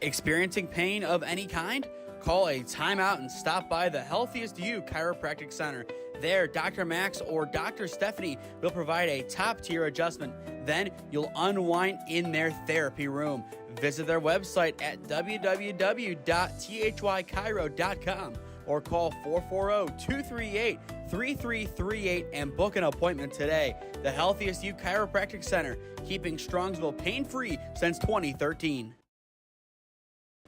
Experiencing pain of any kind? Call a timeout and stop by the Healthiest You Chiropractic Center. There, Dr. Max or Dr. Stephanie will provide a top-tier adjustment. Then you'll unwind in their therapy room. Visit their website at www.thychiro.com or call 440-238-3338 and book an appointment today. The Healthiest You Chiropractic Center, keeping Strongsville pain-free since 2013.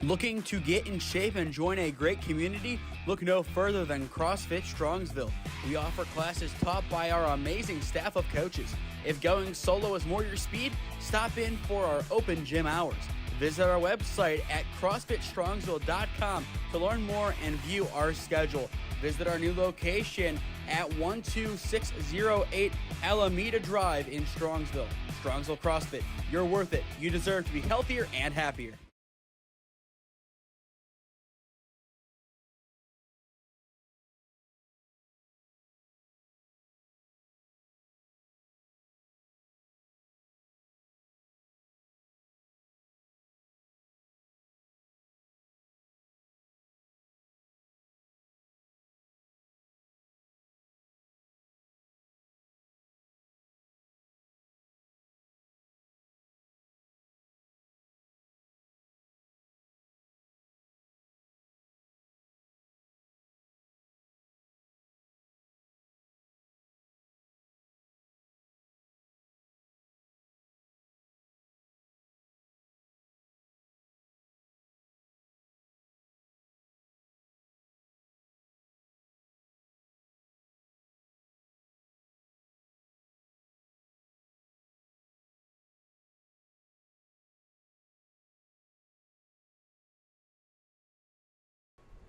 Looking to get in shape and join a great community? Look no further than CrossFit Strongsville. We offer classes taught by our amazing staff of coaches. If going solo is more your speed, stop in for our open gym hours. Visit our website at CrossFitStrongsville.com to learn more and view our schedule. Visit our new location at 12608 Alameda Drive in Strongsville. Strongsville CrossFit, you're worth it. You deserve to be healthier and happier.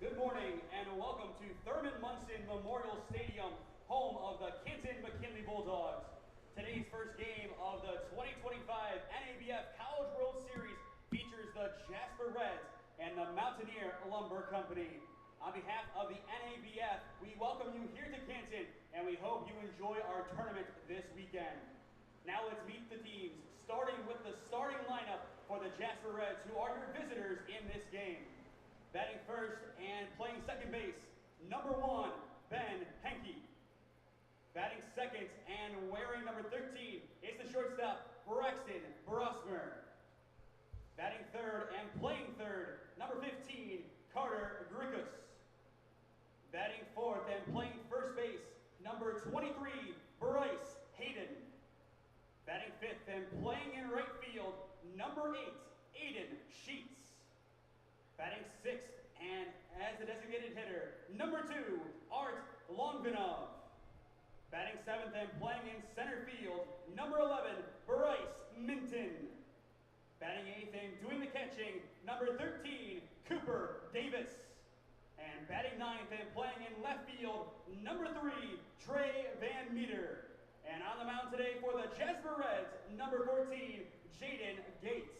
Good morning and welcome to Thurman Munson Memorial Stadium, home of the Canton-McKinley Bulldogs. Today's first game of the 2025 NABF College World Series features the Jasper Reds and the Mountaineer Lumber Company. On behalf of the NABF, we welcome you here to Canton and we hope you enjoy our tournament this weekend. Now let's meet the teams, starting with the starting lineup for the Jasper Reds, who are your visitors in this game. Batting first and playing second base, number 1, Ben Henke. Batting second and wearing number 13 is the shortstop, Braxton Brosmer. Batting third and playing third, number 15, Carter Grickus. Batting fourth and playing first base, number 23, Bryce Hayden. Batting fifth and playing in right field, number 8, Aiden Sheets. Batting sixth and as the designated hitter, number 2, Art Longvinov. Batting seventh and playing in center field, number 11, Bryce Minton. Batting eighth and doing the catching, number 13, Cooper Davis. And batting ninth and playing in left field, number 3, Trey Van Meter. And on the mound today for the Jasper Reds, number 14, Jaden Gates.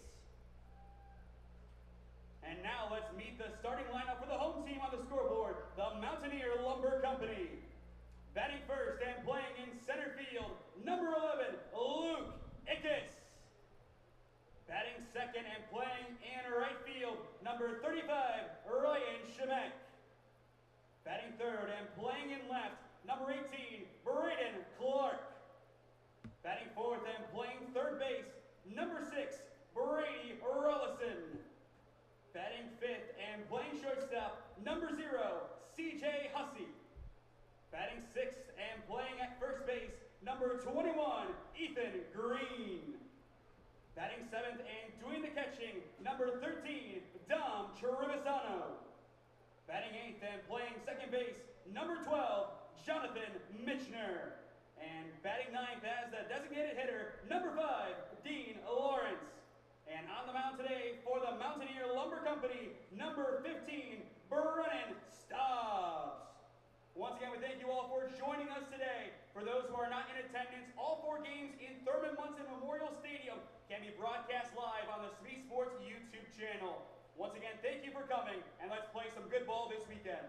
And now let's meet the starting lineup for the home team on the scoreboard, the Mountaineer Lumber Company. Batting first and playing in center field, number 11, Luke Ickes. Batting second and playing in right field, number 35, Ryan Shemek. Batting third and playing in left, number 18, Braden Clark. Batting fourth and playing third base, number 6, Brady Rollison. Batting fifth and playing shortstop, number 0, CJ Hussey. Batting sixth and playing at first base, number 21, Ethan Green. Batting seventh and doing the catching, number 13, Dom Trevisano. Batting eighth and playing second base, number 12, Jonathan Mitchner. And batting ninth as the designated hitter, number 5, Dean Lawrence. And on the mound today for the Mountaineer Lumber Company, number 15, Brennan Stobbs. Once again, we thank you all for joining us today. For those who are not in attendance, all 4 games in Thurman Munson Memorial Stadium can be broadcast live on the SmeeSports YouTube channel. Once again, thank you for coming, and let's play some good ball this weekend.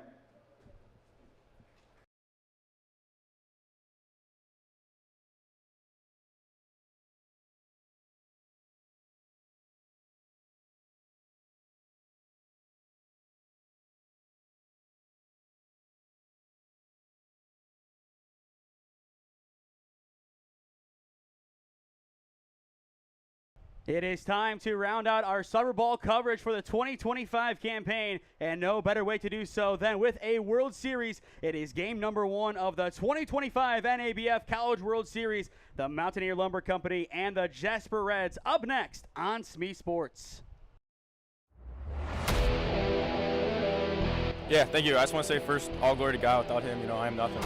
It is time to round out our summer ball coverage for the 2025 campaign, and no better way to do so than with a World Series. It is game number 1 of the 2025 NABF College World Series, the Mountaineer Lumber Company and the Jasper Reds, up next on SmeeSports. Yeah, thank you. I just want to say first, all glory to God. Without him, I am nothing.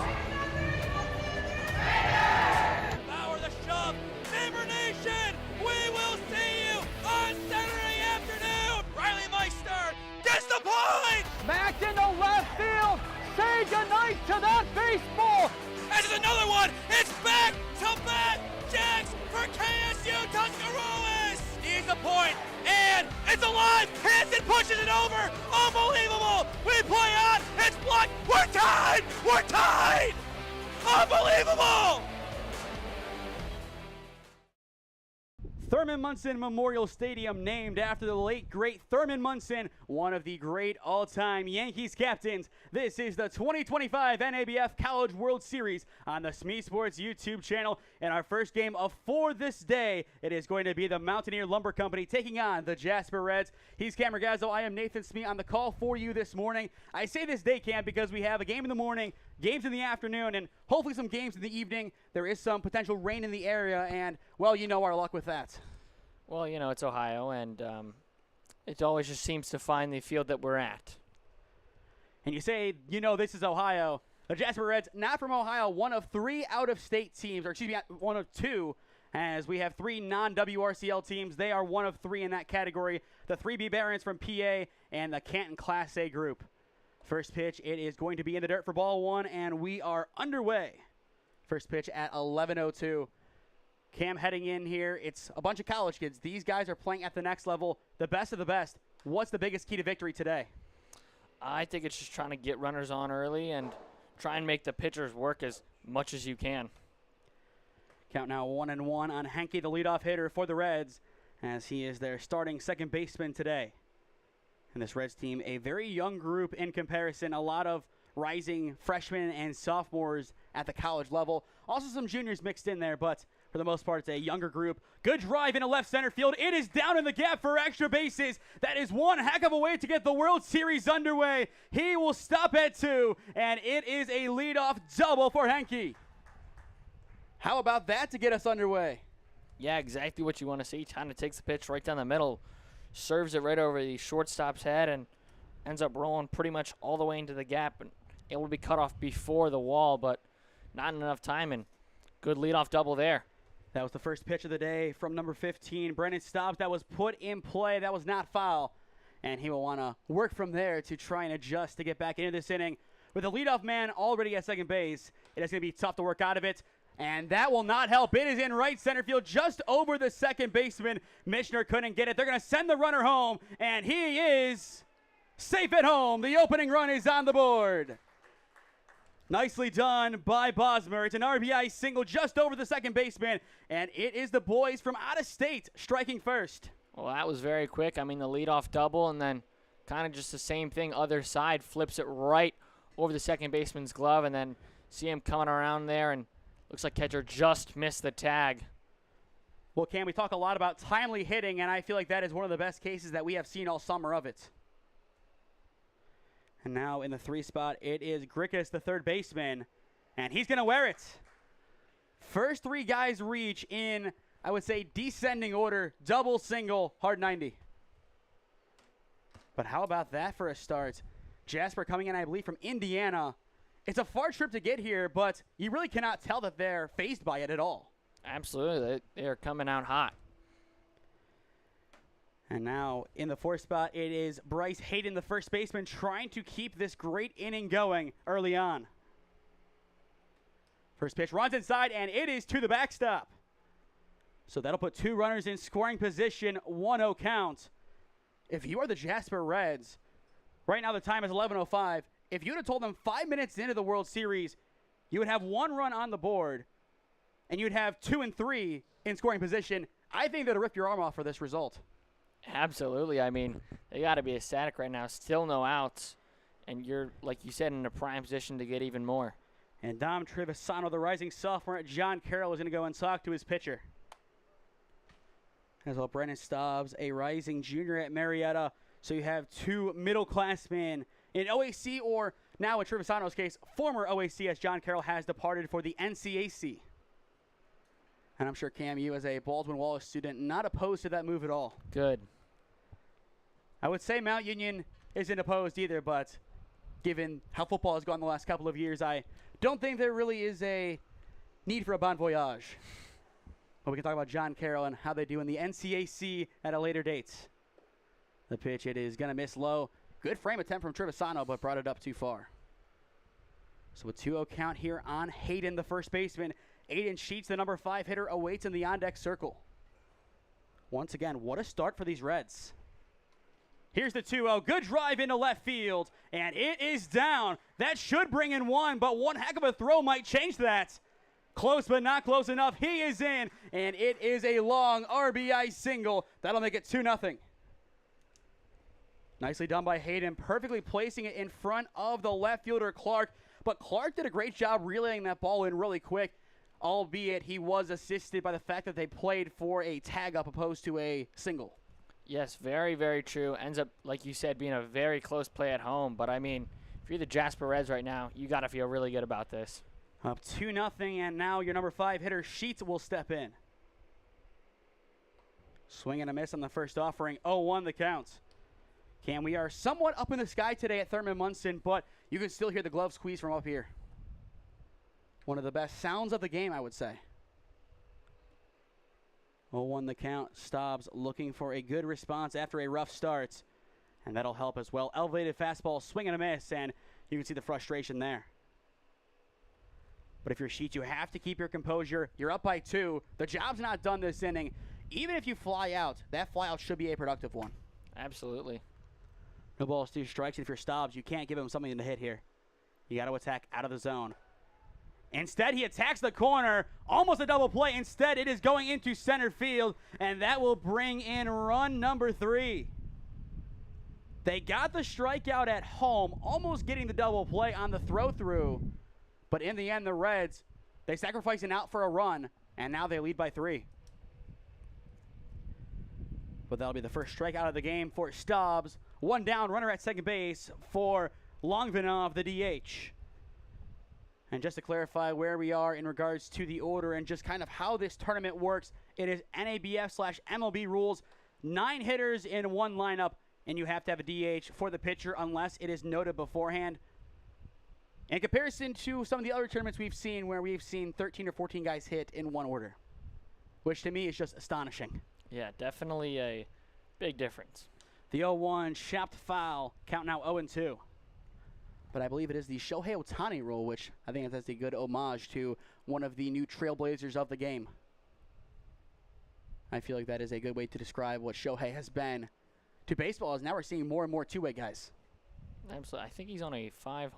Power the shove, Neighbor Nation! We will see you on Saturday afternoon! Riley Meister gets the point! Back into left field! Say goodnight to that baseball! And there's another one! It's back to back jacks for KSU Tuscarawas! He's the point, and it's alive! Hanson pushes it over! Unbelievable! We play on! It's blocked! We're tied! We're tied! Unbelievable! Thurman Munson Memorial Stadium, named after the late, great Thurman Munson, one of the great all-time Yankees captains. This is the 2025 NABF College World Series on the SmeeSports YouTube channel. And our first game of 4 this day, it is going to be the Mountaineer Lumber Company taking on the Jasper Reds. He's Cam Ragazzo. I am Nathan Smee on the call for you this morning. I say this day, Cam, because we have a game in the morning, games in the afternoon, and hopefully some games in the evening. There is some potential rain in the area, and, well, you know our luck with that. Well, it's Ohio, and it always just seems to find the field that we're at. And you say, this is Ohio. The Jasper Reds, not from Ohio, one of 3 out-of-state teams, or excuse me, one of 2, as we have 3 non-WRCL teams. They are one of 3 in that category. The 3B Barons from PA and the Canton Class A group. First pitch, it is going to be in the dirt for ball 1, and we are underway. First pitch at 11:02. Cam, heading in here, it's a bunch of college kids. These guys are playing at the next level, the best of the best. What's the biggest key to victory today? I think it's just trying to get runners on early and try and make the pitchers work as much as you can. Count now 1-1 on Henke, the leadoff hitter for the Reds, as he is their starting second baseman today. And this Reds team, a very young group in comparison, a lot of rising freshmen and sophomores at the college level. Also some juniors mixed in there, but for the most part, it's a younger group. Good drive into left center field. It is down in the gap for extra bases. That is one heck of a way to get the World Series underway. He will stop at 2, and it is a leadoff double for Henke. How about that to get us underway? Yeah, exactly what you want to see. Kind of takes the pitch right down the middle, serves it right over the shortstop's head, and ends up rolling pretty much all the way into the gap and able to be cut off before the wall, but not enough time, and good leadoff double there. That was the first pitch of the day from number 15, Brennan Stobbs. That was put in play. That was not foul. And he will want to work from there to try and adjust to get back into this inning. With the leadoff man already at second base, it is going to be tough to work out of it. And that will not help. It is in right center field, just over the second baseman. Michener couldn't get it. They're going to send the runner home, and he is safe at home. The opening run is on the board. Nicely done by Bosmer. It's an RBI single just over the second baseman, and it is the boys from out of state striking first. Well, that was very quick. I mean, the leadoff double, and then kind of just the same thing. Other side flips it right over the second baseman's glove, and then see him coming around there, and looks like catcher just missed the tag. Well, Cam, we talk a lot about timely hitting, and I feel like that is one of the best cases that we have seen all summer of it. And now in the 3 spot, it is Grickus, the third baseman, and he's going to wear it. First 3 guys reach in, I would say, descending order, double, single, hard 90. But how about that for a start? Jasper coming in, I believe, from Indiana. It's a far trip to get here, but you really cannot tell that they're fazed by it at all. Absolutely. They're coming out hot. And now in the 4th spot, it is Bryce Hayden, the first baseman, trying to keep this great inning going early on. First pitch runs inside, and it is to the backstop. So that'll put 2 runners in scoring position, 1-0 count. If you are the Jasper Reds, right now the time is 11:05. If you would have told them 5 minutes into the World Series, you would have 1 run on the board, and you'd have 2 and 3 in scoring position, I think they'd rip your arm off for this result. Absolutely. I mean, they got to be ecstatic right now. Still no outs, and you're, like you said, in a prime position to get even more. And Dom Trevisano, the rising sophomore at John Carroll, is going to go and talk to his pitcher. As well, Brennan Stobbs, a rising junior at Marietta. So you have two middle-classmen in OAC, or now in Trevisano's case, former OAC, as John Carroll has departed for the NCAC. And I'm sure, Cam, you as a Baldwin-Wallace student, not opposed to that move at all. Good. I would say Mount Union isn't opposed either, but given how football has gone the last couple of years, I don't think there really is a need for a bon voyage. But we can talk about John Carroll and how they do in the NCAC at a later date. The pitch, it is going to miss low. Good frame attempt from Trevisano, but brought it up too far. So a 2-0 count here on Hayden, the first baseman. Aiden Sheets, the number 5 hitter, awaits in the on-deck circle. Once again, what a start for these Reds. Here's the 2-0. Good drive into left field, and it is down. That should bring in one, but one heck of a throw might change that. Close, but not close enough. He is in, and it is a long RBI single. That'll make it 2-0. Nicely done by Hayden, perfectly placing it in front of the left fielder, Clark. But Clark did a great job relaying that ball in really quick, albeit he was assisted by the fact that they played for a tag up opposed to a single. Yes, very, very true. Ends up, like you said, being a very close play at home. But, I mean, if you're the Jasper Reds right now, you got to feel really good about this. Up 2-0, and now your number 5 hitter, Sheets, will step in. Swing and a miss on the first offering. 0-1 the count. Cam, we are somewhat up in the sky today at Thurman Munson, but you can still hear the glove squeeze from up here. One of the best sounds of the game, I would say. 0-1 the count. Stobbs looking for a good response after a rough start, and that'll help as well. Elevated fastball, swing and a miss, and you can see the frustration there. But if you're Sheets, you have to keep your composure. You're up by 2. The job's not done this inning. Even if you fly out, that fly out should be a productive one. Absolutely. No balls, 2 strikes. And if you're Stobbs, you can't give him something to hit here. You got to attack out of the zone. Instead, he attacks the corner. Almost a double play. Instead, it is going into center field, and that will bring in run number 3. They got the strikeout at home, almost getting the double play on the throw-through. But in the end, the Reds, they sacrifice an out for a run, and now they lead by 3. But that'll be the first strikeout of the game for Stobbs. 1 down, runner at second base for Longvinov, the DH. And just to clarify where we are in regards to the order and just kind of how this tournament works, it is NABF/MLB rules. 9 hitters in one lineup, and you have to have a DH for the pitcher unless it is noted beforehand. In comparison to some of the other tournaments we've seen where we've seen 13 or 14 guys hit in one order, which to me is just astonishing. Yeah, definitely a big difference. The 0-1 chopped foul, count now 0-2. But I believe it is the Shohei Ohtani rule, which I think that's a good homage to one of the new trailblazers of the game. I feel like that is a good way to describe what Shohei has been to baseball, as now we're seeing more and more two-way guys. Absolutely. I think he's on a 5-game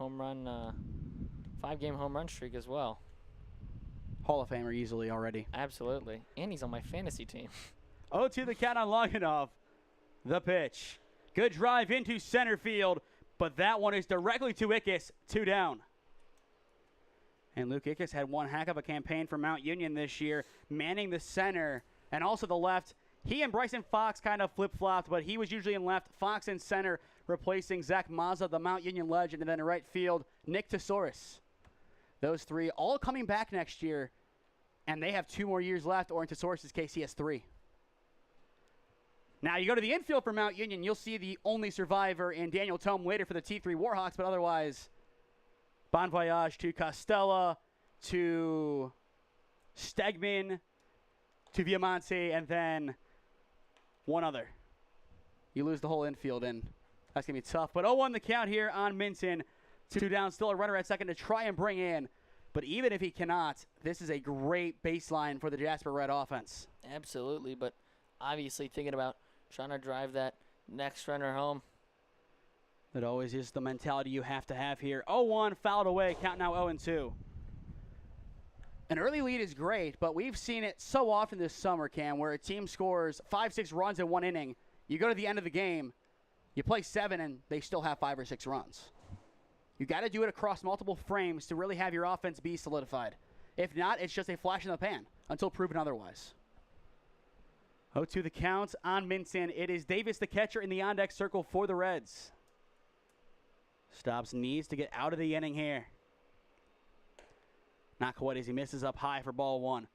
home run streak as well. Hall of Famer easily already. Absolutely. And he's on my fantasy team. 0-2 the count on Longvinov. The pitch. Good drive into center field, but that one is directly to Ickes, 2 down. And Luke Ickes had one heck of a campaign for Mount Union this year, manning the center and also the left. He and Bryson Fox kind of flip-flopped, but he was usually in left, Fox in center, replacing Zach Mazza, the Mount Union legend, and then in right field, Nick Tesaurus. Those 3 all coming back next year, and they have 2 more years left, or in Tesaurus' case, he has 3. Now, you go to the infield for Mount Union, you'll see the only survivor in Daniel Tome later for the T3 Warhawks, but otherwise, bon voyage to Costella, to Stegman, to Viamonte, and then one other. You lose the whole infield, and that's going to be tough. But 0-1 the count here on Minton. 2 down, still a runner at second to try and bring in. But even if he cannot, this is a great baseline for the Jasper Red offense. Absolutely, but obviously thinking about trying to drive that next runner home. That always is the mentality you have to have here. 0-1, fouled away, count now 0-2. An early lead is great, but we've seen it so often this summer, Cam, where a team scores 5-6 runs in one inning. You go to the end of the game, you play 7, and they still have 5 or 6 runs. You got to do it across multiple frames to really have your offense be solidified. If not, it's just a flash in the pan until proven otherwise. 0-2 the count on Munson. It is Davis, the catcher, in the on-deck circle for the Reds. Stobbs needs to get out of the inning here. Not quite as he misses up high for ball one.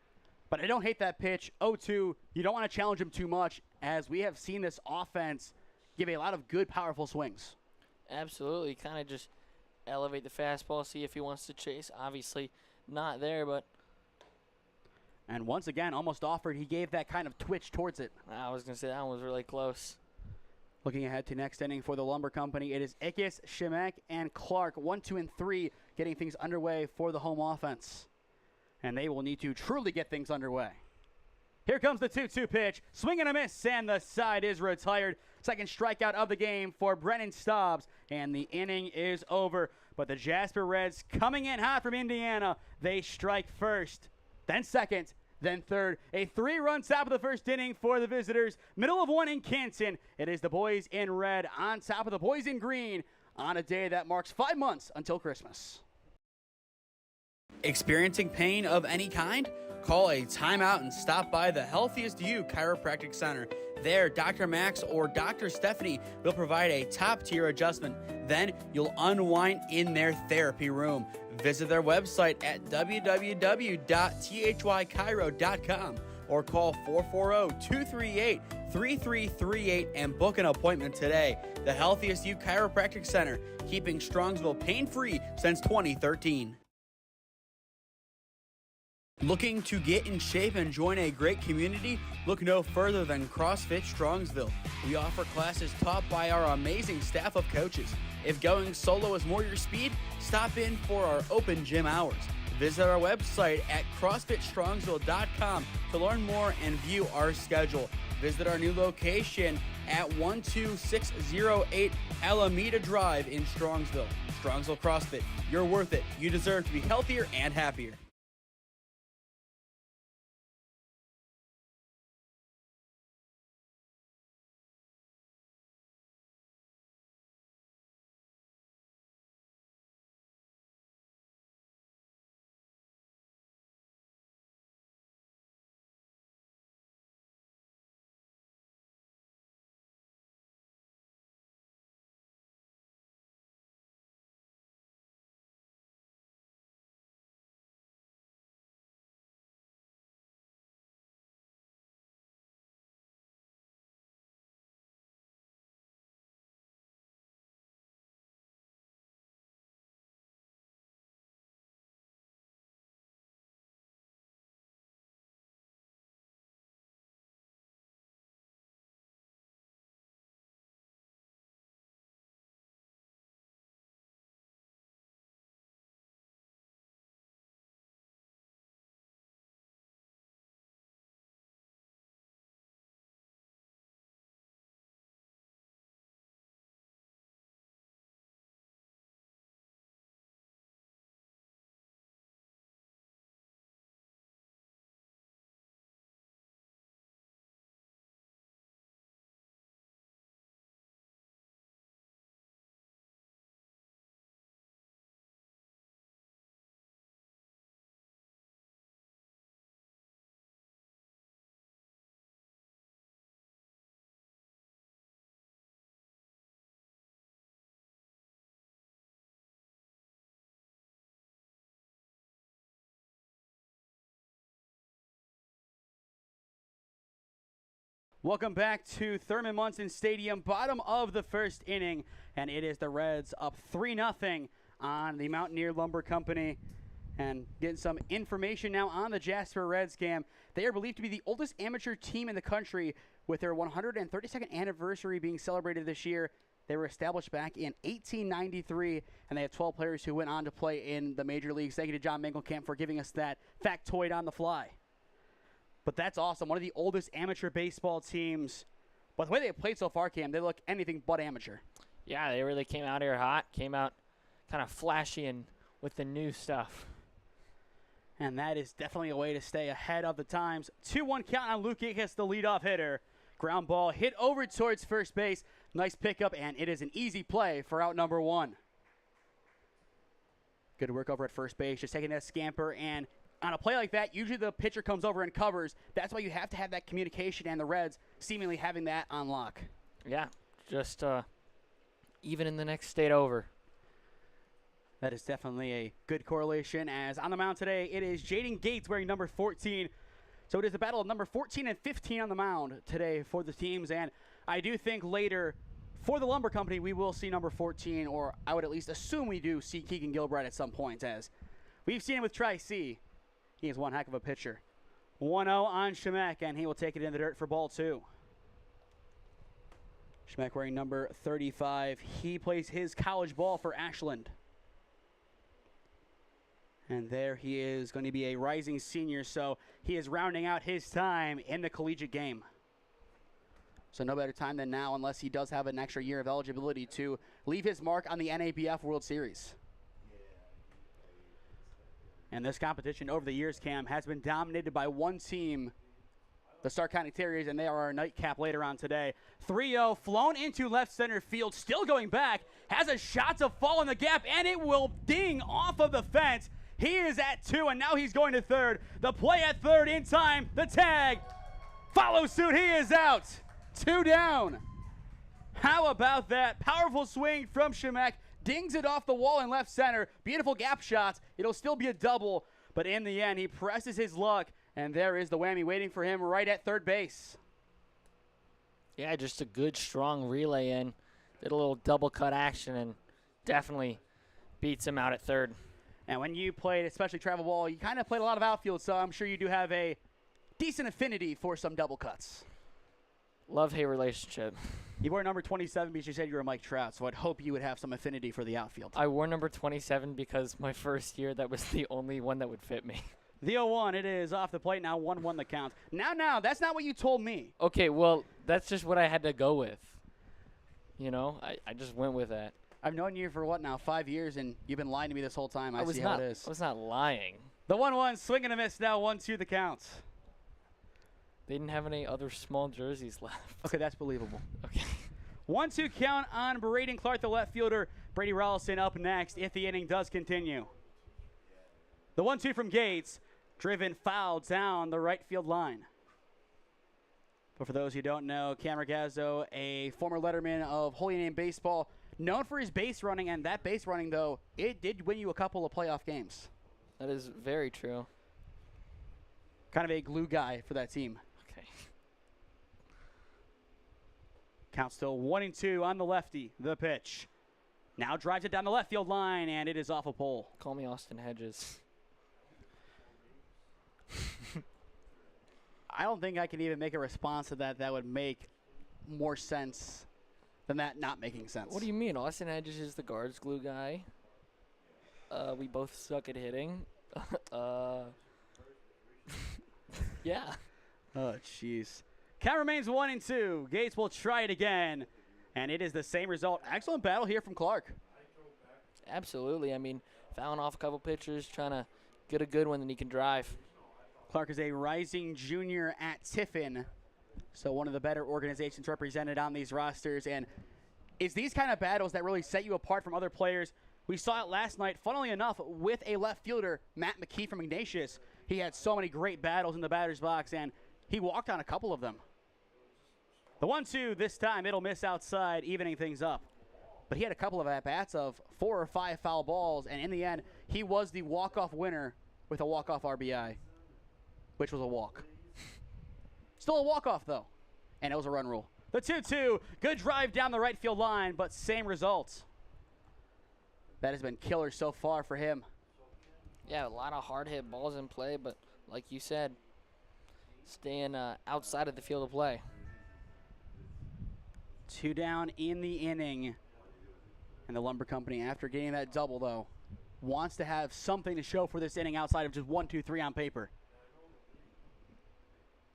But I don't hate that pitch. 0-2. You don't want to challenge him too much, as we have seen this offense give a lot of good, powerful swings. Absolutely. Kind of just elevate the fastball, see if he wants to chase. Obviously not there, but. And once again, almost offered. He gave that kind of twitch towards it. I was going to say that one was really close. Looking ahead to next inning for the Lumber Company, it is Ickes, Shemek, and Clark, 1, 2, and 3, getting things underway for the home offense. And they will need to truly get things underway. Here comes the 2-2 pitch. Swing and a miss, and the side is retired. Second strikeout of the game for Brennan Stobbs, and the inning is over. But the Jasper Reds coming in hot from Indiana. They strike first, then second, then third. A 3-run top of the first inning for the visitors. Middle of one in Canton. It is the boys in red on top of the boys in green on a day that marks 5 months until Christmas. Experiencing pain of any kind? Call a timeout and stop by the Healthiest You Chiropractic Center. There, Dr. Max or Dr. Stephanie will provide a top-tier adjustment. Then you'll unwind in their therapy room. Visit their website at www.thychiro.com or call 440-238-3338 and book an appointment today. The Healthiest You Chiropractic Center, keeping Strongsville pain-free since 2013. Looking to get in shape and join a great community? Look no further than CrossFit Strongsville. We offer classes taught by our amazing staff of coaches. If going solo is more your speed, stop in for our open gym hours. Visit our website at CrossFitStrongsville.com to learn more and view our schedule. Visit our new location at 12608 Alameda Drive in Strongsville. Strongsville CrossFit, you're worth it. You deserve to be healthier and happier. Welcome back to Thurman Munson Stadium, bottom of the first inning, and it is the Reds up 3-0 on the Mountaineer Lumber Company. And getting some information now on the Jasper Reds game. They are believed to be the oldest amateur team in the country, with their 132nd anniversary being celebrated this year. They were established back in 1893, and they have 12 players who went on to play in the major leagues. Thank you to John Mangelkamp for giving us that factoid on the fly. But that's awesome. One of the oldest amateur baseball teams. But the way they've played so far, Cam, they look anything but amateur. Yeah, they really came out here hot, came out kind of flashy and with the new stuff. And that is definitely a way to stay ahead of the times. 2-1 count on Luke Ickes, the leadoff hitter. Ground ball hit over towards first base. Nice pickup, and it is an easy play for out number one. Good work over at first base, just taking that scamper and On a play like that, usually the pitcher comes over and covers. That's why you have to have that communication, and the Reds seemingly having that on lock. Yeah, just even in the next state over. That is definitely a good correlation, as on the mound today, it is Jaden Gates wearing number 14. So it is the battle of number 14 and 15 on the mound today for the teams, and I do think later for the Lumber Company we will see number 14, or I would at least assume we do see Keegan Gilbride at some point, as we've seen him with Tri-C. He is one heck of a pitcher. 1-0 on Shemek, and he will take it in the dirt for ball 2. Shemek wearing number 35. He plays his college ball for Ashland. And there he is, going to be a rising senior, so he is rounding out his time in the collegiate game. So no better time than now, unless he does have an extra year of eligibility to leave his mark on the NABF World Series. And this competition over the years, Cam, has been dominated by one team, the Stark County Terriers, and they are our nightcap later on today. 3-0, flown into left center field, still going back, has a shot to fall in the gap, and it will ding off of the fence. He is at 2, and now he's going to third. The play at third in time, the tag, follows suit, he is out. 2 down. How about that? Powerful swing from Shemek. Dings it off the wall in left center. Beautiful gap shots. It'll still be a double, but in the end, he presses his luck, and there is the whammy waiting for him right at third base. Yeah, just a good, strong relay in. Did a little double cut action and definitely beats him out at third. And when you played, especially travel ball, you kind of played a lot of outfield, so I'm sure you do have a decent affinity for some double cuts. Love-hate relationship. You wore number 27 because you said you were Mike Trout, so I'd hope you would have some affinity for the outfield. I wore number 27 because my first year, that was the only one that would fit me. The 0-1, it is off the plate now, 1-1 the count. Now, that's not what you told me. Okay, well, that's just what I had to go with. You know, I just went with that. I've known you for, what now, 5 years, and you've been lying to me this whole time. I see how it is. I was not lying. The 1-1, swing and a miss now, 1-2 the count. They didn't have any other small jerseys left. Okay, that's believable. Okay. 1-2 count on Braden Clark, the left fielder. Brady Rollison up next if the inning does continue. The 1-2 from Gates, driven foul down the right field line. But for those who don't know, Cam Ragazzo, a former letterman of Holy Name Baseball, known for his base running, and that base running, though, it did win you a couple of playoff games. That is very true. Kind of a glue guy for that team. Okay. Count still 1-2 on the lefty. The pitch. Now drives it down the left field line, and it is off a pole. Call me Austin Hedges. I don't think I can even make a response to that would make more sense than that not making sense. What do you mean? Austin Hedges is the guards glue guy. We both suck at hitting. Yeah. Oh, jeez. Count remains 1-2. Gates will try it again, and it is the same result. Excellent battle here from Clark. Absolutely. I mean, fouling off a couple pitchers, trying to get a good one, then he can drive. Clark is a rising junior at Tiffin, so one of the better organizations represented on these rosters. And it's these kind of battles that really set you apart from other players. We saw it last night, funnily enough, with a left fielder, Matt McKee from Ignatius. He had so many great battles in the batter's box, and he walked on a couple of them. The 1-2 this time, it'll miss outside, evening things up. But he had a couple of at-bats of 4 or 5 foul balls, and in the end, he was the walk-off winner with a walk-off RBI, which was a walk. Still a walk-off, though, and it was a run rule. The 2-2, good drive down the right field line, but same results. That has been killer so far for him. Yeah, a lot of hard-hit balls in play, but like you said, staying outside of the field of play. 2 down in the inning. And the Lumber Company, after getting that double, though, wants to have something to show for this inning outside of just 1, 2, 3 on paper.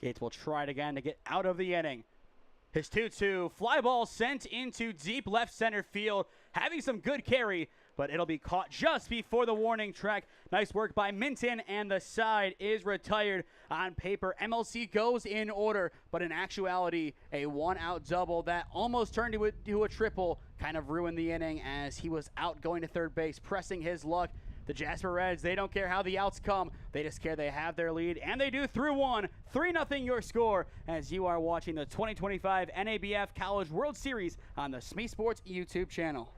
Gates will try it again to get out of the inning. His 2-2, fly ball sent into deep left center field, having some good carry, but it'll be caught just before the warning track. Nice work by Minton, and the side is retired. On paper, MLC goes in order, but in actuality, a one-out double that almost turned to a triple kind of ruined the inning as he was out going to third base, pressing his luck. The Jasper Reds, they don't care how the outs come. They just care they have their lead, and they do through one. 3-0 your score as you are watching the 2025 NABF College World Series on the SmeeSports YouTube channel.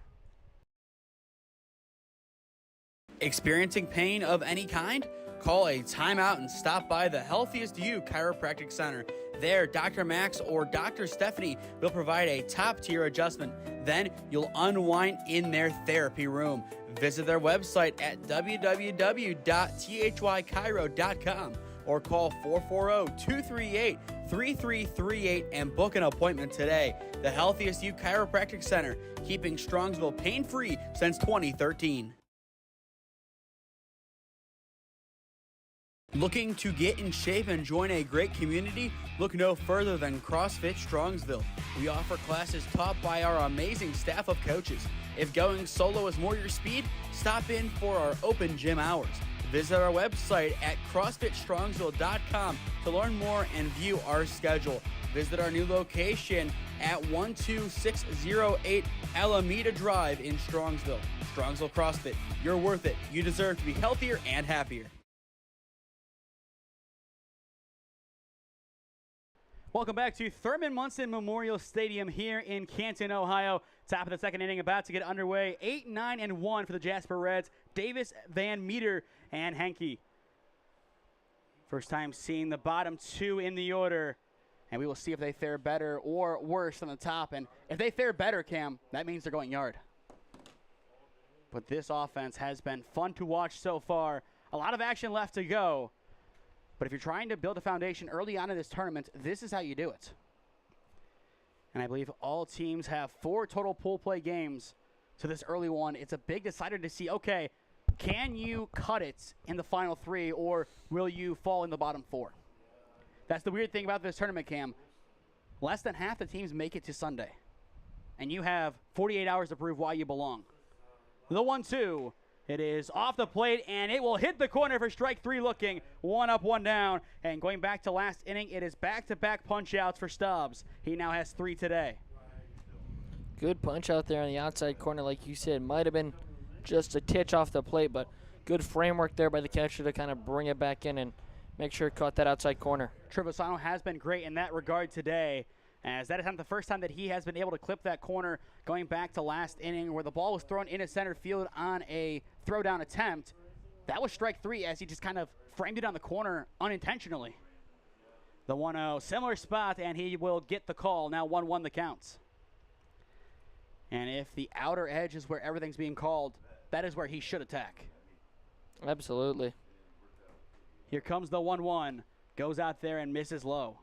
Experiencing pain of any kind? Call a timeout and stop by the Healthiest You Chiropractic Center. There, Dr. Max or Dr. Stephanie will provide a top-tier adjustment. Then you'll unwind in their therapy room. Visit their website at www.thychiro.com or call 440-238-3338 and book an appointment today. The Healthiest You Chiropractic Center, keeping Strongsville pain-free since 2013. Looking to get in shape and join a great community? Look no further than CrossFit Strongsville. We offer classes taught by our amazing staff of coaches. If going solo is more your speed, stop in for our open gym hours. Visit our website at CrossFitStrongsville.com to learn more and view our schedule. Visit our new location at 12608 Alameda Drive in Strongsville. Strongsville CrossFit, you're worth it. You deserve to be healthier and happier. Welcome back to Thurman Munson Memorial Stadium here in Canton, Ohio. Top of the second inning about to get underway. 8-9-1 for the Jasper Reds. Davis, Van Meter, and Henke. First time seeing the bottom two in the order. And we will see if they fare better or worse than the top. And if they fare better, Cam, that means they're going yard. But this offense has been fun to watch so far. A lot of action left to go. But if you're trying to build a foundation early on in this tournament, this is how you do it. And I believe all teams have 4 total pool play games to this early one. It's a big decider to see, okay, can you cut it in the final 3 or will you fall in the bottom 4? That's the weird thing about this tournament, Cam. Less than half the teams make it to Sunday. And you have 48 hours to prove why you belong. The 1-2. It is off the plate, and it will hit the corner for strike 3 looking. 1 up, 1 down. And going back to last inning, it is back-to-back punch-outs for Stubbs. He now has 3 today. Good punch out there on the outside corner, like you said. Might have been just a titch off the plate, but good framework there by the catcher to kind of bring it back in and make sure it caught that outside corner. Trevisano has been great in that regard today, as that is not the first time that he has been able to clip that corner, going back to last inning where the ball was thrown into center field on a throwdown attempt. That was strike 3 as he just kind of framed it on the corner unintentionally. The 1-0, similar spot, and he will get the call. Now 1-1 the counts. And if the outer edge is where everything's being called, that is where he should attack. Absolutely. Here comes the 1-1. Goes out there and misses low.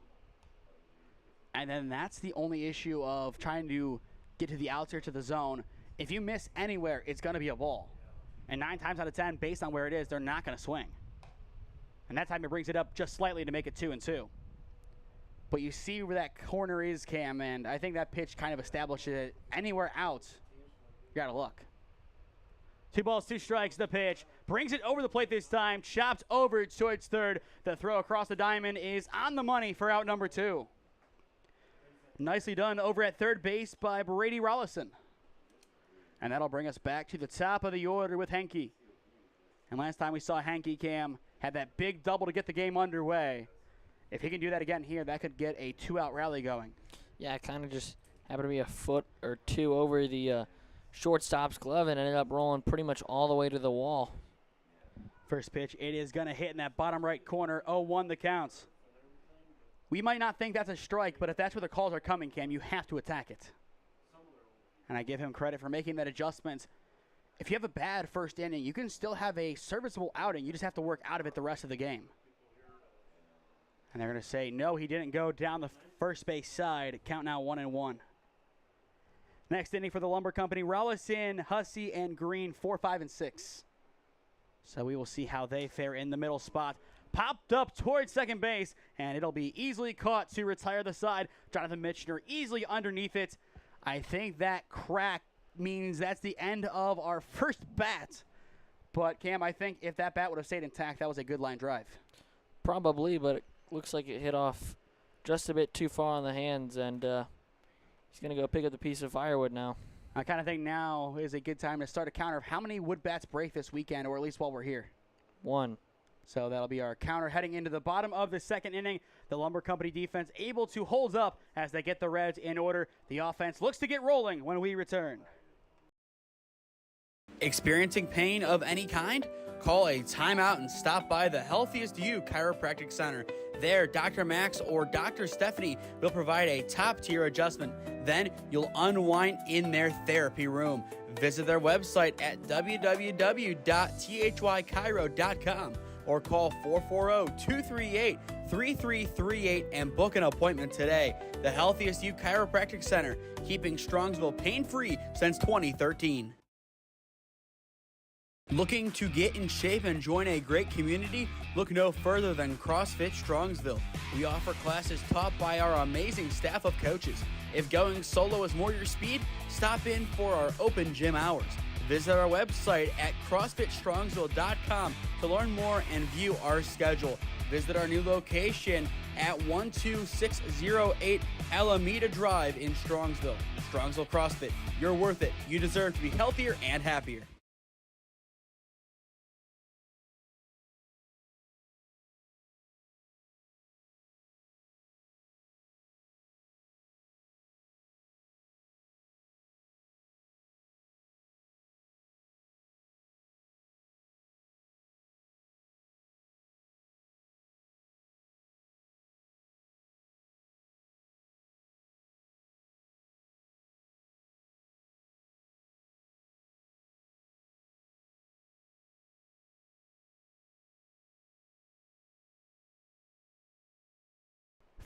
And then that's the only issue of trying to get to the outs or to the zone. If you miss anywhere, it's going to be a ball. And 9 times out of 10, based on where it is, they're not going to swing. And that time it brings it up just slightly to make it 2-2. But you see where that corner is, Cam, and I think that pitch kind of establishes it. Anywhere out, you got to look. 2 balls, 2 strikes, the pitch. Brings it over the plate this time. Chopped over towards third. The throw across the diamond is on the money for out number 2. Nicely done over at third base by Brady Rollison. And that'll bring us back to the top of the order with Henke. And last time we saw Henke, Cam, had that big double to get the game underway. If he can do that again here, that could get a 2-out rally going. Yeah, it kind of just happened to be a foot or 2 over the shortstop's glove and ended up rolling pretty much all the way to the wall. First pitch, it is going to hit in that bottom right corner. 0-1 the counts. We might not think that's a strike, but if that's where the calls are coming, Cam, you have to attack it. And I give him credit for making that adjustment. If you have a bad first inning, you can still have a serviceable outing. You just have to work out of it the rest of the game. And they're going to say, no, he didn't go down the first base side. Count now 1-1. Next inning for the Lumber Company, Rollison, Hussey, and Green, 4, 5, and 6. So we will see how they fare in the middle spot. Popped up towards second base, and it'll be easily caught to retire the side. Jonathan Mitchner easily underneath it. I think that crack means that's the end of our first bat. But, Cam, I think if that bat would have stayed intact, that was a good line drive. Probably, but it looks like it hit off just a bit too far on the hands, and he's going to go pick up the piece of firewood now. I kind of think now is a good time to start a counter of how many wood bats break this weekend, or at least while we're here. 1. So that'll be our counter heading into the bottom of the second inning. The Lumber Company defense able to hold up as they get the Reds in order. The offense looks to get rolling when we return. Experiencing pain of any kind? Call a timeout and stop by the Healthiest You Chiropractic Center. There, Dr. Max or Dr. Stephanie will provide a top-tier adjustment. Then you'll unwind in their therapy room. Visit their website at www.thychiro.com or call 440-238-3338 and book an appointment today. The Healthiest You Chiropractic Center, keeping Strongsville pain-free since 2013. Looking to get in shape and join a great community? Look no further than CrossFit Strongsville. We offer classes taught by our amazing staff of coaches. If going solo is more your speed, stop in for our open gym hours. Visit our website at CrossFitStrongsville.com to learn more and view our schedule. Visit our new location at 12608 Alameda Drive in Strongsville. Strongsville CrossFit, you're worth it. You deserve to be healthier and happier.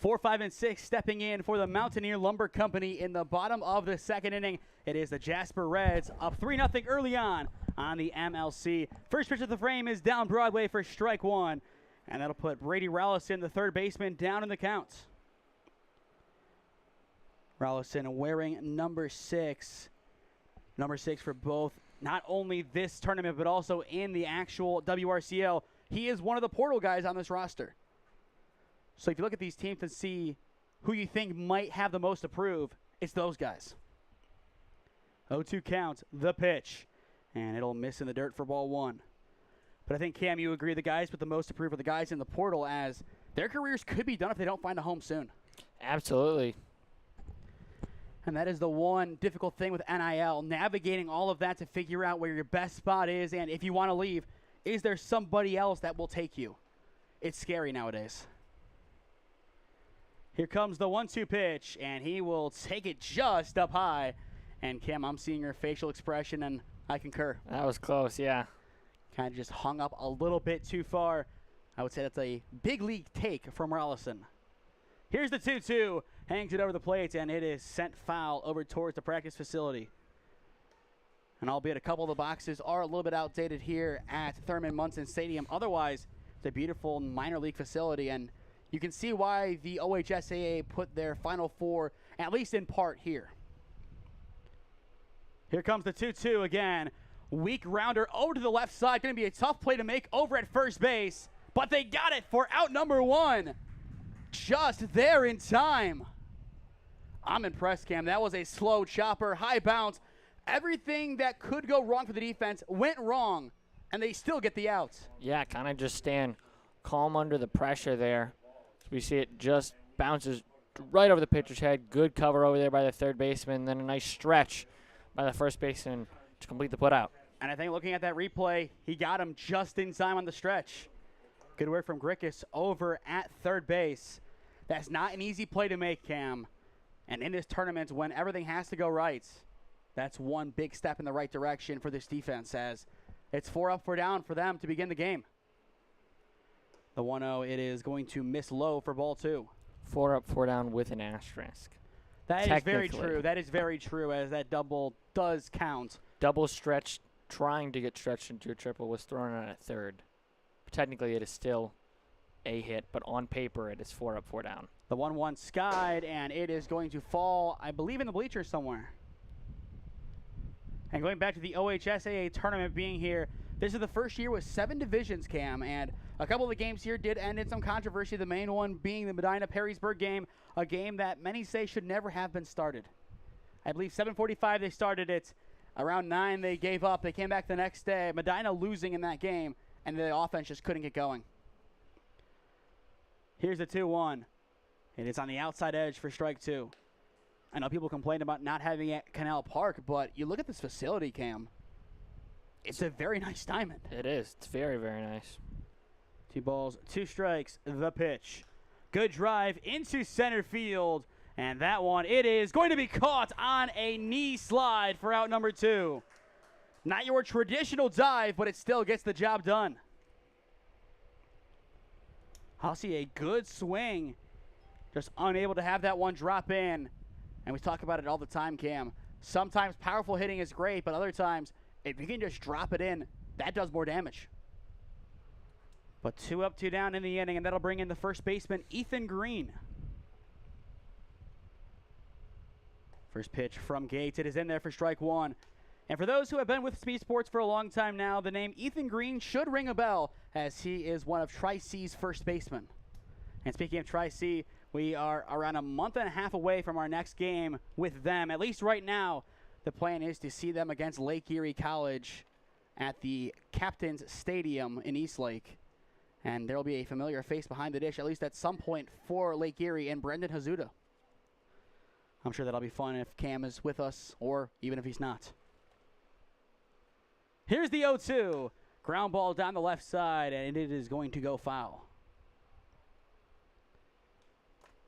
Four, 5, and 6 stepping in for the Mountaineer Lumber Company in the bottom of the second inning. It is the Jasper Reds up 3-0 early on the MLC. First pitch of the frame is down Broadway for strike one, and that'll put Brady Rallison, the third baseman, down in the count. Rallison wearing number 6. Number 6 for both, not only this tournament, but also in the actual WRCL. He is one of the portal guys on this roster. So if you look at these teams and see who you think might have the most to prove, it's those guys. 0-2 count, the pitch, and it'll miss in the dirt for ball one. But I think, Cam, you agree the guys with the most to prove are the guys in the portal, as their careers could be done if they don't find a home soon. Absolutely. And that is the one difficult thing with NIL, navigating all of that to figure out where your best spot is, and if you want to leave, is there somebody else that will take you? It's scary nowadays. Here comes the 1-2 pitch, and he will take it just up high. And, Cam, I'm seeing your facial expression, and I concur. That was close, yeah. Kind of just hung up a little bit too far. I would say that's a big league take from Rallison. Here's the 2-2. Hangs it over the plate, and it is sent foul over towards the practice facility. And albeit a couple of the boxes are a little bit outdated here at Thurman Munson Stadium, otherwise it's a beautiful minor league facility, and you can see why the OHSAA put their Final Four, at least in part, here. Here comes the 2-2 again. Weak rounder over to the left side. Going to be a tough play to make over at first base. But they got it for out number one. Just there in time. I'm impressed, Cam. That was a slow chopper, high bounce. Everything that could go wrong for the defense went wrong, and they still get the out. Yeah, kind of just stand calm under the pressure there. We see it just bounces right over the pitcher's head. Good cover over there by the third baseman. Then a nice stretch by the first baseman to complete the putout. And I think looking at that replay, he got him just in time on the stretch. Good work from Grickus over at third base. That's not an easy play to make, Cam. And in this tournament, when everything has to go right, that's one big step in the right direction for this defense, as it's 4 up, 4 down for them to begin the game. The 1-0, it is going to miss low for ball two. 4 up, 4 down with an asterisk. That is very true. That is very true, as that double does count. Double stretch, trying to get stretched into a triple, was thrown out at third. Technically, it is still a hit, but on paper, it is 4 up, 4 down. The 1-1 skied, and it is going to fall, I believe, in the bleachers somewhere. And going back to the OHSAA tournament being here, this is the first year with 7 divisions, Cam, and a couple of the games here did end in some controversy, the main one being the Medina-Perrysburg game, a game that many say should never have been started. I believe 7:45 they started it. Around 9 they gave up. They came back the next day. Medina losing in that game, and the offense just couldn't get going. Here's the 2-1. It is on the outside edge for strike 2. I know people complain about not having it at Canal Park, but you look at this facility, Cam. It's a very nice diamond. It is. It's very, very nice. 2 balls, 2 strikes, the pitch. Good drive into center field. And that one, it is going to be caught on a knee slide for out number 2. Not your traditional dive, but it still gets the job done. I'll see a good swing. Just unable to have that one drop in. And we talk about it all the time, Cam. Sometimes powerful hitting is great, but other times, if you can just drop it in, that does more damage. But 2 up, 2 down in the inning, and that'll bring in the first baseman, Ethan Green. First pitch from Gates. It is in there for strike 1. And for those who have been with SmeeSports for a long time now, the name Ethan Green should ring a bell, as he is one of Tri-C's first basemen. And speaking of Tri-C, we are around a month and a half away from our next game with them. At least right now, the plan is to see them against Lake Erie College at the Captain's Stadium in Eastlake. And there will be a familiar face behind the dish, at least at some point, for Lake Erie and Brendan Hazuda. I'm sure that'll be fun if Cam is with us, or even if he's not. Here's the 0-2. Ground ball down the left side, and it is going to go foul.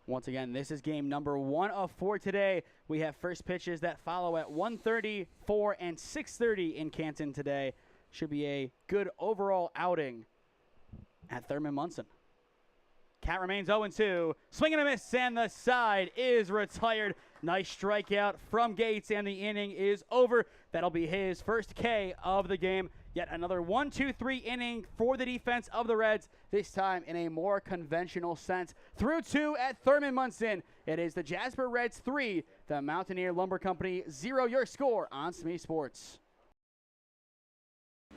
Once again, this is game number 1 of 4 today. We have first pitches that follow at 1:30, 4, and 6:30 in Canton today. Should be a good overall outing at Thurman Munson. Cat remains 0-2. Swing and a miss, and the side is retired. Nice strikeout from Gates, and the inning is over. That'll be his first K of the game. Yet another 1-2-3 inning for the defense of the Reds, this time in a more conventional sense. Through 2 at Thurman Munson. It is the Jasper Reds 3, the Mountaineer Lumber Company 0, your score on SmeeSports.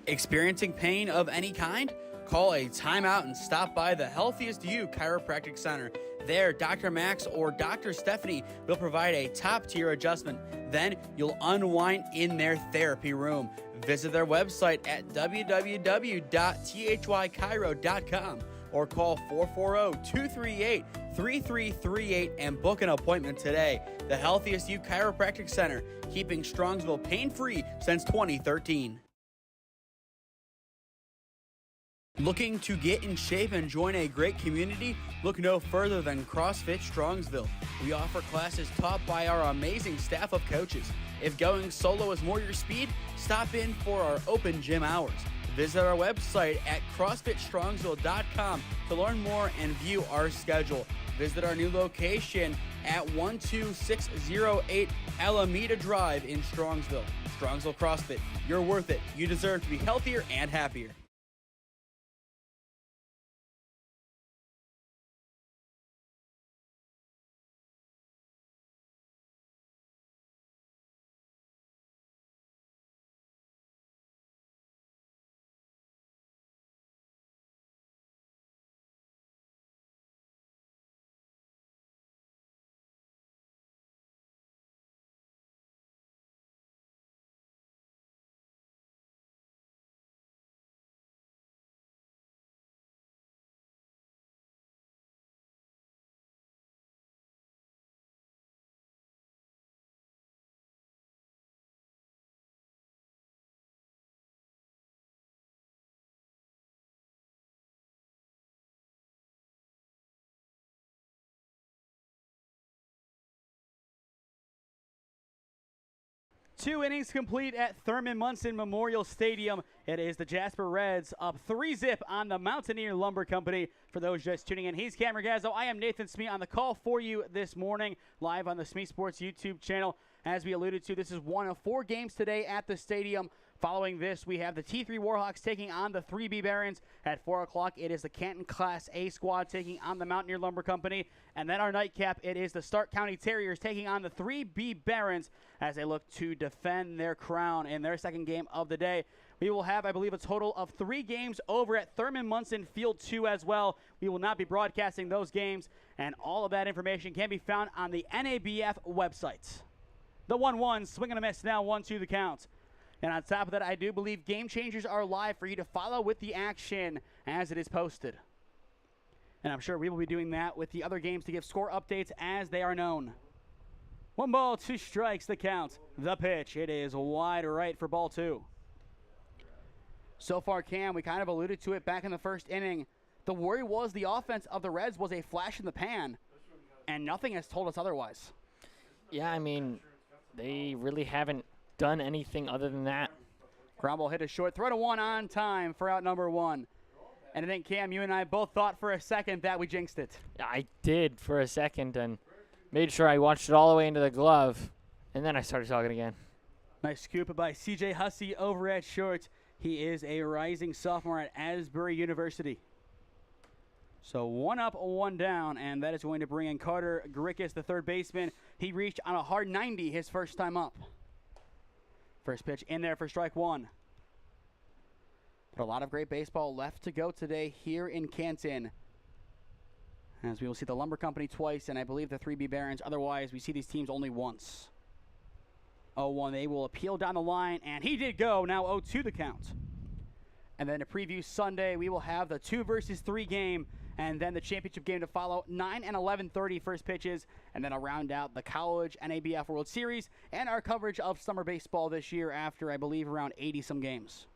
Experiencing pain of any kind? Call a timeout and stop by the Healthiest You Chiropractic Center. There, Dr. Max or Dr. Stephanie will provide a top-tier adjustment. Then you'll unwind in their therapy room. Visit their website at www.thychiro.com or call 440-238-3338 and book an appointment today. The Healthiest You Chiropractic Center, keeping Strongsville pain-free since 2013. Looking to get in shape and join a great community? Look no further than CrossFit Strongsville. We offer classes taught by our amazing staff of coaches. If going solo is more your speed, stop in for our open gym hours. Visit our website at CrossFitStrongsville.com to learn more and view our schedule. Visit our new location at 12608 Alameda Drive in Strongsville. Strongsville CrossFit, you're worth it. You deserve to be healthier and happier. Two innings complete at Thurman Munson Memorial Stadium. It is the Jasper Reds up 3-0 on the Mountaineer Lumber Company. For those just tuning in, he's Cam Ragazzo. I am Nathan Smee on the call for you this morning, live on the SmeeSports YouTube channel. As we alluded to, this is one of 4 games today at the stadium. Following this, we have the T3 Warhawks taking on the 3B Barons. At 4 o'clock, it is the Canton Class A squad taking on the Mountaineer Lumber Company. And then our nightcap, it is the Stark County Terriers taking on the 3B Barons as they look to defend their crown in their second game of the day. We will have, I believe, a total of 3 games over at Thurman Munson Field 2 as well. We will not be broadcasting those games, and all of that information can be found on the NABF website. The 1-1, swing and a miss, now 1-2 the count. And on top of that, I do believe game changers are live for you to follow with the action as it is posted. And I'm sure we will be doing that with the other games to give score updates as they are known. 1 ball, 2 strikes, the count. The pitch, it is wide right for ball 2. So far, Cam, we kind of alluded to it back in the first inning. The worry was the offense of the Reds was a flash in the pan, and nothing has told us otherwise. Yeah, I mean, they really haven't done anything other than that. Ground ball hit a short, throw to 1 on time for out number 1. And I think, Cam, you and I both thought for a second that we jinxed it. I did for a second and made sure I watched it all the way into the glove, and then I started talking again. Nice scoop by C.J. Hussey over at short. He is a rising sophomore at Asbury University. So 1 up, 1 down, and that is going to bring in Carter Grickus, the third baseman. He reached on a hard 90 his first time up. First pitch in there for strike 1. But a lot of great baseball left to go today here in Canton. As we will see the Lumber Company twice, and I believe the 3B Barons. Otherwise, we see these teams only once. 0-1, they will appeal down the line, and he did go. Now 0-2 the count. And then to preview Sunday, we will have the 2 versus 3 game, and then the championship game to follow, 9 and 11:30 first pitches, and then I'll round out the College NABF World Series and our coverage of summer baseball this year after, I believe, around 80-some games.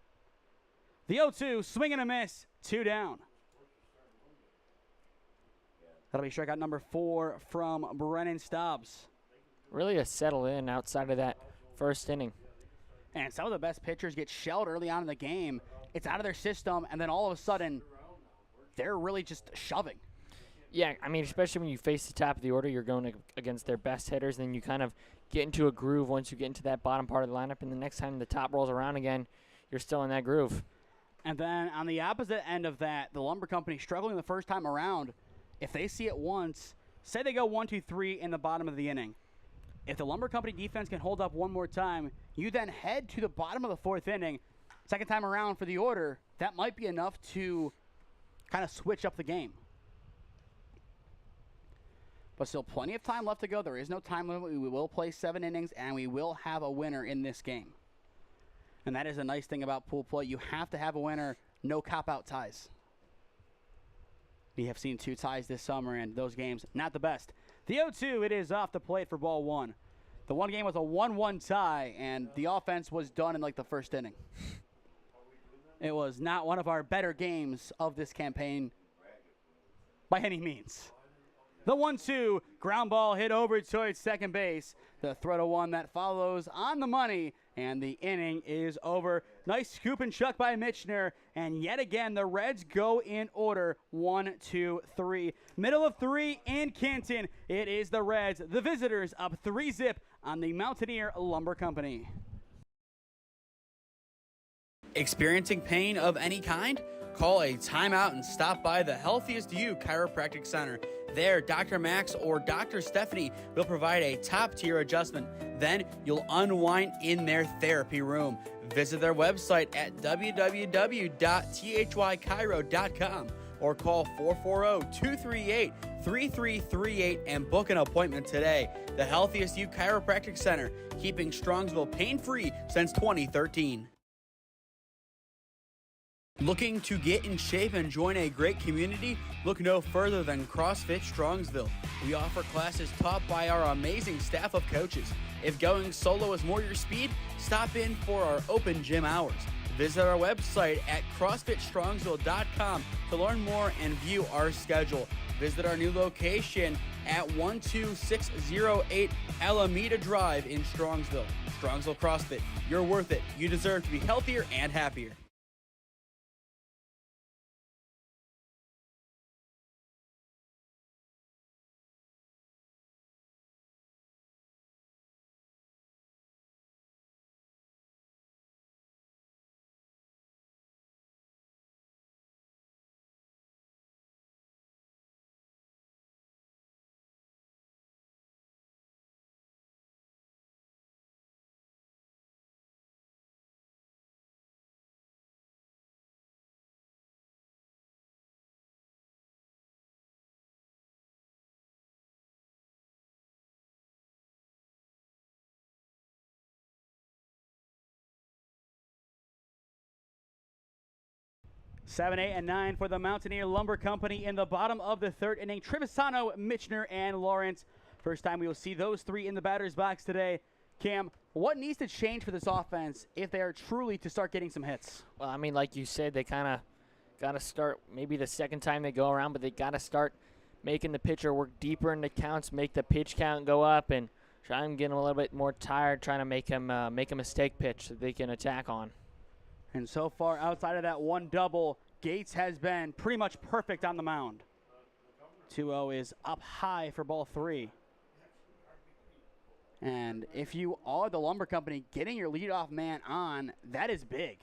The 0-2, swing and a miss, 2 down. That'll be strikeout number 4 from Brennan Stobbs. Really a settle in outside of that first inning. And some of the best pitchers get shelled early on in the game. It's out of their system, and then all of a sudden, they're really just shoving. Yeah, I mean, especially when you face the top of the order, you're going against their best hitters, then you kind of get into a groove once you get into that bottom part of the lineup, and the next time the top rolls around again, you're still in that groove. And then on the opposite end of that, the Lumber Company struggling the first time around. If they see it once, say they go 1-2-3 in the bottom of the inning. If the Lumber Company defense can hold up one more time, you then head to the bottom of the 4th inning. Second time around for the order, that might be enough to kind of switch up the game. But still plenty of time left to go. There is no time limit. We will play 7 innings, and we will have a winner in this game. And that is a nice thing about pool play. You have to have a winner, no cop-out ties. We have seen 2 ties this summer, and those games, not the best. The 0-2, it is off the plate for ball 1. The one game was a 1-1 tie, and the offense was done in like the first inning. It was not one of our better games of this campaign by any means. The 1-2, ground ball hit over towards second base. The throw to 1 that follows on the money, and the inning is over. Nice scoop and chuck by Mitchner, and yet again the Reds go in order. 1, 2, 3. Middle of 3 in Canton. It is the Reds, the visitors, up 3-zip on the Mountaineer Lumber Company. Experiencing pain of any kind? Call a timeout and stop by the Healthiest You Chiropractic Center. There, Dr. Max or Dr. Stephanie will provide a top-tier adjustment. Then you'll unwind in their therapy room. Visit their website at www.thychiro.com or call 440-238-3338 and book an appointment today. The Healthiest You Chiropractic Center, keeping Strongsville pain-free since 2013. Looking to get in shape and join a great community? Look no further than CrossFit Strongsville. We offer classes taught by our amazing staff of coaches. If going solo is more your speed, stop in for our open gym hours. Visit our website at CrossFitStrongsville.com to learn more and view our schedule. Visit our new location at 12608 Alameda Drive in Strongsville. Strongsville CrossFit, you're worth it. You deserve to be healthier and happier. 7, 8, and 9 for the Mountaineer Lumber Company in the bottom of the third inning. Trevisano, Michener, and Lawrence. First time we will see those three in the batter's box today. Cam, what needs to change for this offense if they are truly to start getting some hits? Well, I mean, like you said, they kind of got to start maybe the second time they go around, but they got to start making the pitcher work deeper in the counts, make the pitch count go up, and try and get him a little bit more tired, trying to make him make a mistake pitch that they can attack on. And so far, outside of that one double, Gates has been pretty much perfect on the mound. 2-0 is up high for ball 3. And if you are the Lumber Company, getting your leadoff man on, that is big.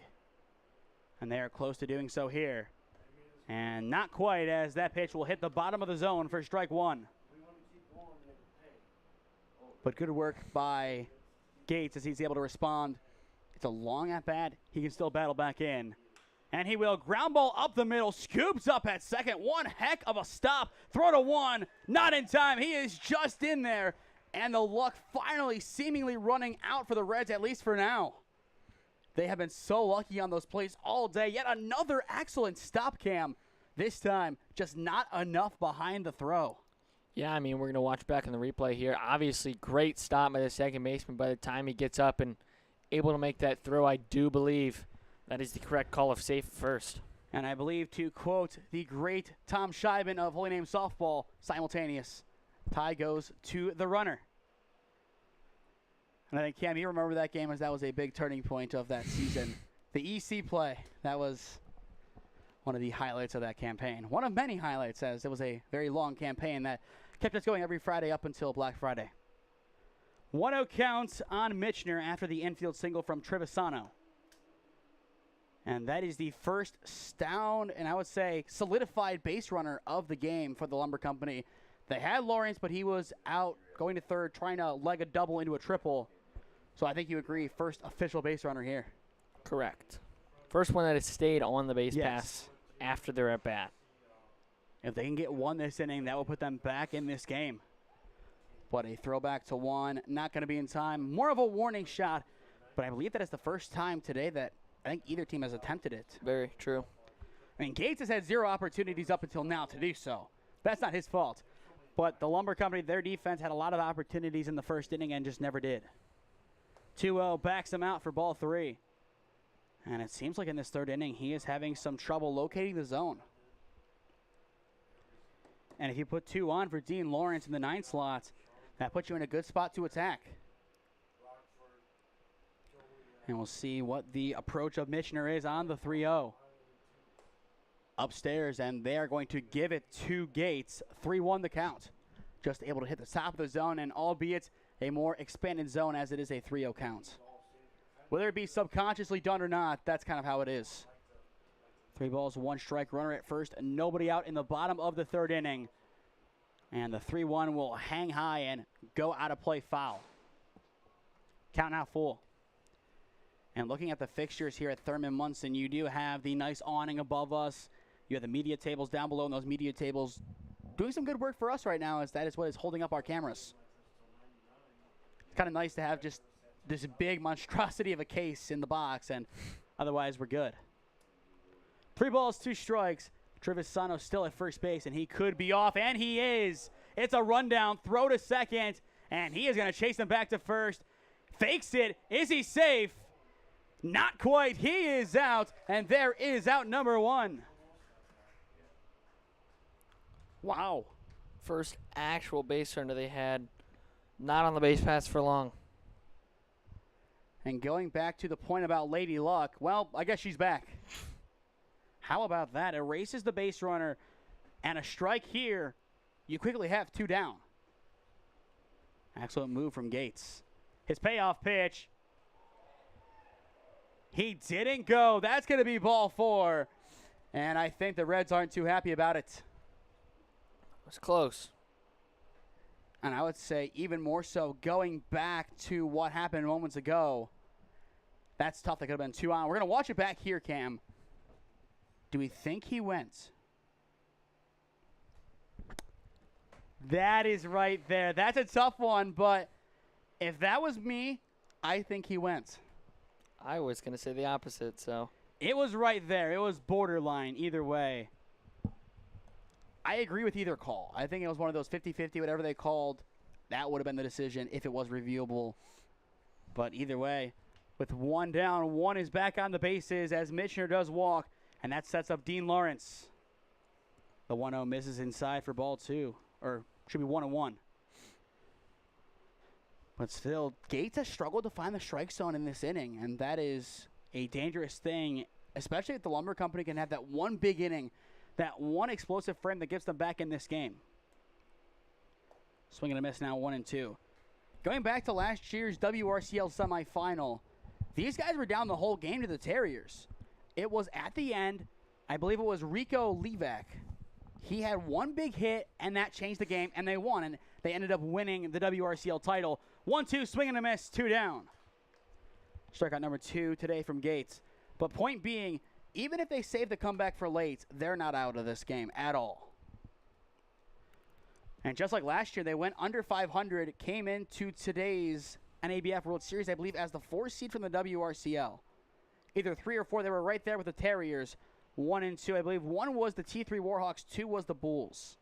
And they are close to doing so here. And not quite, as that pitch will hit the bottom of the zone for strike 1. But good work by Gates as he's able to respond. It's a long at-bat. He can still battle back in. And he will ground ball up the middle, scoops up at second. One heck of a stop. Throw to 1, not in time. He is just in there. And the luck finally seemingly running out for the Reds, at least for now. They have been so lucky on those plays all day. Yet another excellent stop, Cam. This time, just not enough behind the throw. Yeah, I mean, we're going to watch back in the replay here. Obviously, great stop by the second baseman. By the time he gets up and able to make that throw, I do believe that is the correct call of safe first. And I believe, to quote the great Tom Scheiben of Holy Name Softball, simultaneous. Tie goes to the runner. And I think, Cam, you remember that game as that was a big turning point of that season. The EC play, that was one of the highlights of that campaign. One of many highlights, as it was a very long campaign that kept us going every Friday up until Black Friday. 1-0 count on Michener after the infield single from Trevisano. And that is the first down, and I would say solidified base runner of the game for the Lumber Company. They had Lawrence, but he was out going to third, trying to leg a double into a triple. So I think you agree, first official base runner here. Correct. First one that has stayed on the base pass after their at-bat. If they can get one this inning, that will put them back in this game. But a throwback to 1, not going to be in time. More of a warning shot, but I believe that is the first time today that I think either team has attempted it. Very true. I mean, Gates has had 0 opportunities up until now to do so. That's not his fault. But the Lumber Company, their defense had a lot of opportunities in the first inning and just never did. 2-0 backs him out for ball 3. And it seems like in this third inning, he is having some trouble locating the zone. And if you put 2 on for Dean Lawrence in the 9 slot, that puts you in a good spot to attack. And we'll see what the approach of Michener is on the 3-0. Upstairs, and they are going to give it to Gates. 3-1 the count. Just able to hit the top of the zone, and albeit a more expanded zone as it is a 3-0 count. Whether it be subconsciously done or not, that's kind of how it is. 3 balls, 1 strike, runner at first, and nobody out in the bottom of the third inning. And the 3-1 will hang high and go out of play foul. Count now full. And looking at the fixtures here at Thurman Munson, you do have the nice awning above us. You have the media tables down below, and those media tables doing some good work for us right now, as that is what is holding up our cameras. It's kind of nice to have just this big monstrosity of a case in the box, and otherwise we're good. 3 balls, 2 strikes. Trevisano still at first base, and he could be off, and he is. It's a rundown, throw to second, and he is going to chase them back to first. Fakes it. Is he safe? Not quite. He is out, and there is out number 1. Wow. First actual base runner they had. Not on the base pass for long. And going back to the point about Lady Luck, well, I guess she's back. How about that? Erases the base runner, and a strike here. You quickly have 2 down. Excellent move from Gates. His payoff pitch. He didn't go. That's going to be ball 4. And I think the Reds aren't too happy about it. It's close. And I would say even more so going back to what happened moments ago. That's tough. That could have been 2 on. We're going to watch it back here, Cam. Do we think he went? That is right there. That's a tough one, but if that was me, I think he went. I was going to say the opposite, so. It was right there. It was borderline either way. I agree with either call. I think it was one of those 50-50, whatever they called. That would have been the decision if it was reviewable. But either way, with one down, one is back on the bases as Michener does walk, and that sets up Dean Lawrence. The 1-0 misses inside for ball 2, or should be 1-1. But still, Gates has struggled to find the strike zone in this inning, and that is a dangerous thing, especially if the Lumber Company can have that one big inning, that one explosive frame that gets them back in this game. Swing and a miss now, 1-2. Going back to last year's WRCL semifinal, these guys were down the whole game to the Terriers. It was at the end, I believe it was Rico Levac. He had one big hit, and that changed the game, and they won, and they ended up winning the WRCL title. 1-2, swing and a miss, 2 down. Strikeout number 2 today from Gates. But point being, even if they save the comeback for late, they're not out of this game at all. And just like last year, they went under 500, came into today's NABF World Series, I believe, as the 4th seed from the WRCL. Either 3 or 4, they were right there with the Terriers. 1-2, I believe. 1 was the T3 Warhawks, 2 was the Bulls.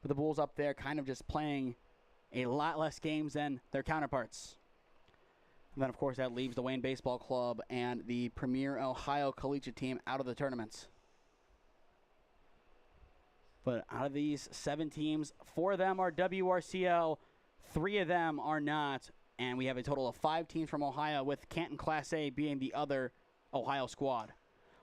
But the Bulls up there kind of just playing a lot less games than their counterparts. And then, of course, that leaves the Wayne Baseball Club and the Premier Ohio Collegiate team out of the tournaments. But out of these 7 teams, 4 of them are WRCL, 3 of them are not. And we have a total of 5 teams from Ohio, with Canton Class A being the other Ohio squad.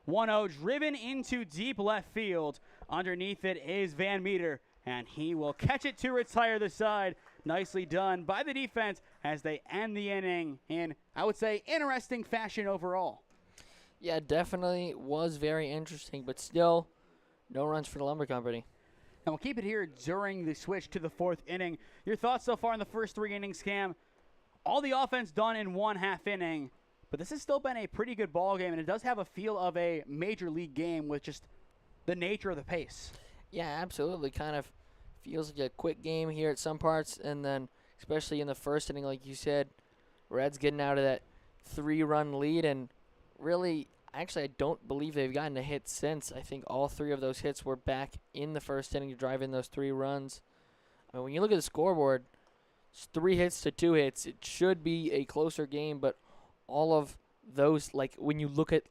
1-0 driven into deep left field. Underneath it is Van Meter, and he will catch it to retire the side. Nicely done by the defense as they end the inning in, I would say, interesting fashion overall. Yeah, definitely was very interesting, but still no runs for the Lumber Company. And we'll keep it here during the switch to the 4th inning. Your thoughts so far in the first 3 innings, Cam? All the offense done in 1/2 inning, but this has still been a pretty good ball game, and it does have a feel of a major league game with just the nature of the pace. Yeah, absolutely. Kind of feels like a quick game here at some parts, and then especially in the first inning, like you said, Reds getting out of that 3-run lead, and really, actually, I don't believe they've gotten a hit since. I think all 3 of those hits were back in the first inning to drive in those 3 runs. I mean, when you look at the scoreboard, it's 3 hits to 2 hits. It should be a closer game, but all of those, like when you look at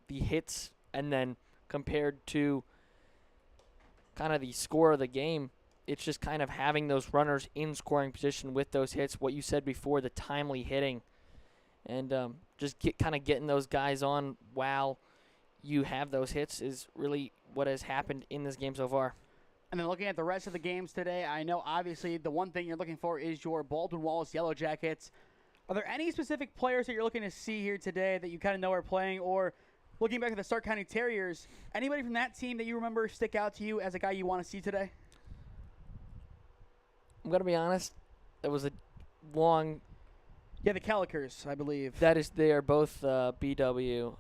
the hits and then compared to kind of the score of the game, it's just kind of having those runners in scoring position with those hits, what you said before, the timely hitting, and just kind of getting those guys on while you have those hits is really what has happened in this game so far. And then looking at the rest of the games today, I know obviously the one thing you're looking for is your Baldwin Wallace Yellow Jackets. Are there any specific players that you're looking to see here today that you kind of know are playing, or looking back at the Stark County Terriers, anybody from that team that you remember stick out to you as a guy you want to see today? I'm going to be honest, it was a long... Yeah, the Calicers, I believe. They are both BW.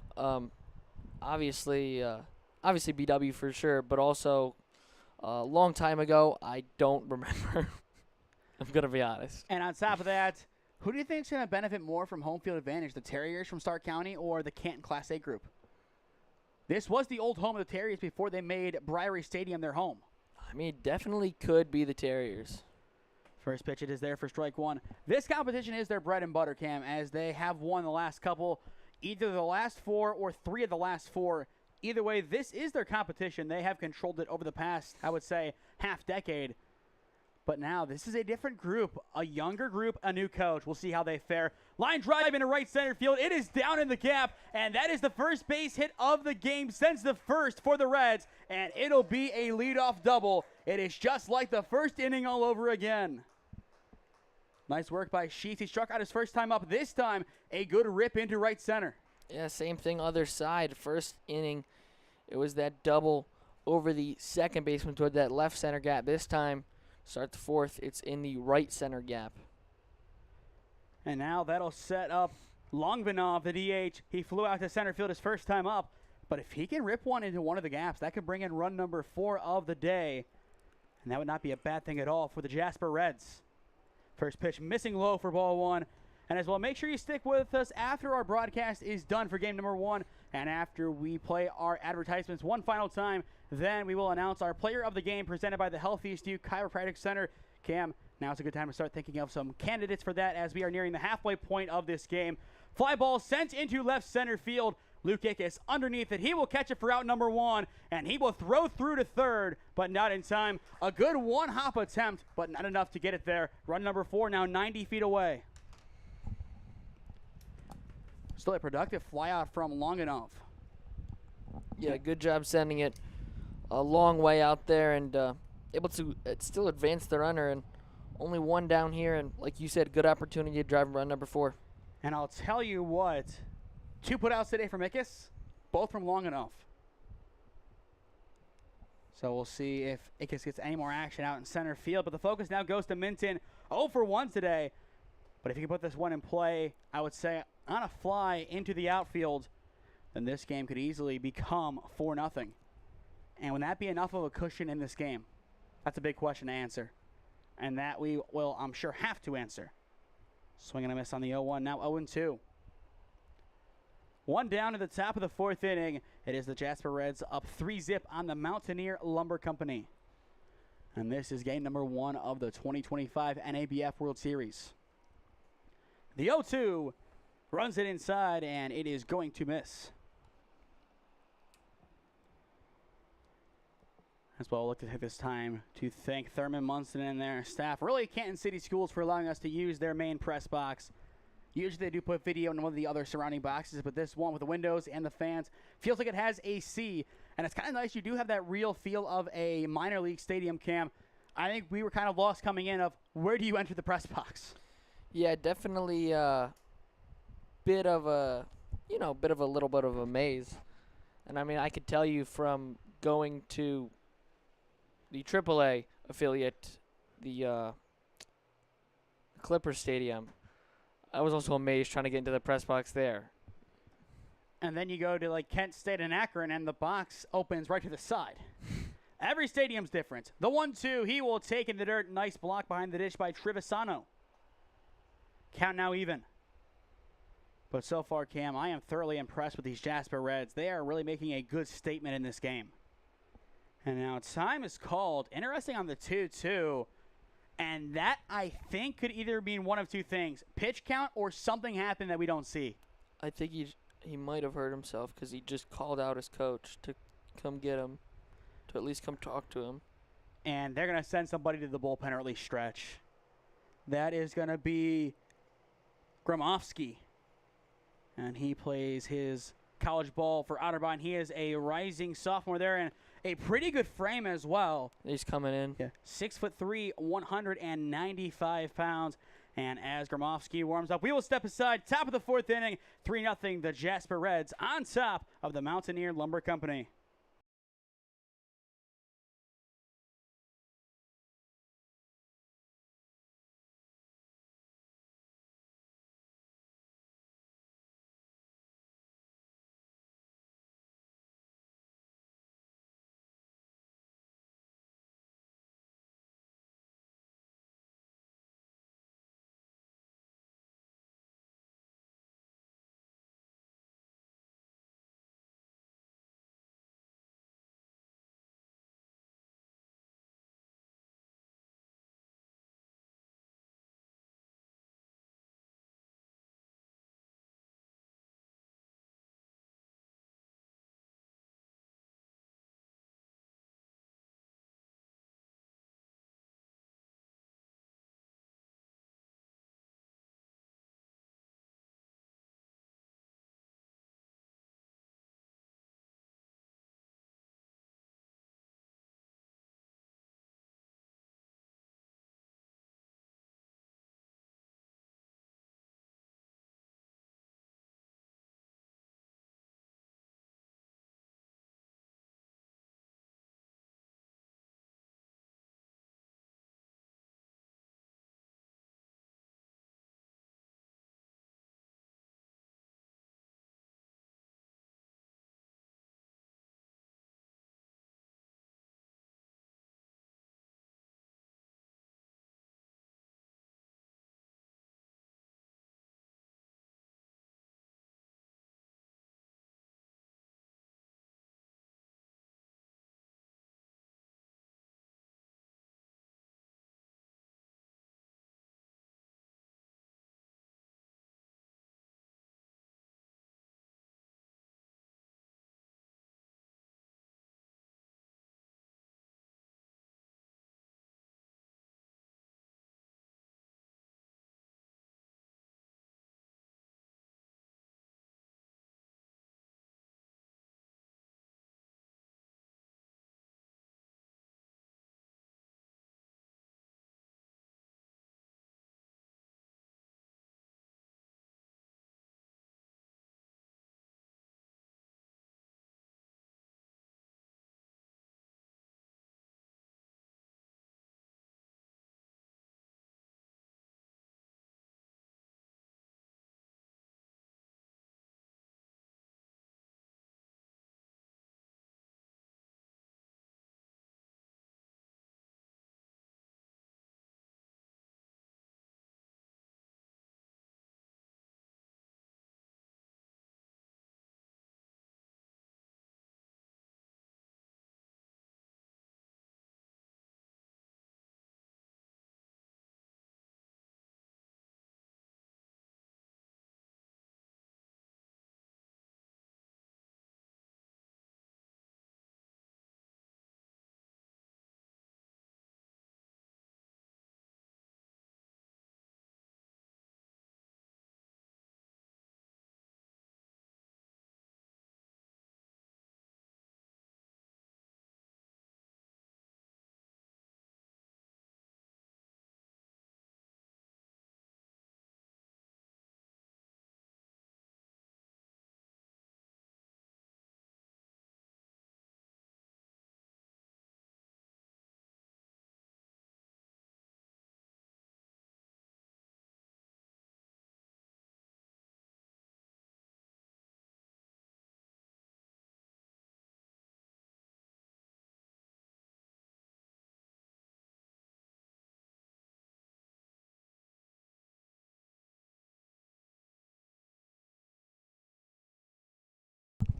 Obviously BW for sure, but also a long time ago, I don't remember. I'm going to be honest. And on top of that, who do you think is going to benefit more from home field advantage, the Terriers from Stark County or the Canton Class A group? This was the old home of the Terriers before they made Briary Stadium their home. I mean, it definitely could be the Terriers. First pitch, it is there for strike 1. This competition is their bread and butter, Cam, as they have won the last couple, either the last 4 or 3 of the last 4. Either way, this is their competition. They have controlled it over the past, I would say, half decade. But now this is a different group, a younger group, a new coach. We'll see how they fare. Line drive into right center field. It is down in the gap, and that is the first base hit of the game since the first for the Reds, and it'll be a leadoff double. It is just like the first inning all over again. Nice work by Sheets. He struck out his first time up. This time, a good rip into right center. Yeah, same thing other side. First inning, it was that double over the second baseman toward that left center gap. This time, start the 4th, it's in the right center gap. And now that'll set up Longvinov, the DH. He flew out to center field his first time up. But if he can rip one into one of the gaps, that could bring in run number 4 of the day. And that would not be a bad thing at all for the Jasper Reds. First pitch missing low for ball 1. And as well, make sure you stick with us after our broadcast is done for game number 1. And after we play our advertisements one final time, then we will announce our player of the game presented by the Healthiest You Chiropractic Center. Cam, now's a good time to start thinking of some candidates for that as we are nearing the halfway point of this game. Fly ball sent into left center field. Luke Ickes underneath it. He will catch it for out number 1, and he will throw through to third, but not in time. A good one-hop attempt, but not enough to get it there. Run number 4 now 90 feet away. Still a productive flyout from long enough. Yeah, good job sending it a long way out there and able to still advance the runner. And only one down here, and like you said, good opportunity to drive run number 4. And I'll tell you what, 2 putouts today from Ickes, both from long enough. So we'll see if Ickes gets any more action out in center field. But the focus now goes to Minton. 0 for 1 today. But if you can put this one in play, I would say on a fly into the outfield, then this game could easily become 4-0. And would that be enough of a cushion in this game? That's a big question to answer. And that we will, I'm sure, have to answer. Swing and a miss on the 0-1, now 0-2. 1 down to the top of the 4th inning. It is the Jasper Reds up 3-zip on the Mountaineer Lumber Company. And this is game number 1 of the 2025 NABF World Series. The 0-2 runs it inside, and it is going to miss. As well, I'd like to take this time to thank Thurman Munson and their staff, really Canton City Schools, for allowing us to use their main press box. Usually they do put video in one of the other surrounding boxes, but this one with the windows and the fans feels like it has AC, and it's kind of nice. You do have that real feel of a minor league stadium, Cam. I think we were kind of lost coming in of where do you enter the press box? Yeah, definitely bit of a little bit of a maze. And I mean, I could tell you from going to the AAA affiliate, the Clipper Stadium, I was also amazed trying to get into the press box there. And then you go to like Kent State and Akron, and the box opens right to the side. Every stadium's different. The 1-2, he will take in the dirt. Nice block behind the dish by Trevisano. Count now even. But so far, Cam, I am thoroughly impressed with these Jasper Reds. They are really making a good statement in this game. And now time is called. Interesting on the 2-2. And that, I think, could either mean one of 2 things. Pitch count or something happened that we don't see. I think he might have hurt himself because he just called out his coach to come get him, to at least come talk to him. And they're going to send somebody to the bullpen or at least stretch. That is going to be Gromofsky. And he plays his college ball for Otterbein. He is a rising sophomore there and a pretty good frame as well. He's coming in. Yeah. 6'3", 195 pounds. And as Gromofsky warms up, we will step aside. Top of the 4th inning, 3-0, the Jasper Reds on top of the Mountaineer Lumber Company.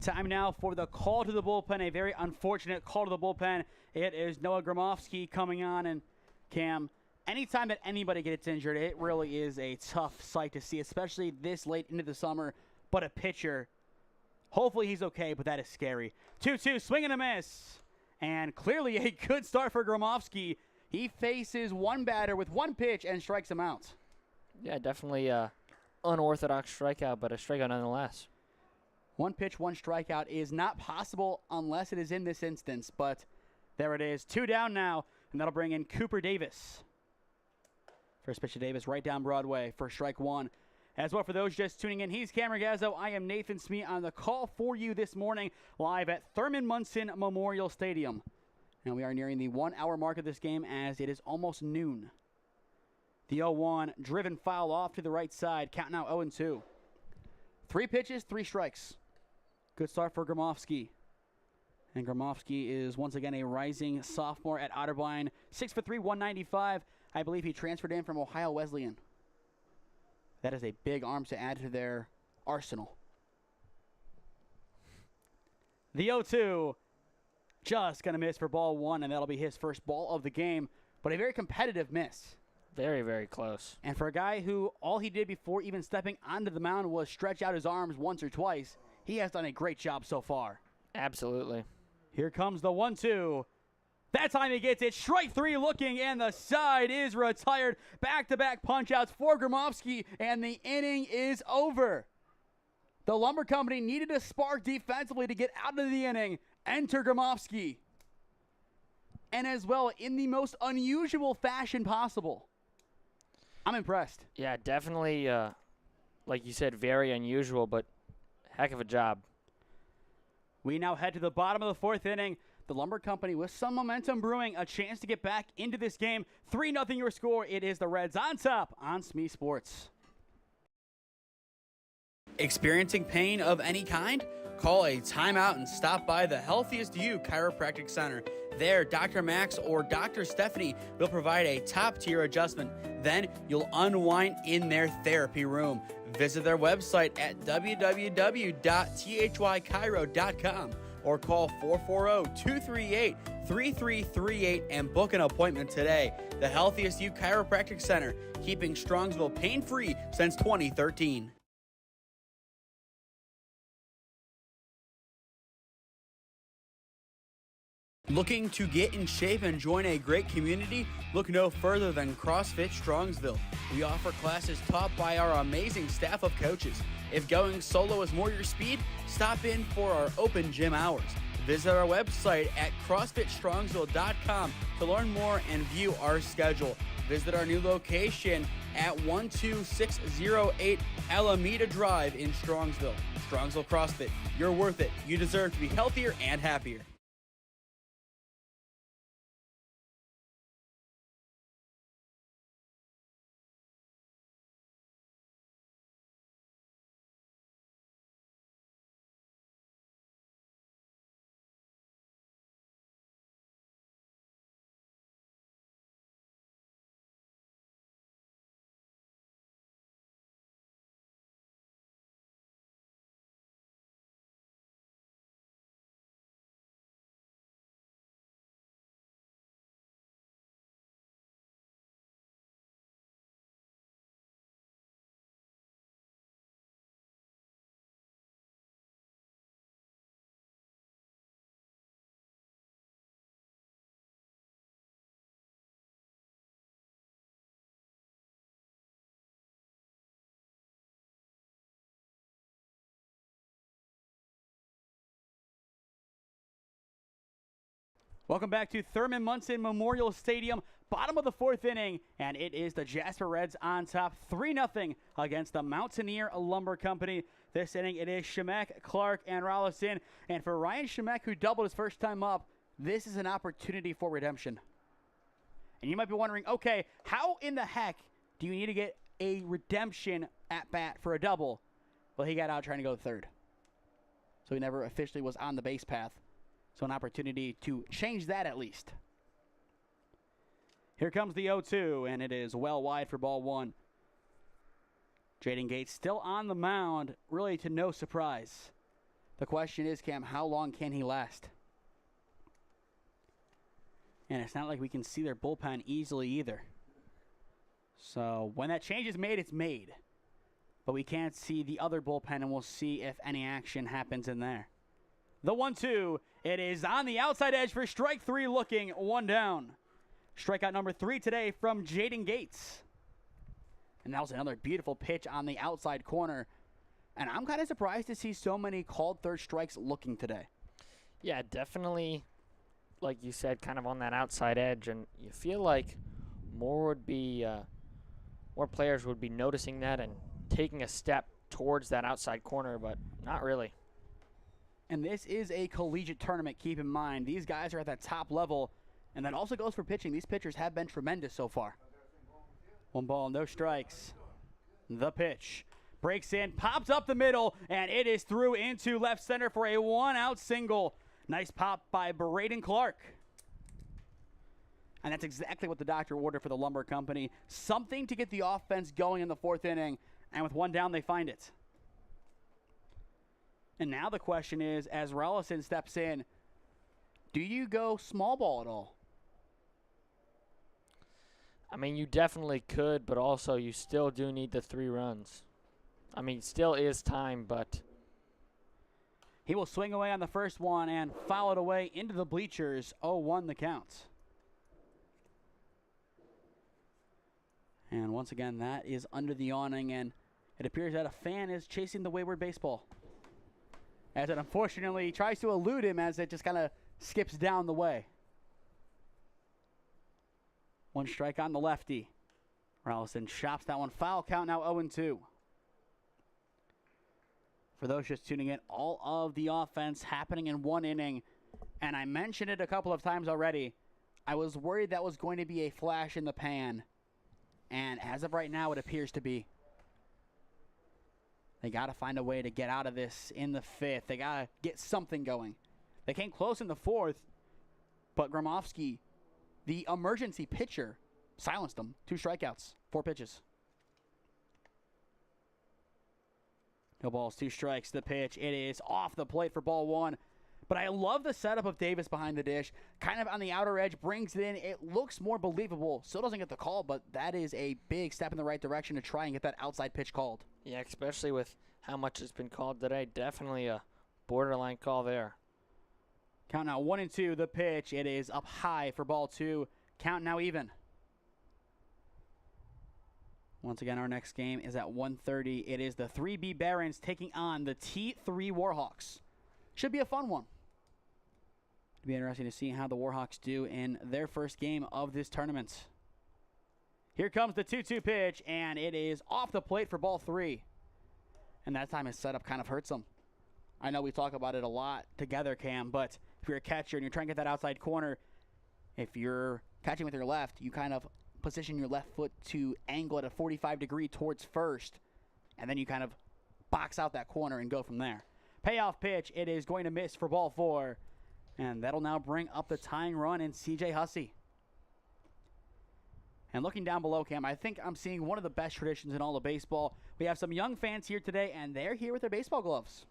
Time now for the call to the bullpen, a very unfortunate call to the bullpen. It is Noah Gromofsky coming on, and Cam, anytime that anybody gets injured, it really is a tough sight to see, especially this late into the summer. But a pitcher, hopefully he's okay, but that is scary. 2-2, swing and a miss. And clearly a good start for Gromofsky. He faces one batter with one pitch and strikes him out. Yeah, definitely unorthodox strikeout, but a strikeout nonetheless. One pitch, one strikeout is not possible unless it is in this instance, but there it is. 2 down now, and that'll bring in Cooper Davis. First pitch to Davis right down Broadway for strike one. As well, for those just tuning in, he's Cam Ragazzo. I am Nathan Smee on the call for you this morning, live at Thurman Munson Memorial Stadium. And we are nearing the 1 hour mark of this game as it is almost noon. The 0-1 driven foul off to the right side. Count now 0-2. 3 pitches, 3 strikes. Good start for Gromofsky. And Gromofsky is once again a rising sophomore at Otterbein. 6'3", 195. I believe he transferred in from Ohio Wesleyan. That is a big arm to add to their arsenal. The 0-2 just going to miss for ball one, and that'll be his first ball of the game. But a very competitive miss. Very, very close. And for a guy who all he did before even stepping onto the mound was stretch out his arms once or twice, he has done a great job so far. Absolutely. Here comes the 1-2. That time he gets it. Strike 3 looking, and the side is retired. Back-to-back punch-outs for Gromofsky, and the inning is over. The Lumber Company needed a spark defensively to get out of the inning. Enter Gromofsky. And as well, in the most unusual fashion possible. I'm impressed. Yeah, definitely, like you said, very unusual, but heck of a job. We now head to the bottom of the 4th inning. The Lumber Company with some momentum brewing, a chance to get back into this game. 3-0 your score. It is the Reds on top on SmeeSports. Experiencing pain of any kind? Call a timeout and stop by the Healthiest You Chiropractic Center. There, Dr. Max or Dr. Stephanie will provide a top-tier adjustment. Then you'll unwind in their therapy room. Visit their website at www.thychiro.com or call 440-238-3338 and book an appointment today. The Healthiest You Chiropractic Center, keeping Strongsville pain-free since 2013. Looking to get in shape and join a great community? Look no further than CrossFit Strongsville. We offer classes taught by our amazing staff of coaches. If going solo is more your speed, stop in for our open gym hours. Visit our website at CrossFitStrongsville.com to learn more and view our schedule. Visit our new location at 12608 Alameda Drive in Strongsville. Strongsville CrossFit, you're worth it. You deserve to be healthier and happier. Welcome back to Thurman Munson Memorial Stadium, bottom of the 4th inning, and it is the Jasper Reds on top 3-0 against the Mountaineer Lumber Company. This inning, it is Shemek, Clark, and Rollison. And for Ryan Shemek, who doubled his first time up, this is an opportunity for redemption. And you might be wondering, okay, how in the heck do you need to get a redemption at bat for a double? Well, he got out trying to go third. So he never officially was on the base path. So an opportunity to change that at least. Here comes the 0-2, and it is well wide for ball one. Jaden Gates still on the mound, really to no surprise. The question is, Cam, how long can he last? And it's not like we can see their bullpen easily either. So when that change is made, it's made. But we can't see the other bullpen, and we'll see if any action happens in there. The 1-2. It is on the outside edge for strike 3, looking 1 down. Strikeout number 3 today from Jaden Gates. And that was another beautiful pitch on the outside corner. And I'm kind of surprised to see so many called third strikes looking today. Yeah, definitely, like you said, kind of on that outside edge. And you feel like more players would be noticing that and taking a step towards that outside corner, but not really. And this is a collegiate tournament, keep in mind. These guys are at that top level, and that also goes for pitching. These pitchers have been tremendous so far. 1 ball, no strikes. The pitch. Breaks in, pops up the middle, and it is through into left center for a 1-out single. Nice pop by Braden Clark. And that's exactly what the doctor ordered for the Lumber Company. Something to get the offense going in the 4th inning. And with 1 down, they find it. And now the question is, as Rollison steps in, do you go small ball at all? I mean, you definitely could, but also you still do need the 3 runs. I mean, still is time, but... He will swing away on the first one and foul it away into the bleachers. 0-1 the count. And once again, that is under the awning, and it appears that a fan is chasing the wayward baseball. As it unfortunately tries to elude him as it just kind of skips down the way. 1 strike on the lefty. Rollison chops that one foul. Count now 0-2. For those just tuning in, all of the offense happening in 1 inning. And I mentioned it a couple of times already. I was worried that was going to be a flash in the pan. And as of right now, it appears to be. They got to find a way to get out of this in the 5th. They got to get something going. They came close in the 4th, but Gromofsky, the emergency pitcher, silenced them. 2 strikeouts, 4 pitches. No balls, 2 strikes. The pitch, it is off the plate for ball 1. But I love the setup of Davis behind the dish. Kind of on the outer edge, brings it in. It looks more believable. Still doesn't get the call, but that is a big step in the right direction to try and get that outside pitch called. Yeah, especially with how much has been called today. Definitely a borderline call there. Count now 1-2. The pitch, it is up high for ball 2. Count now even. Once again, our next game is at 1:30. It is the 3B Barons taking on the T3 Warhawks. Should be a fun one. It'll be interesting to see how the Warhawks do in their first game of this tournament. Here comes the 2-2 pitch, and it is off the plate for ball 3. And that time his setup kind of hurts him. I know we talk about it a lot together, Cam, but if you're a catcher and you're trying to get that outside corner, if you're catching with your left, you kind of position your left foot to angle at a 45 degree towards first, and then you kind of box out that corner and go from there. Payoff pitch, it is going to miss for ball 4, and that'll now bring up the tying run in CJ Hussey. And looking down below, Cam, I think I'm seeing one of the best traditions in all of baseball. We have some young fans here today, and they're here with their baseball gloves.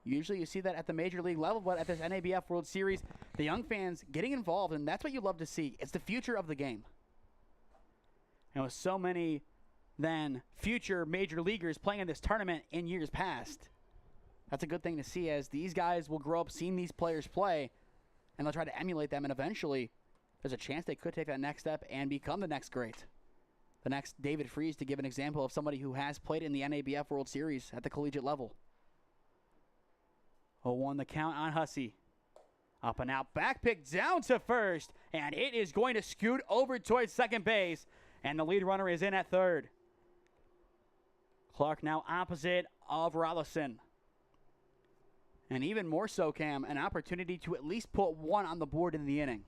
Usually you see that at the major league level, but at this NABF World Series, the young fans getting involved, and that's what you love to see. It's the future of the game. And with so many then future major leaguers playing in this tournament in years past, that's a good thing to see, as these guys will grow up seeing these players play, and they'll try to emulate them, and eventually there's a chance they could take that next step and become the next great. The next David Freese, to give an example of somebody who has played in the NABF World Series at the collegiate level. 0-1 the count on Hussey. Up and out, back pick down to first, and it is going to scoot over towards second base, and the lead runner is in at third. Clark now opposite of Rollison. And even more so, Cam, an opportunity to at least put 1 on the board in the inning.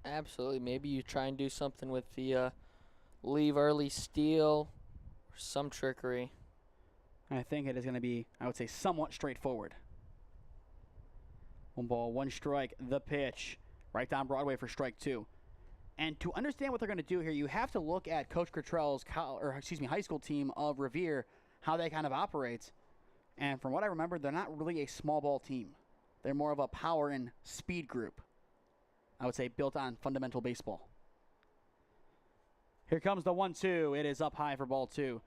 Absolutely. Maybe you try and do something with the leave early steal or some trickery. I think it is going to be, I would say, somewhat straightforward. 1 ball, 1 strike, the pitch. Right down Broadway for strike 2. And to understand what they're going to do here, you have to look at Coach Cottrell's high school team of Revere, how they kind of operate. And from what I remember, they're not really a small ball team. They're more of a power and speed group. I would say built on fundamental baseball. Here comes the 1-2. It is up high for ball 2.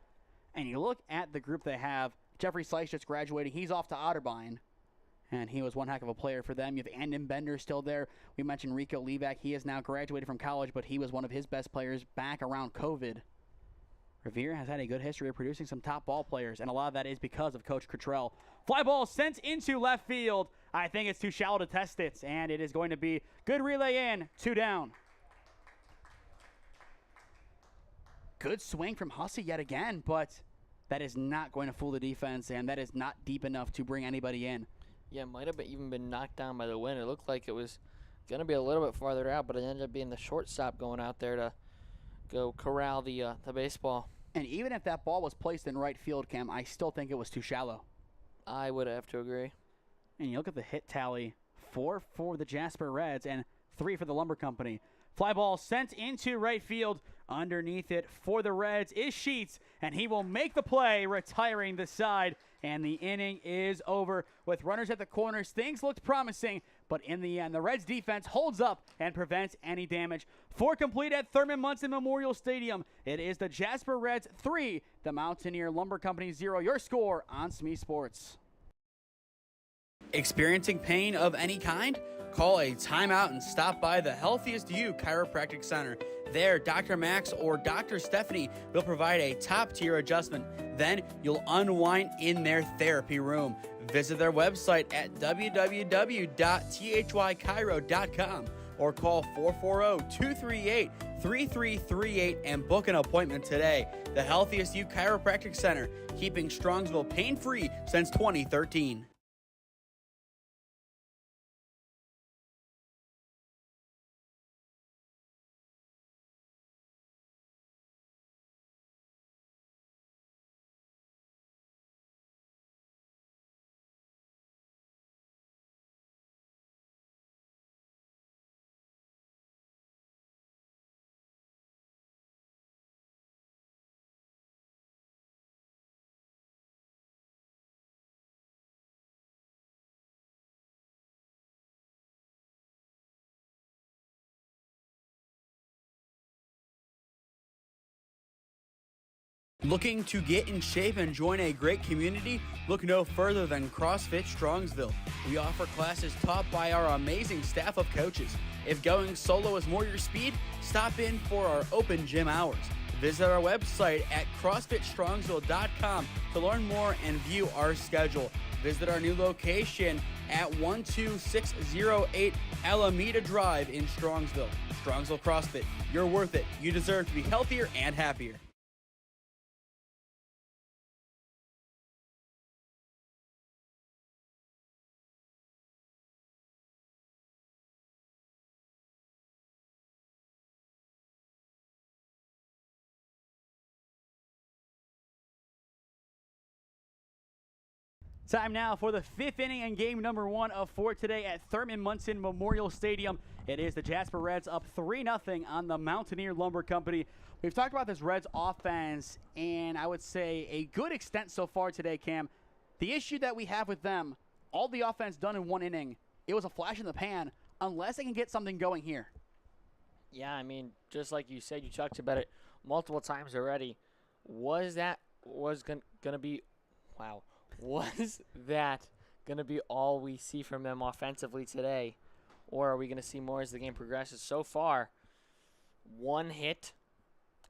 And you look at the group they have. Jeffrey Slice just graduating. He's off to Otterbein. And he was one heck of a player for them. You have Andon Bender still there. We mentioned Rico Levac. He has now graduated from college, but he was one of his best players back around COVID. Revere has had a good history of producing some top ball players, and a lot of that is because of Coach Cottrell. Fly ball sent into left field. I think it's too shallow to test it, and it is going to be good relay in, 2 down. Good swing from Hussey yet again, but that is not going to fool the defense, and that is not deep enough to bring anybody in. Yeah, might have even been knocked down by the wind. It looked like it was going to be a little bit farther out, but it ended up being the shortstop going out there to go corral the baseball. And even if that ball was placed in right field, Cam, I still think it was too shallow. I would have to agree. And you look at the hit tally, 4 for the Jasper Reds and 3 for the Lumber Company. Fly ball sent into right field. Underneath it for the Reds is Sheets, and he will make the play, retiring the side. And the inning is over. With runners at the corners, things looked promising, but in the end, the Reds defense holds up and prevents any damage. 4 complete at Thurman Munson Memorial Stadium. It is the Jasper Reds 3, the Mountaineer Lumber Company 0. Your score on SmeeSports. Experiencing pain of any kind? Call a timeout and stop by the Healthiest You Chiropractic Center. There, Dr. Max or Dr. Stephanie will provide a top-tier adjustment. Then you'll unwind in their therapy room. Visit their website at www.thychiro.com or call 440-238-3338 and book an appointment today. The Healthiest You Chiropractic Center, keeping Strongsville pain-free since 2013. Looking to get in shape and join a great community? Look no further than CrossFit Strongsville. We offer classes taught by our amazing staff of coaches. If going solo is more your speed, stop in for our open gym hours. Visit our website at CrossFitStrongsville.com to learn more and view our schedule. Visit our new location at 12608 Alameda Drive in Strongsville. Strongsville CrossFit, you're worth it. You deserve to be healthier and happier. Time now for the 5th inning and game number 1 of 4 today at Thurman Munson Memorial Stadium. It is the Jasper Reds up 3-0 on the Mountaineer Lumber Company. We've talked about this Reds offense, and I would say a good extent so far today, Cam. The issue that we have with them, all the offense done in 1 inning, it was a flash in the pan unless they can get something going here. Yeah, I mean, just like you said, you talked about it multiple times already. Was that going to be all we see from them offensively today? Or are we going to see more as the game progresses? So far, 1 hit,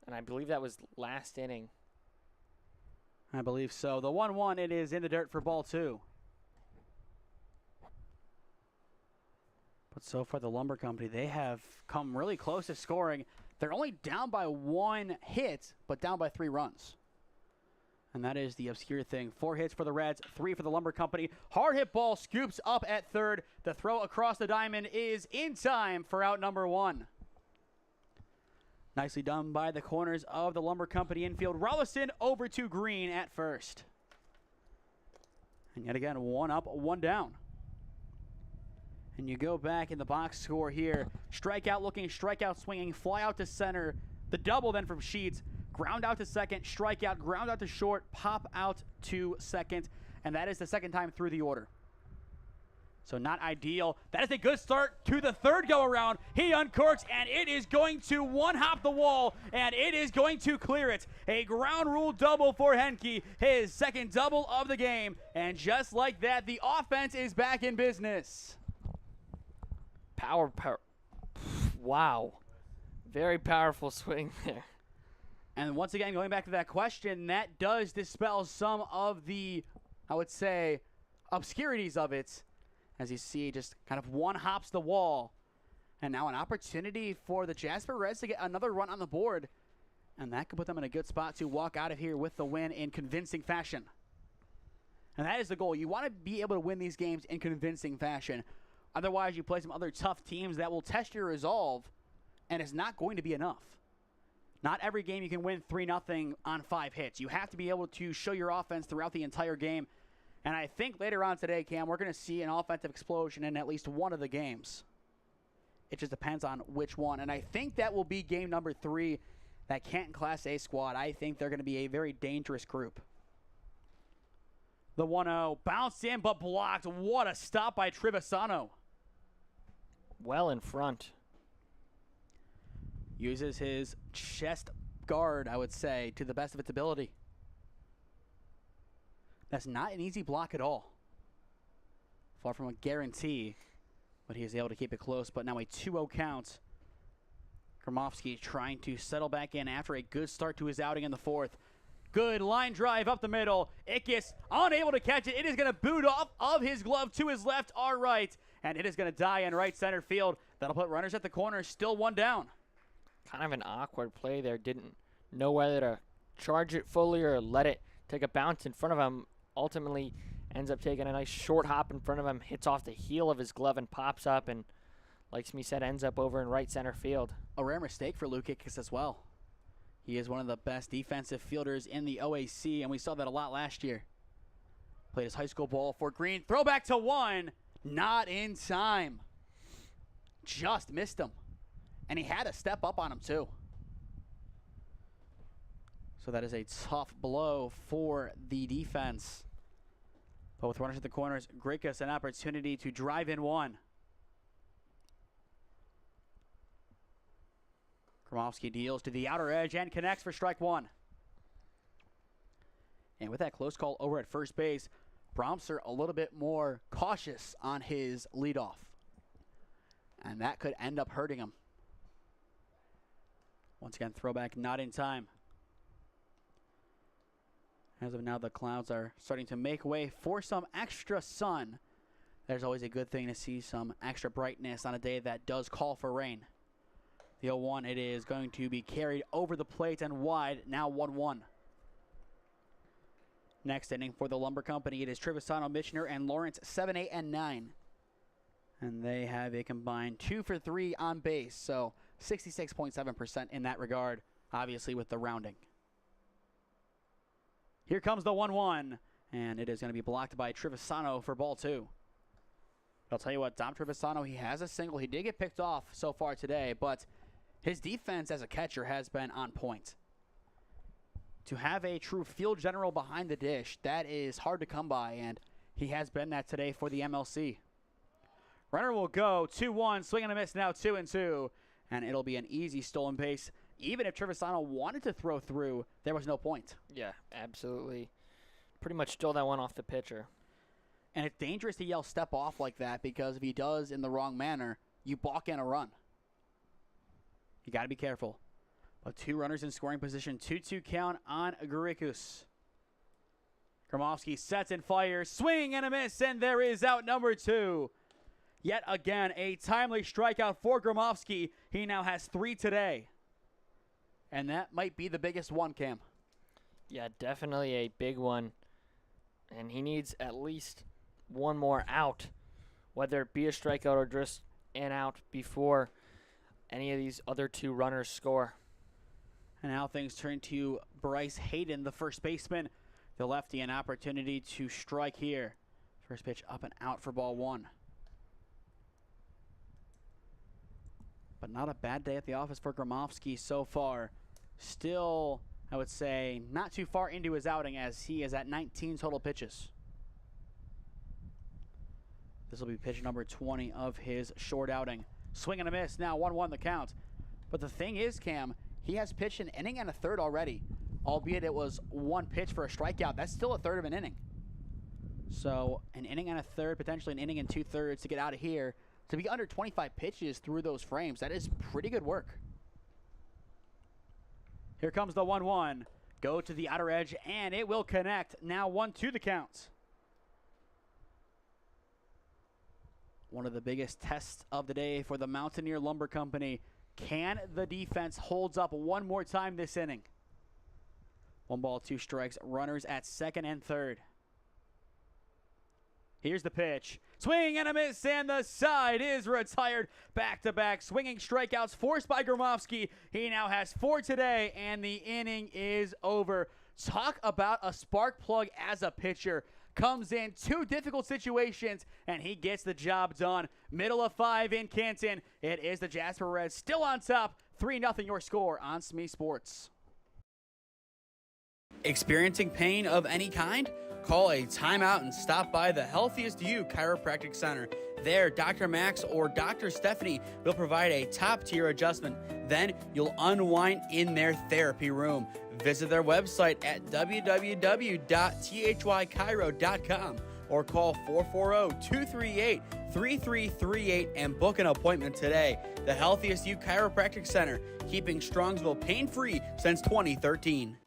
and I believe that was last inning. I believe so. The 1-1, it is in the dirt for ball 2. But so far, the Lumber Company, they have come really close to scoring. They're only down by 1 hit, but down by 3 runs. And that is the obscure thing. 4 hits for the Reds, 3 for the Lumber Company. Hard hit ball scoops up at third. The throw across the diamond is in time for out number 1. Nicely done by the corners of the Lumber Company infield. Rollison over to Green at first. And yet again, 1 up, 1 down. And you go back in the box score here. Strikeout looking, strikeout swinging, fly out to center. The double then from Sheets. Ground out to second, strikeout, ground out to short, pop out to second. and that is the second time through the order. So not ideal. That is a good start to the third go-around. He uncorks, and it is going to one-hop the wall, and it is going to clear it. A ground rule double for Henke, his second double of the game. And just like that, the offense is back in business. Power. Wow. Very powerful swing there. And once again, going back to that question, that does dispel some of the, I would say, obscurities of it. As you see, just kind of one-hops the wall. And now an opportunity for the Jasper Reds to get another run on the board. And that could put them in a good spot to walk out of here with the win in convincing fashion. And that is the goal. You want to be able to win these games in convincing fashion. Otherwise, you play some other tough teams that will test your resolve, and it's not going to be enough. Not every game you can win 3-0 on 5 hits. You have to be able to show your offense throughout the entire game. And I think later on today, Cam, we're going to see an offensive explosion in at least one of the games. It just depends on which one. And I think that will be game number 3, that Canton Class A squad. I think they're going to be a very dangerous group. The 1-0 bounced in but blocked. What a stop by Trevisano. Well in front. Uses his chest guard, I would say, to the best of its ability. That's not an easy block at all. Far from a guarantee, but he is able to keep it close. But now a 2-0 count. Gromofsky trying to settle back in after a good start to his outing in the 4th. Good line drive up the middle. Ickes unable to catch it. It is going to boot off of his glove to his left or right. And it is going to die in right center field. That'll put runners at the corner, still 1 down. Kind of an awkward play there. Didn't know whether to charge it fully or let it take a bounce in front of him. Ultimately ends up taking a nice short hop in front of him, hits off the heel of his glove and pops up, and like Smee said, ends up over in right center field. A rare mistake for Luke Ickes as well. He is one of the best defensive fielders in the OAC, and we saw that a lot last year. Played his high school ball for Green. Throwback to 1. Not in time. Just missed him. And he had to step up on him too. So that is a tough blow for the defense. But with runners at the corners, Grikas an opportunity to drive in 1. Gromofsky deals to the outer edge and connects for strike 1. And with that close call over at first base, Bromser a little bit more cautious on his leadoff. And that could end up hurting him. Once again, throwback not in time. As of now, the clouds are starting to make way for some extra sun. There's always a good thing to see some extra brightness on a day that does call for rain. The 0-1, it is going to be carried over the plate and wide, now 1-1. Next inning for the Lumber Company, it is Trevisano, Michener, and Lawrence 7, 8, and 9. And they have a combined 2 for 3 on base, so 66.7% in that regard, obviously with the rounding. Here comes the 1-1, and it is going to be blocked by Trevisano for ball 2. I'll tell you what, Dom Trevisano, he has a single. He did get picked off so far today, but his defense as a catcher has been on point. To have a true field general behind the dish, that is hard to come by, and he has been that today for the MLC. Runner will go 2-1, swing and a miss, now 2-2, and it'll be an easy stolen base. Even if Trevisano wanted to throw through, there was no point. Yeah, absolutely. Pretty much stole that one off the pitcher. And it's dangerous to yell step off like that, because if he does in the wrong manner, you balk in a run. You got to be careful. But 2 runners in scoring position, 2-2 count on Grikus. Gromofsky sets and fires, swing and a miss, and there is out number 2. Yet again, a timely strikeout for Gromofsky. He now has 3 today. And that might be the biggest one, Cam. Yeah, definitely a big one. And he needs at least one more out, whether it be a strikeout or just an out before any of these other 2 runners score. And now things turn to Bryce Hayden, the first baseman. The lefty, an opportunity to strike here. First pitch up and out for ball 1. But not a bad day at the office for Gromofsky so far. Still, I would say, not too far into his outing, as he is at 19 total pitches. This will be pitch number 20 of his short outing. Swing and a miss, now 1-1 the count. But the thing is, Cam, he has pitched an inning and a third already, albeit it was one pitch for a strikeout. That's still a third of an inning. So an inning and a third, potentially an inning and 2/3 to get out of here. To be under 25 pitches through those frames, that is pretty good work. Here comes the 1-1. Go to the outer edge, and it will connect. Now 1-2 the count. One of the biggest tests of the day for the Mountaineer Lumber Company. Can the defense hold up one more time this inning? 1 ball, 2 strikes, runners at second and third. Here's the pitch. Swing and a miss, and the side is retired. Back-to-back swinging strikeouts forced by Gromofsky. He now has 4 today, and the inning is over. Talk about a spark plug as a pitcher. Comes in 2 difficult situations, and he gets the job done. Middle of 5 in Canton. It is the Jasper Reds still on top. 3-0 your score on SmeeSports. Experiencing pain of any kind? Call a timeout and stop by the Healthiest You Chiropractic Center. There, Dr. Max or Dr. Stephanie will provide a top-tier adjustment. Then you'll unwind in their therapy room. Visit their website at www.thychiro.com or call 440-238-3338 and book an appointment today. The Healthiest You Chiropractic Center, keeping Strongsville pain-free since 2013.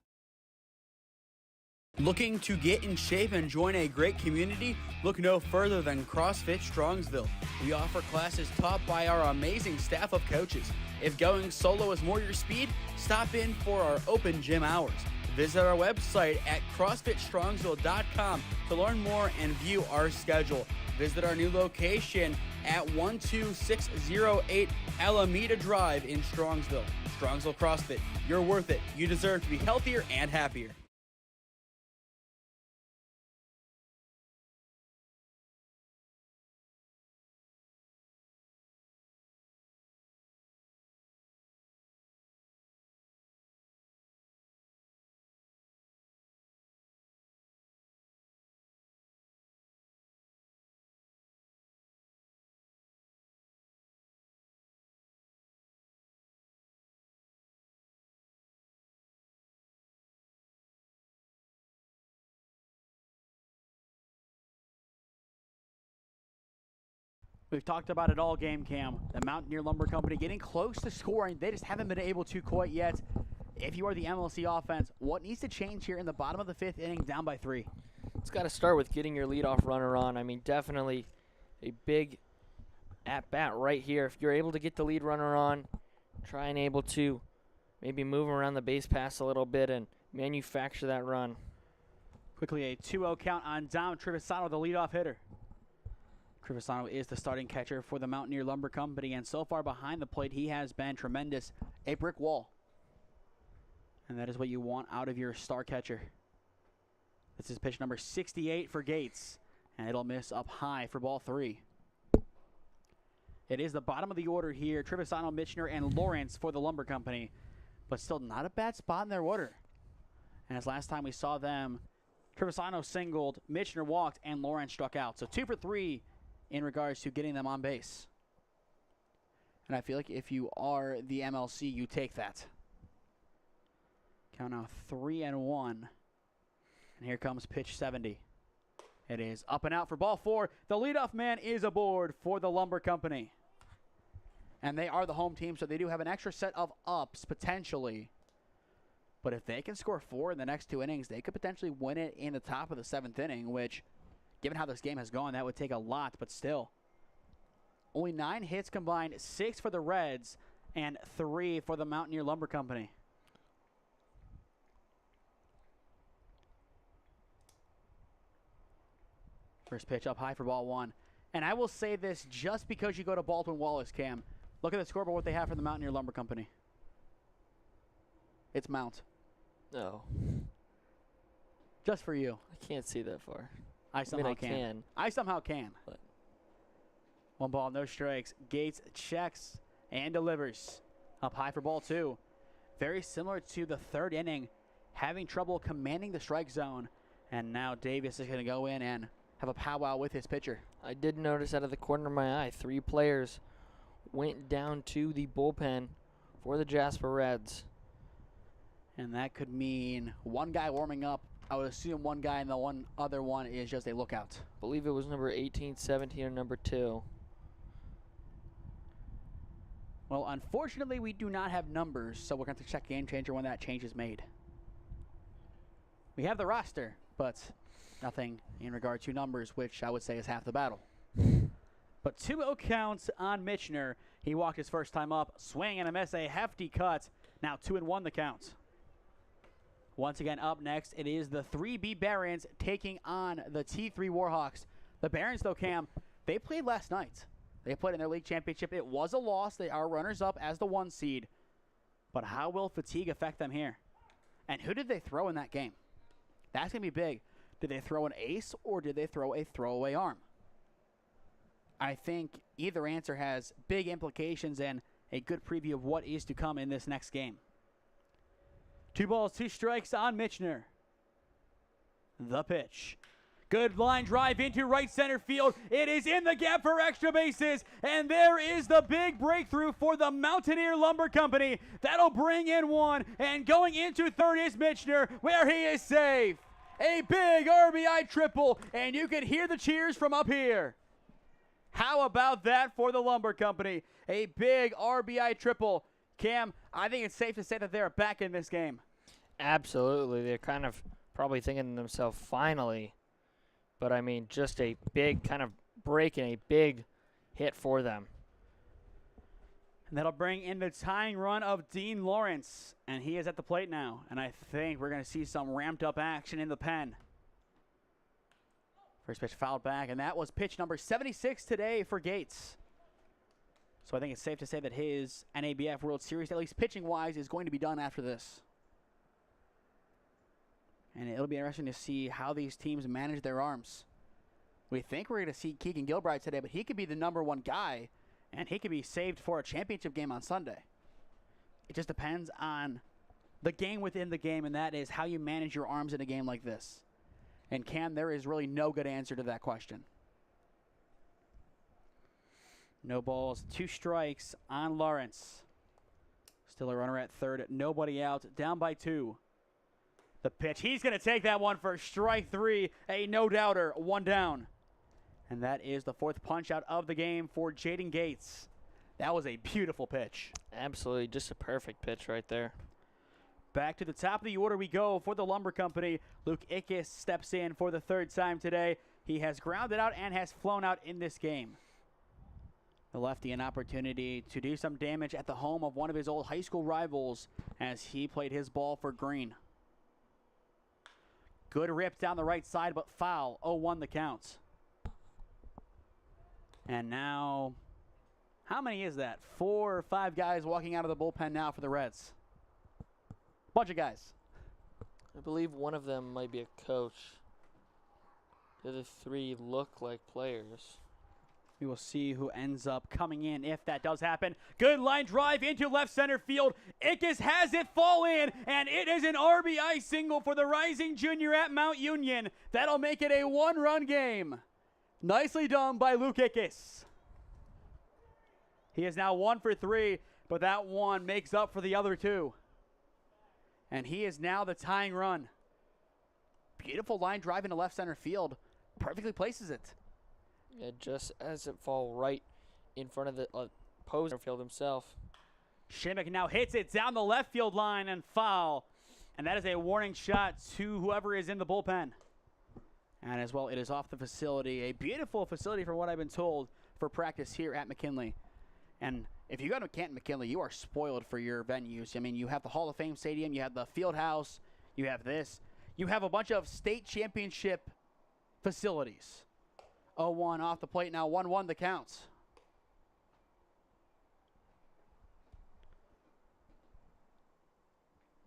Looking to get in shape and join a great community? Look no further than CrossFit Strongsville. We offer classes taught by our amazing staff of coaches. If going solo is more your speed, stop in for our open gym hours. Visit our website at CrossFitStrongsville.com to learn more and view our schedule. Visit our new location at 12608 Alameda Drive in Strongsville. Strongsville CrossFit, you're worth it. You deserve to be healthier and happier. We've talked about it all game, Cam. The Mountaineer Lumber Company getting close to scoring. They just haven't been able to quite yet. If you are the MLC offense, what needs to change here in the bottom of the 5th inning, down by 3? It's got to start with getting your leadoff runner on. I mean, definitely a big at-bat right here. If you're able to get the lead runner on, try and able to maybe move around the base pass a little bit and manufacture that run. Quickly, a 2-0 count on Dom Trevisano, the leadoff hitter. Trevisano is the starting catcher for the Mountaineer Lumber Company, and so far behind the plate, he has been tremendous. A brick wall. And that is what you want out of your star catcher. This is pitch number 68 for Gates, and it'll miss up high for ball 3. It is the bottom of the order here. Trevisano, Michener, and Lawrence for the Lumber Company, but still not a bad spot in their order. And as last time we saw them, Trevisano singled, Michener walked, and Lawrence struck out. So 2 for 3 in regards to getting them on base. And I feel like if you are the MLC, you take that. Count now 3-1. And here comes pitch 70. It is up and out for ball 4. The leadoff man is aboard for the Lumber Company. And they are the home team, so they do have an extra set of ups potentially. But if they can score 4 in the next 2 innings, they could potentially win it in the top of the 7th inning, which, given how this game has gone, that would take a lot, but still. Only 9 hits combined, 6 for the Reds and 3 for the Mountaineer Lumber Company. First pitch up high for ball 1. And I will say this just because you go to Baldwin Wallace, Cam. Look at the scoreboard, what they have for the Mountaineer Lumber Company. It's Mount. No. Just for you. I can't see that far. I somehow can. I somehow can. But 1 ball, no strikes. Gates checks and delivers. Up high for ball 2. Very similar to the 3rd inning. Having trouble commanding the strike zone. And now Davis is going to go in and have a powwow with his pitcher. I did notice out of the corner of my eye, 3 players went down to the bullpen for the Jasper Reds. And that could mean one guy warming up. I would assume one guy, and the other one is just a lookout. I believe it was number 18, 17, or number 2. Well, unfortunately, we do not have numbers, so we're going to have to check Game Changer when that change is made. We have the roster, but nothing in regard to numbers, which I would say is half the battle. But 2-0 counts on Michener. He walked his first time up, swing and a miss, a hefty cut. Now 2-1 the count. Once again, up next, it is the 3B Barons taking on the T3 Warhawks. The Barons, though, Cam, they played last night. They played in their league championship. It was a loss. They are runners-up as the 1 seed. But how will fatigue affect them here? And who did they throw in that game? That's going to be big. Did they throw an ace, or did they throw a throwaway arm? I think either answer has big implications and a good preview of what is to come in this next game. 2 balls, 2 strikes on Michener. The pitch. Good line drive into right center field. It is in the gap for extra bases. And there is the big breakthrough for the Mountaineer Lumber Company. That'll bring in 1. And going into third is Michener, where he is safe. A big RBI triple. And you can hear the cheers from up here. How about that for the Lumber Company? A big RBI triple. Cam, I think it's safe to say that they're back in this game. Absolutely. They're kind of probably thinking to themselves, finally. But, I mean, just a big kind of break and a big hit for them. And that'll bring in the tying run of Dean Lawrence. And he is at the plate now. And I think we're going to see some ramped up action in the pen. First pitch fouled back, and that was pitch number 76 today for Gates. So I think it's safe to say that his NABF World Series, at least pitching-wise, is going to be done after this. And it'll be interesting to see how these teams manage their arms. We think we're going to see Keegan Gilbride today, but he could be the #1 guy, and he could be saved for a championship game on Sunday. It just depends on the game within the game, and that is how you manage your arms in a game like this. And Cam, there is really no good answer to that question. No balls, 2 strikes on Lawrence. Still a runner at third, nobody out, down by 2. The pitch, he's going to take that one for strike 3, a no-doubter, 1 down. And that is the 4th punch-out of the game for Jaden Gates. That was a beautiful pitch. Absolutely, just a perfect pitch right there. Back to the top of the order we go for the Lumber Company. Luke Ickes steps in for the 3rd time today. He has grounded out and has flown out in this game. The lefty an opportunity to do some damage at the home of one of his old high school rivals as he played his ball for Green. Good rip down the right side, but foul. 0-1 the count. And now, how many is that? 4 or 5 guys walking out of the bullpen now for the Reds. Bunch of guys. I believe one of them might be a coach. The other 3 look like players. We will see who ends up coming in if that does happen. Good line drive into left center field. Ickes has it fall in, and it is an RBI single for the rising junior at Mount Union. That'll make it a 1-run game. Nicely done by Luke Ickes. He is now 1 for 3, but that one makes up for the other 2. And he is now the tying run. Beautiful line drive into left center field. Perfectly places it. Yeah, just as it fall right in front of the opposing field himself. Shimmick now hits it down the left field line and foul. And that is a warning shot to whoever is in the bullpen. And as well, it is off the facility. A beautiful facility from what I've been told for practice here at McKinley. And if you go to Canton McKinley, you are spoiled for your venues. I mean, you have the Hall of Fame Stadium, you have the field house, you have this. You have a bunch of state championship facilities. 0-1 off the plate now, 1-1 the counts.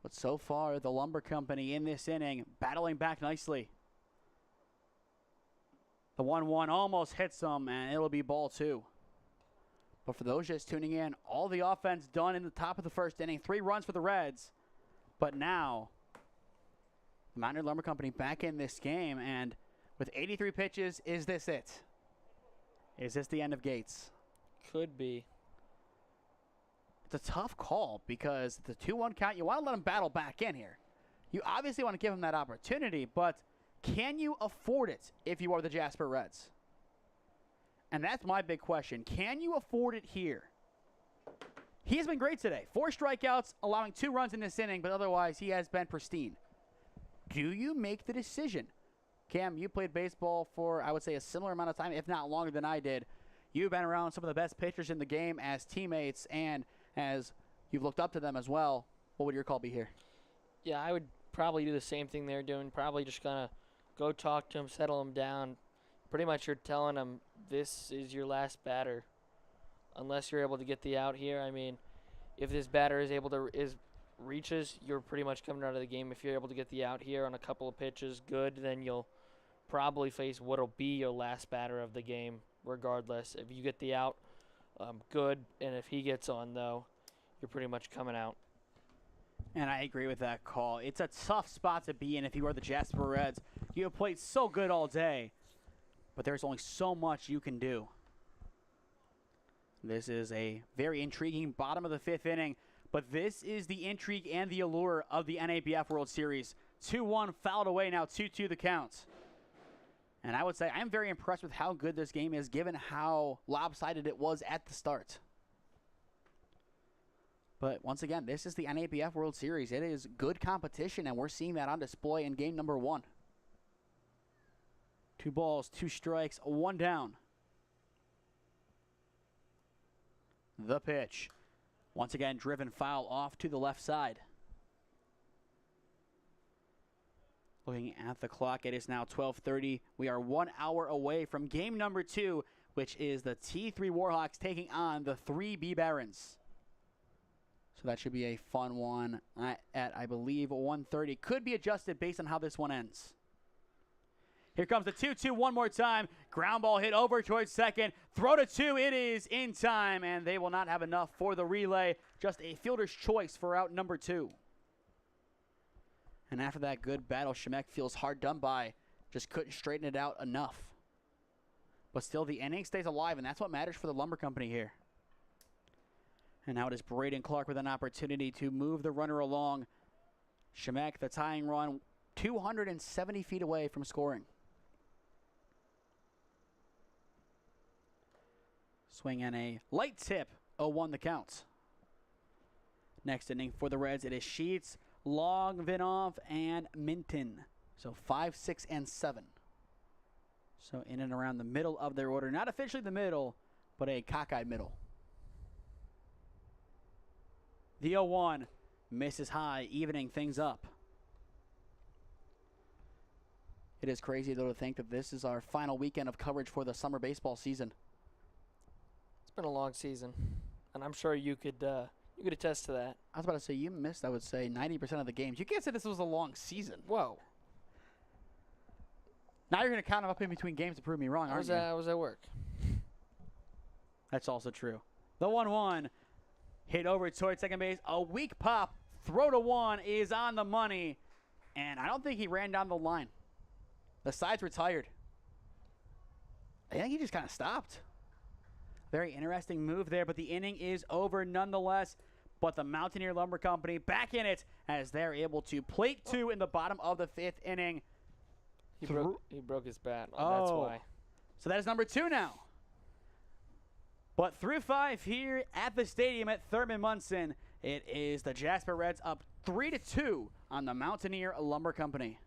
But so far, the Lumber Company in this inning battling back nicely. The 1-1 almost hits them, and it'll be ball 2. But for those just tuning in, all the offense done in the top of the 1st inning. 3 runs for the Reds. But now, the Mountaineer Lumber Company back in this game, and with 83 pitches, is this it? Is this the end of Gates? Could be. It's a tough call because the 2-1 count, you want to let him battle back in here. You obviously want to give him that opportunity, but can you afford it if you are the Jasper Reds? And that's my big question. Can you afford it here? He has been great today. 4 strikeouts, allowing 2 runs in this inning, but otherwise he has been pristine. Do you make the decision? Cam, you played baseball for, I would say, a similar amount of time, if not longer than I did. You've been around some of the best pitchers in the game as teammates, and as you've looked up to them as well. What would your call be here? Yeah, I would probably do the same thing they're doing. Probably just gonna go talk to him, settle him down. Pretty much you're telling him this is your last batter, unless you're able to get the out here. I mean, if this batter is able to reaches, you're pretty much coming out of the game. If you're able to get the out here on a couple of pitches, good, then you'll probably face what'll be your last batter of the game, regardless. If you get the out, good, and if he gets on, though, you're pretty much coming out. And I agree with that call. It's a tough spot to be in if you are the Jasper Reds. You have played so good all day, but there's only so much you can do. This is a very intriguing bottom of the 5th inning, but this is the intrigue and the allure of the NABF World Series. 2-1 fouled away, now 2-2 the count. And I would say I'm very impressed with how good this game is, given how lopsided it was at the start. But once again, this is the NABF World Series. It is good competition, and we're seeing that on display in game number 1. 2 balls, 2 strikes, 1 down. The pitch. Once again, driven foul off to the left side. Looking at the clock, it is now 12:30. We are 1 hour away from game number 2, which is the T3 Warhawks taking on the 3B Barons. So that should be a fun one at I believe, 1:30. Could be adjusted based on how this one ends. Here comes the 2-2 one more time. Ground ball hit over towards second. Throw to 2. It is in time, and they will not have enough for the relay. Just a fielder's choice for out number 2. And after that good battle, Shemek feels hard done by. Just couldn't straighten it out enough. But still, the inning stays alive, and that's what matters for the Lumber Company here. And now it is Braden Clark with an opportunity to move the runner along. Shemek, the tying run, 270 feet away from scoring. Swing and a light tip, 0-1 the count. Next inning for the Reds, it is Sheets, Long, Vinov, and Minton. So 5, 6, and 7. So in and around the middle of their order. Not officially the middle, but a cockeyed middle. The 0-1 misses high, evening things up. It is crazy, though, to think that this is our final weekend of coverage for the summer baseball season. It's been a long season, and I'm sure you could attest to that. I was about to say, you missed, I would say, 90% of the games. You can't say this was a long season. Whoa. Now you're going to count them up in between games to prove me wrong, aren't you? I was at work. That's also true. The 1-1 hit over towards second base. A weak pop. Throw to 1 is on the money. And I don't think he ran down the line. The side's retired. I think he just kind of stopped. Very interesting move there, but the inning is over nonetheless. But the Mountaineer Lumber Company back in it as they're able to plate 2 in the bottom of the 5th inning. He broke his bat. That's why. So that is number 2 now. But through 5 here at the stadium at Thurman Munson, it is the Jasper Reds up 3-2 on the Mountaineer Lumber Company.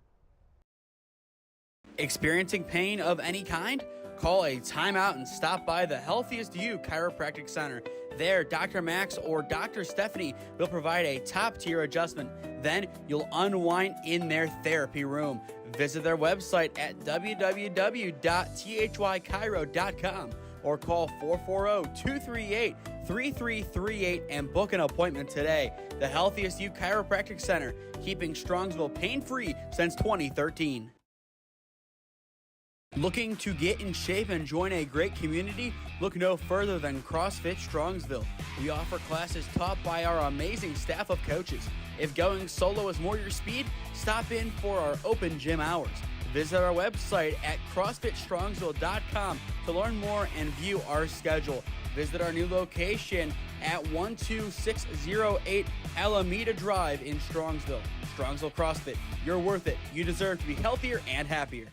Experiencing pain of any kind? Call a timeout and stop by the Healthiest You Chiropractic Center. There, Dr. Max or Dr. Stephanie will provide a top-tier adjustment. Then you'll unwind in their therapy room. Visit their website at www.thychiro.com or call 440-238-3338 and book an appointment today. The Healthiest You Chiropractic Center, keeping Strongsville pain-free since 2013. Looking to get in shape and join a great community? Look no further than CrossFit Strongsville. We offer classes taught by our amazing staff of coaches. If going solo is more your speed, stop in for our open gym hours. Visit our website at CrossFitStrongsville.com to learn more and view our schedule. Visit our new location at 12608 Alameda Drive in Strongsville. Strongsville CrossFit, you're worth it. You deserve to be healthier and happier.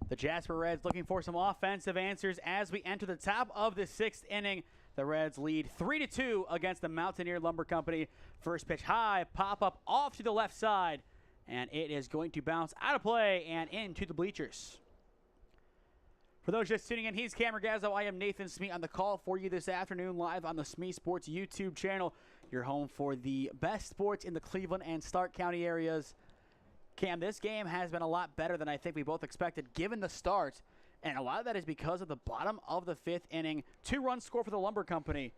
The Jasper Reds looking for some offensive answers as we enter the top of the 6th inning. The Reds lead 3-2 against the Mountaineer Lumber Company. First pitch high, pop up off to the left side, and it is going to bounce out of play and into the bleachers. For those just tuning in, he's Cam Ragazzo. I am Nathan Smee on the call for you this afternoon live on the SmeeSports YouTube channel. Your home for the best sports in the Cleveland and Stark County areas. Cam, this game has been a lot better than I think we both expected given the start, and a lot of that is because of the bottom of the 5th inning. 2-run score for the Lumber Company.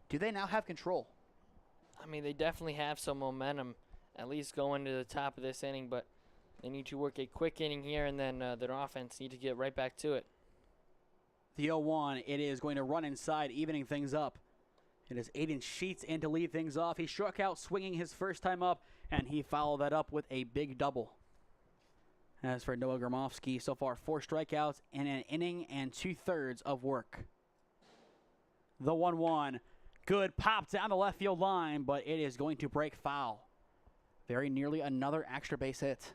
Do they now have control? I mean, they definitely have some momentum, at least going to the top of this inning, but they need to work a quick inning here, and then their offense need to get right back to it. The 0-1, it is going to run inside, evening things up. It is Aiden Sheets in to lead things off. He struck out swinging his first time up, and he followed that up with a big double. As for Noah Gromofsky, so far 4 strikeouts in an inning and 2/3 of work. The 1-1, good pop down the left field line, but it is going to break foul. Very nearly another extra base hit.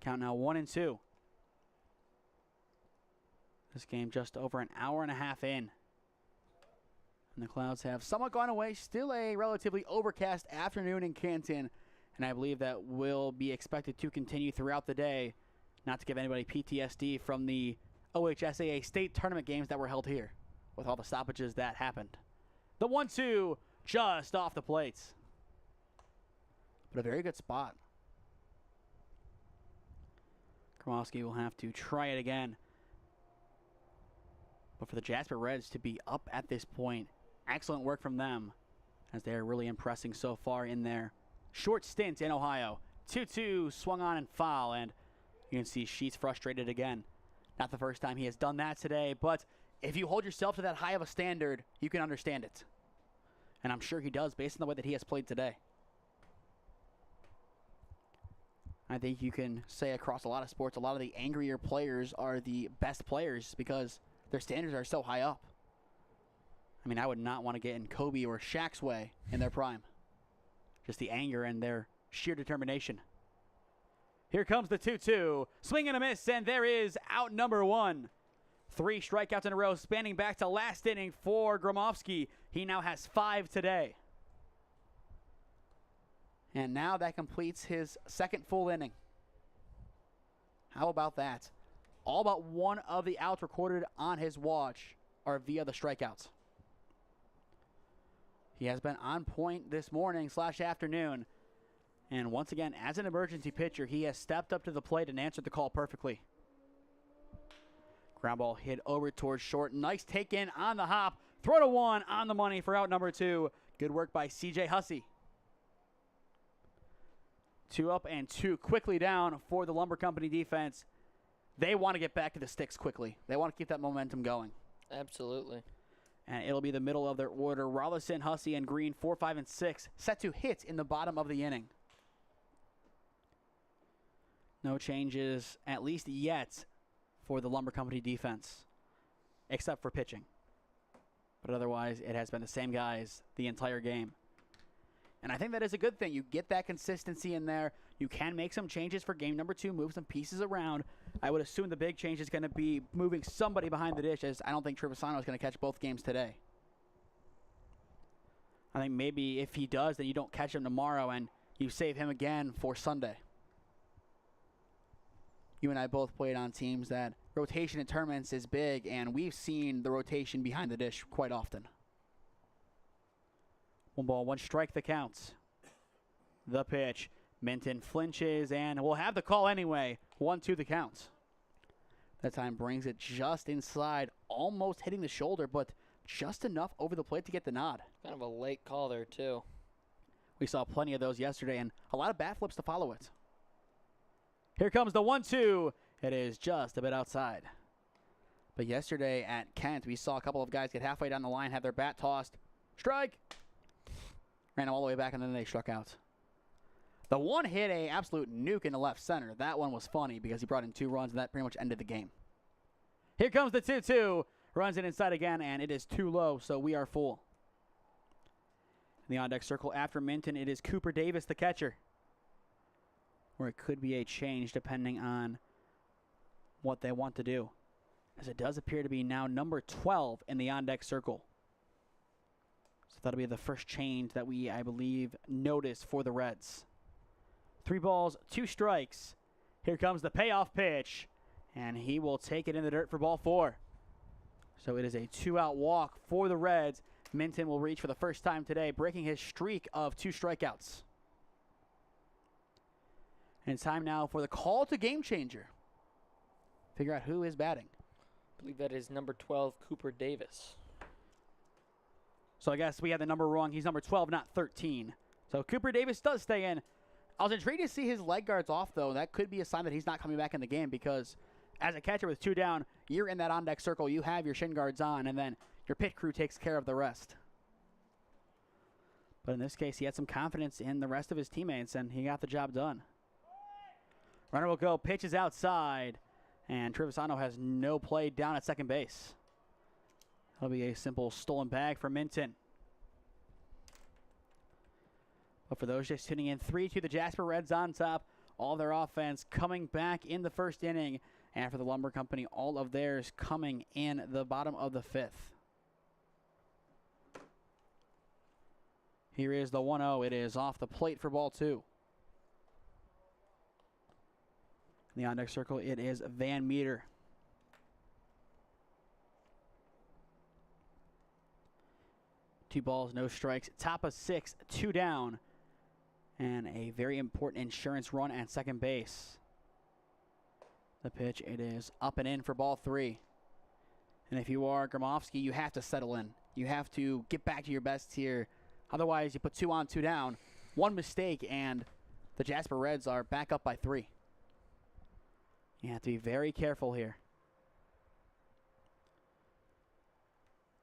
Count now 1-2. This game just over an hour and a half in. And the clouds have somewhat gone away. Still a relatively overcast afternoon in Canton. And I believe that will be expected to continue throughout the day. Not to give anybody PTSD from the OHSAA state tournament games that were held here, with all the stoppages that happened. The 1-2 just off the plates. But a very good spot. Kromowski will have to try it again. But for the Jasper Reds to be up at this point, excellent work from them, as they are really impressing so far in their short stint in Ohio. 2-2 swung on and foul, and you can see Sheets frustrated again. Not the first time he has done that today, but if you hold yourself to that high of a standard, you can understand it. And I'm sure he does based on the way that he has played today. I think you can say across a lot of sports, a lot of the angrier players are the best players because their standards are so high up. I mean, I would not want to get in Kobe or Shaq's way in their prime. Just the anger and their sheer determination. Here comes the 2-2. Swing and a miss, and there is out number 1. 3 strikeouts in a row, spanning back to last inning for Gromofsky. He now has 5 today. And now that completes his 2nd full inning. How about that? All but 1 of the outs recorded on his watch are via the strikeouts. He has been on point this morning / afternoon. And once again, as an emergency pitcher, he has stepped up to the plate and answered the call perfectly. Ground ball hit over towards short. Nice take in on the hop. Throw to 1 on the money for out number 2. Good work by CJ Hussey. 2 up and 2 quickly down for the Lumber Company defense. They want to get back to the sticks quickly. They want to keep that momentum going. Absolutely. And it'll be the middle of their order. Rollison, Hussey, and Green, 4, 5, and 6, set to hit in the bottom of the inning. No changes, at least yet, for the Lumber Company defense, except for pitching. But otherwise, it has been the same guys the entire game. And I think that is a good thing. You get that consistency in there. You can make some changes for game number 2, move some pieces around. I would assume the big change is going to be moving somebody behind the dish, as I don't think Trevisano is going to catch both games today. I think maybe if he does, then you don't catch him tomorrow and you save him again for Sunday. You and I both played on teams that rotation in tournaments is big, and we've seen the rotation behind the dish quite often. 1 ball, 1 strike the counts. The pitch. Minton flinches, and we'll have the call anyway. 1-2 the counts. That time brings it just inside, almost hitting the shoulder, but just enough over the plate to get the nod. Kind of a late call there, too. We saw plenty of those yesterday, and a lot of bat flips to follow it. Here comes the 1-2. It is just a bit outside. But yesterday at Kent, we saw a couple of guys get halfway down the line, have their bat tossed. Strike! Ran them all the way back, and then they struck out. The one hit a absolute nuke in the left center. That one was funny because he brought in 2 runs, and that pretty much ended the game. Here comes the 2-2. Runs it inside again, and it is too low, so we are full. In the on-deck circle after Minton, it is Cooper Davis, the catcher. Or it could be a change depending on what they want to do, as it does appear to be now number 12 in the on-deck circle. So that'll be the first change that we, I believe, notice for the Reds. 3 balls, 2 strikes. Here comes the payoff pitch, and he will take it in the dirt for ball 4. So it is a 2-out walk for the Reds. Minton will reach for the first time today, breaking his streak of 2 strikeouts. And it's time now for the call to game changer. Figure out who is batting. I believe that is number 12, Cooper Davis. So I guess we have the number wrong. He's number 12, not 13. So Cooper Davis does stay in. I was intrigued to see his leg guards off, though. That could be a sign that he's not coming back in the game because as a catcher with 2 down, you're in that on-deck circle. You have your shin guards on, and then your pit crew takes care of the rest. But in this case, he had some confidence in the rest of his teammates, and he got the job done. Runner will go, pitches outside, and Trevisano has no play down at second base. That'll be a simple stolen bag for Minton. But for those just tuning in, 3-2 the Jasper Reds on top. All their offense coming back in the first inning. And for the Lumber Company, all of theirs coming in the bottom of the 5th. Here is the 1-0. It is off the plate for ball 2. In the on-deck circle, it is Van Meter. Two balls, no strikes. Top of 6, 2 down. And a very important insurance run at second base. The pitch, it is up and in for ball 3. And if you are Gromofsky, you have to settle in. You have to get back to your best here. Otherwise, you put 2 on, 2 down. One mistake, and the Jasper Reds are back up by 3. You have to be very careful here.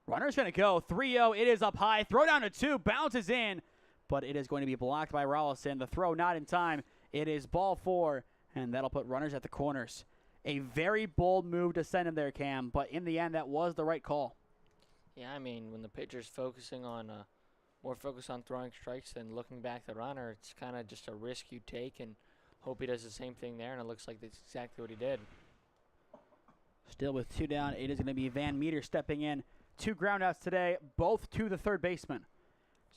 Runner's going to go. 3-0. It is up high. Throw down to 2. Bounces in. But it is going to be blocked by Rollison. The throw not in time. It is ball 4. And that'll put runners at the corners. A very bold move to send him there, Cam. But in the end, that was the right call. Yeah, I mean, when the pitcher's focusing on more focused on throwing strikes than looking back the runner, it's kind of just a risk you take and hope he does the same thing there. And it looks like that's exactly what he did. Still with 2 down, it is going to be Van Meter stepping in. 2 groundouts today, both to the third baseman.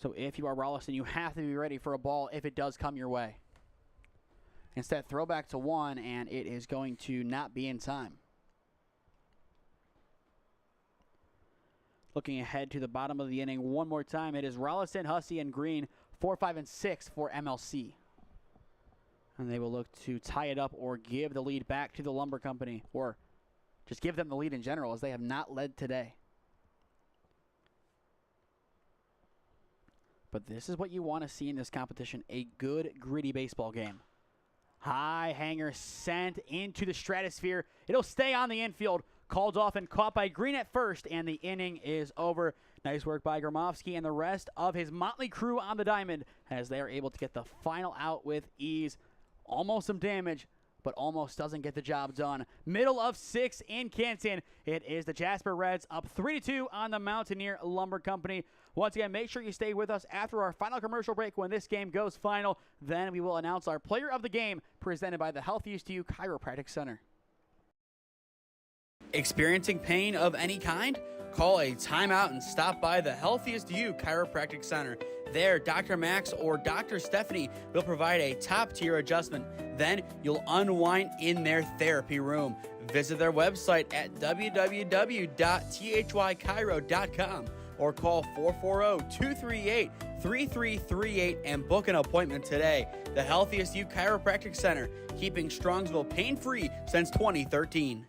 So if you are Rollison, you have to be ready for a ball if it does come your way. Instead, throw back to 1, and it is going to not be in time. Looking ahead to the bottom of the inning one more time, it is Rollison, Hussey, and Green, 4, 5, and 6 for MLC. And they will look to tie it up or give the lead back to the Lumber Company, or just give them the lead in general, as they have not led today. But this is what you want to see in this competition, a good, gritty baseball game. High hanger sent into the stratosphere. It'll stay on the infield. Called off and caught by Green at first, and the inning is over. Nice work by Gromofsky and the rest of his motley crew on the diamond as they are able to get the final out with ease. Almost some damage, but almost doesn't get the job done. Middle of 6 in Canton. It is the Jasper Reds up 3-2 on the Mountaineer Lumber Company. Once again, make sure you stay with us after our final commercial break when this game goes final. Then we will announce our player of the game presented by the Healthiest You Chiropractic Center. Experiencing pain of any kind? Call a timeout and stop by the Healthiest You Chiropractic Center. There, Dr. Max or Dr. Stephanie will provide a top-tier adjustment. Then you'll unwind in their therapy room. Visit their website at www.thychiro.com or call 440-238-3338 and book an appointment today. The Healthiest You Chiropractic Center, keeping Strongsville pain-free since 2013.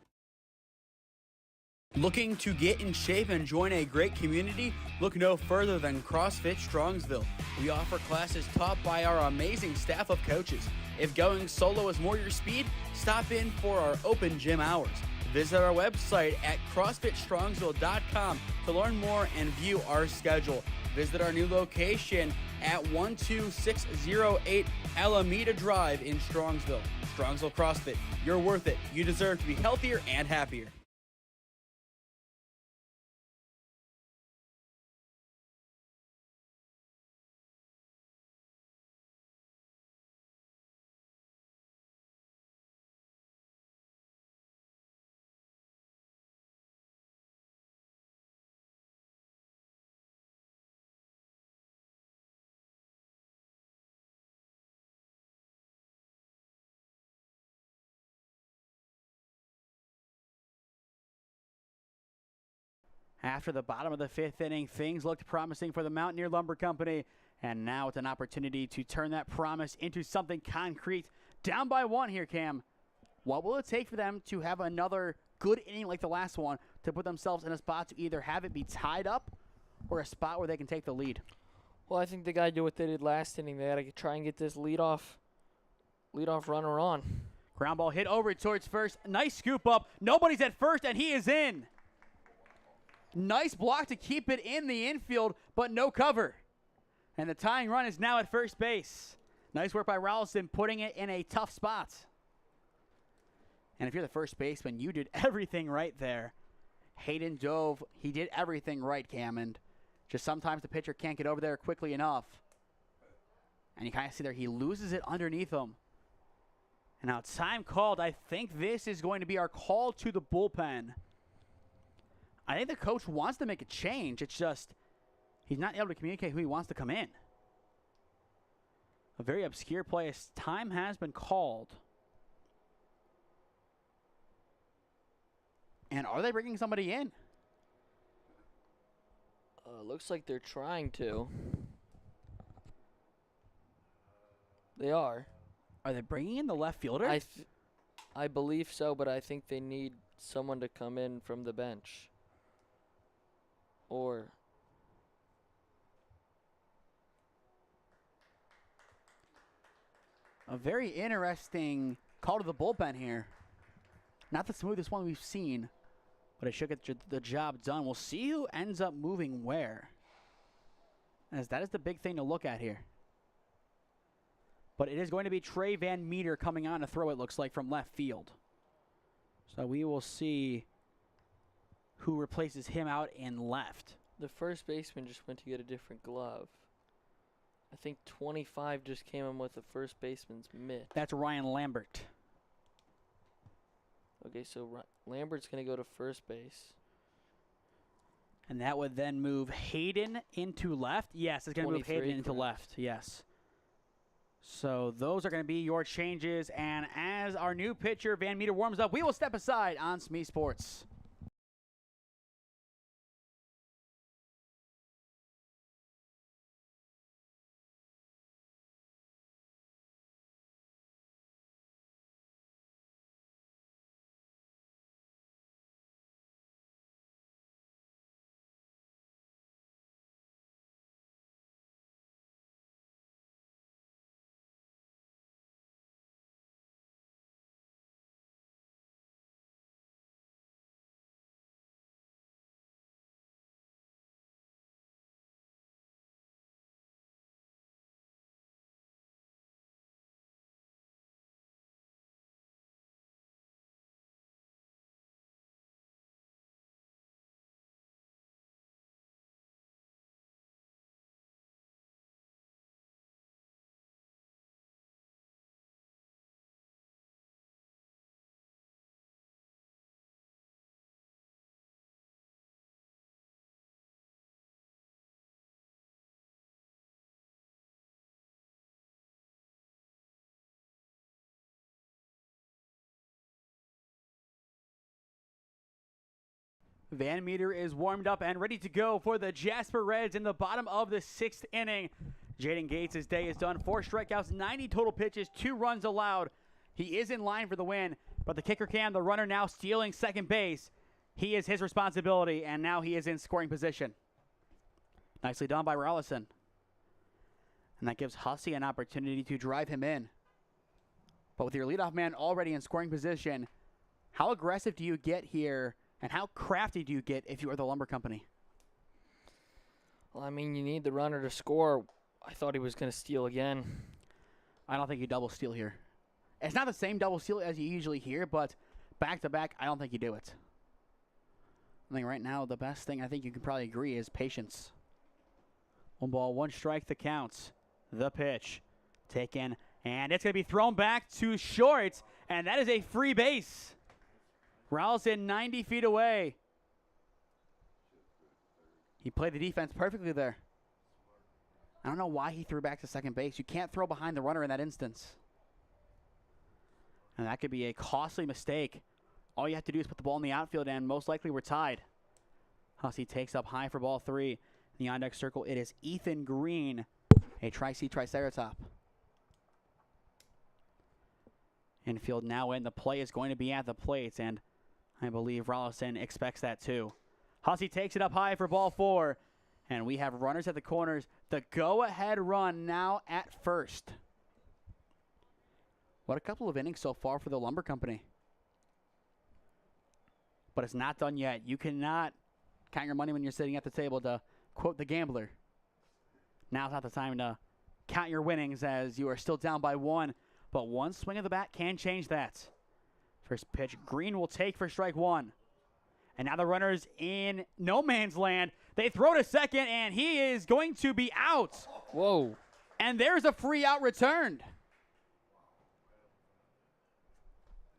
Looking to get in shape and join a great community? Look no further than CrossFit Strongsville. We offer classes taught by our amazing staff of coaches. If going solo is more your speed, stop in for our open gym hours. Visit our website at CrossFitStrongsville.com to learn more and view our schedule. Visit our new location at 12608 Alameda Drive in Strongsville. Strongsville CrossFit, you're worth it. You deserve to be healthier and happier. After the bottom of the fifth inning, things looked promising for the Mountaineer Lumber Company, and now it's an opportunity to turn that promise into something concrete. Down by one here, Cam. What will it take for them to have another good inning like the last one to put themselves in a spot to either have it be tied up or a spot where they can take the lead? Well, I think they got to do what they did last inning. They got to try and get this leadoff runner on. Ground ball hit over towards first. Nice scoop up. Nobody's at first, and he is in. Nice block to keep it in the infield, but no cover. And the tying run is now at first base. Nice work by Rallison, putting it in a tough spot. And if you're the first baseman, you did everything right there. Hayden dove. He did everything right, Cammond. Just sometimes the pitcher can't get over there quickly enough. And you kind of see there, he loses it underneath him. And now time called. I think this is going to be our call to the bullpen. I think the coach wants to make a change. It's just he's not able to communicate who he wants to come in. A very obscure play as time has been called. And are they bringing somebody in? Looks like they're trying to. They are. Are they bringing in the left fielder? I believe so, but I think they need someone to come in from the bench. Or a very interesting call to the bullpen here. Not the smoothest one we've seen, but it should get the job done. We'll see who ends up moving where, as that is the big thing to look at here. But it is going to be Trey Van Meter coming on to throw, it looks like, from left field. So we will see who replaces him out in left. the first baseman just went to get a different glove. I think 25 just came in with the first baseman's mitt. That's Ryan Lambert. Okay, so Lambert's going to go to first base. And that would then move Hayden into left. Yes, it's going to move Hayden into left. Yes. So those are going to be your changes. And as our new pitcher, Van Meter, warms up, we will step aside on Smee Sports. Van Meter is warmed up and ready to go for the Jasper Reds in the bottom of the 6th inning. Jaden Gates' day is done. 4 strikeouts, 90 total pitches, 2 runs allowed. He is in line for the win, but the kicker Cam, the runner now stealing second base. He is his responsibility, and now he is in scoring position. Nicely done by Rollison. And that gives Hussey an opportunity to drive him in. But with your leadoff man already in scoring position, how aggressive do you get here, and how crafty do you get if you are the Lumber Company? Well, I mean, you need the runner to score. I thought he was going to steal again. I don't think you double steal here. It's not the same double steal as you usually hear, but back-to-back, I don't think you do it. I think right now the best thing I think you can probably agree is patience. 1 ball, 1 strike, the counts. The pitch taken, and it's going to be thrown back to short, and that is a free base. Rollison 90 feet away. He played the defense perfectly there. I don't know why he threw back to second base. You can't throw behind the runner in that instance. And that could be a costly mistake. All you have to do is put the ball in the outfield, and most likely we're tied. Hussey takes up high for ball 3. In the on-deck circle, it is Ethan Green, a Tri-C Triceratop. Infield now in. The play is going to be at the plate, and I believe Rollison expects that too. Hussey takes it up high for ball 4, and we have runners at the corners. The go-ahead run now at first. What a couple of innings so far for the Lumber Company. But it's not done yet. You cannot count your money when you're sitting at the table, to quote the gambler. Now's not the time to count your winnings, as you are still down by 1. But one swing of the bat can change that. First pitch, Green will take for strike 1. And now the runner's in no man's land. They throw to second, and he is going to be out. Whoa. And there's a free out returned.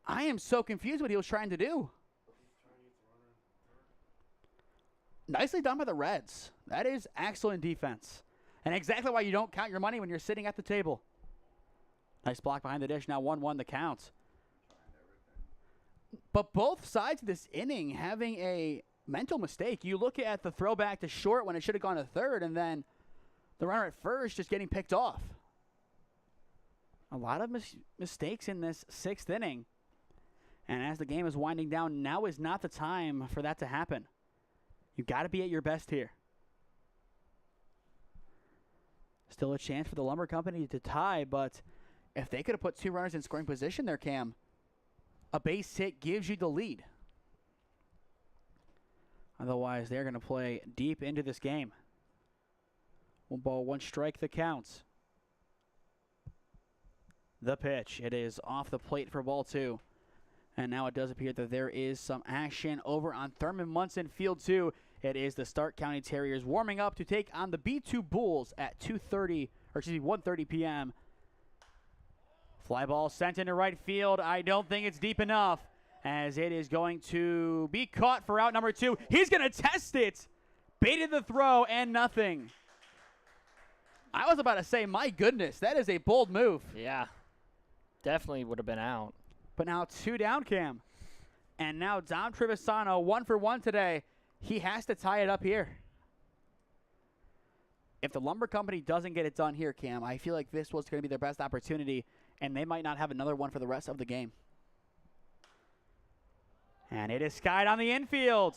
I am so confused what he was trying to do. Nicely done by the Reds. That is excellent defense. And exactly why you don't count your money when you're sitting at the table. Nice block behind the dish. Now 1-1 the count. But both sides of this inning having a mental mistake. You look at the throwback to short when it should have gone to third, and then the runner at first just getting picked off. A lot of mistakes in this 6th inning. And as the game is winding down, now is not the time for that to happen. You've got to be at your best here. Still a chance for the Lumber Company to tie, but if they could have put 2 runners in scoring position there, Cam, a base hit gives you the lead. Otherwise, they're going to play deep into this game. 1 ball, 1 strike, the counts. The pitch. It is off the plate for ball 2. And now it does appear that there is some action over on Thurman Munson Field 2. It is the Stark County Terriers warming up to take on the B2 Bulls at 1:30 p.m. Fly ball sent into right field. I don't think it's deep enough, as it is going to be caught for out number 2. He's going to test it. Baited the throw and nothing. I was about to say, my goodness, that is a bold move. Yeah. Definitely would have been out. But now 2 down, Cam. And now Dom Trevisano, 1 for 1 today. He has to tie it up here. If the Lumber Company doesn't get it done here, Cam, I feel like this was going to be their best opportunity, and they might not have another one for the rest of the game. And it is skied on the infield.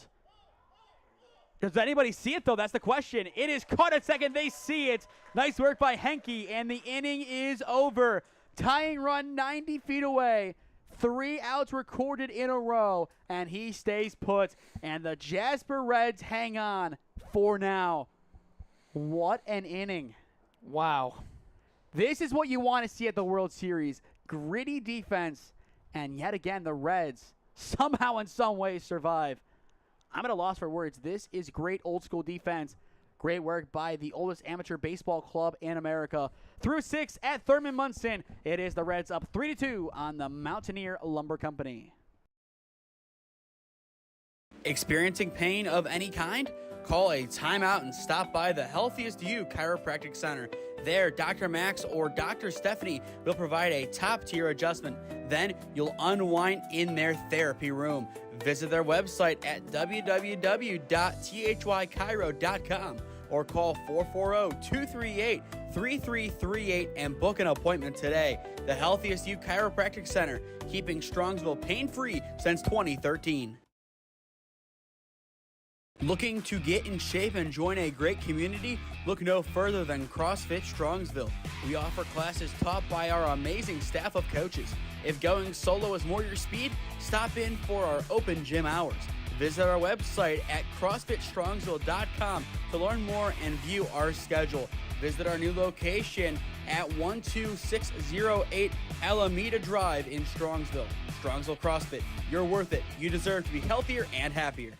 Does anybody see it, though? That's the question. It is caught at second. They see it. Nice work by Henke, and the inning is over. Tying run 90 feet away. 3 outs recorded in a row, and he stays put. And the Jasper Reds hang on for now. What an inning. Wow. This is what you want to see at the World Series. Gritty defense, and yet again, the Reds somehow in some way survive. I'm at a loss for words. This is great old school defense. Great work by the oldest amateur baseball club in America. Through 6 at Thurman Munson, it is the Reds up 3-2 on the Mountaineer Lumber Company. Experiencing pain of any kind? Call a timeout and stop by the Healthiest You Chiropractic Center. There, Dr. Max or Dr. Stephanie will provide a top-tier adjustment. Then you'll unwind in their therapy room. Visit their website at www.thychiro.com or call 440-238-3338 and book an appointment today. The Healthiest You Chiropractic Center, keeping Strongsville pain-free since 2013. Looking to get in shape and join a great community? Look no further than CrossFit Strongsville. We offer classes taught by our amazing staff of coaches. If going solo is more your speed, stop in for our open gym hours. Visit our website at CrossFitStrongsville.com to learn more and view our schedule. Visit our new location at 12608 Alameda Drive in Strongsville. Strongsville CrossFit, you're worth it. You deserve to be healthier and happier.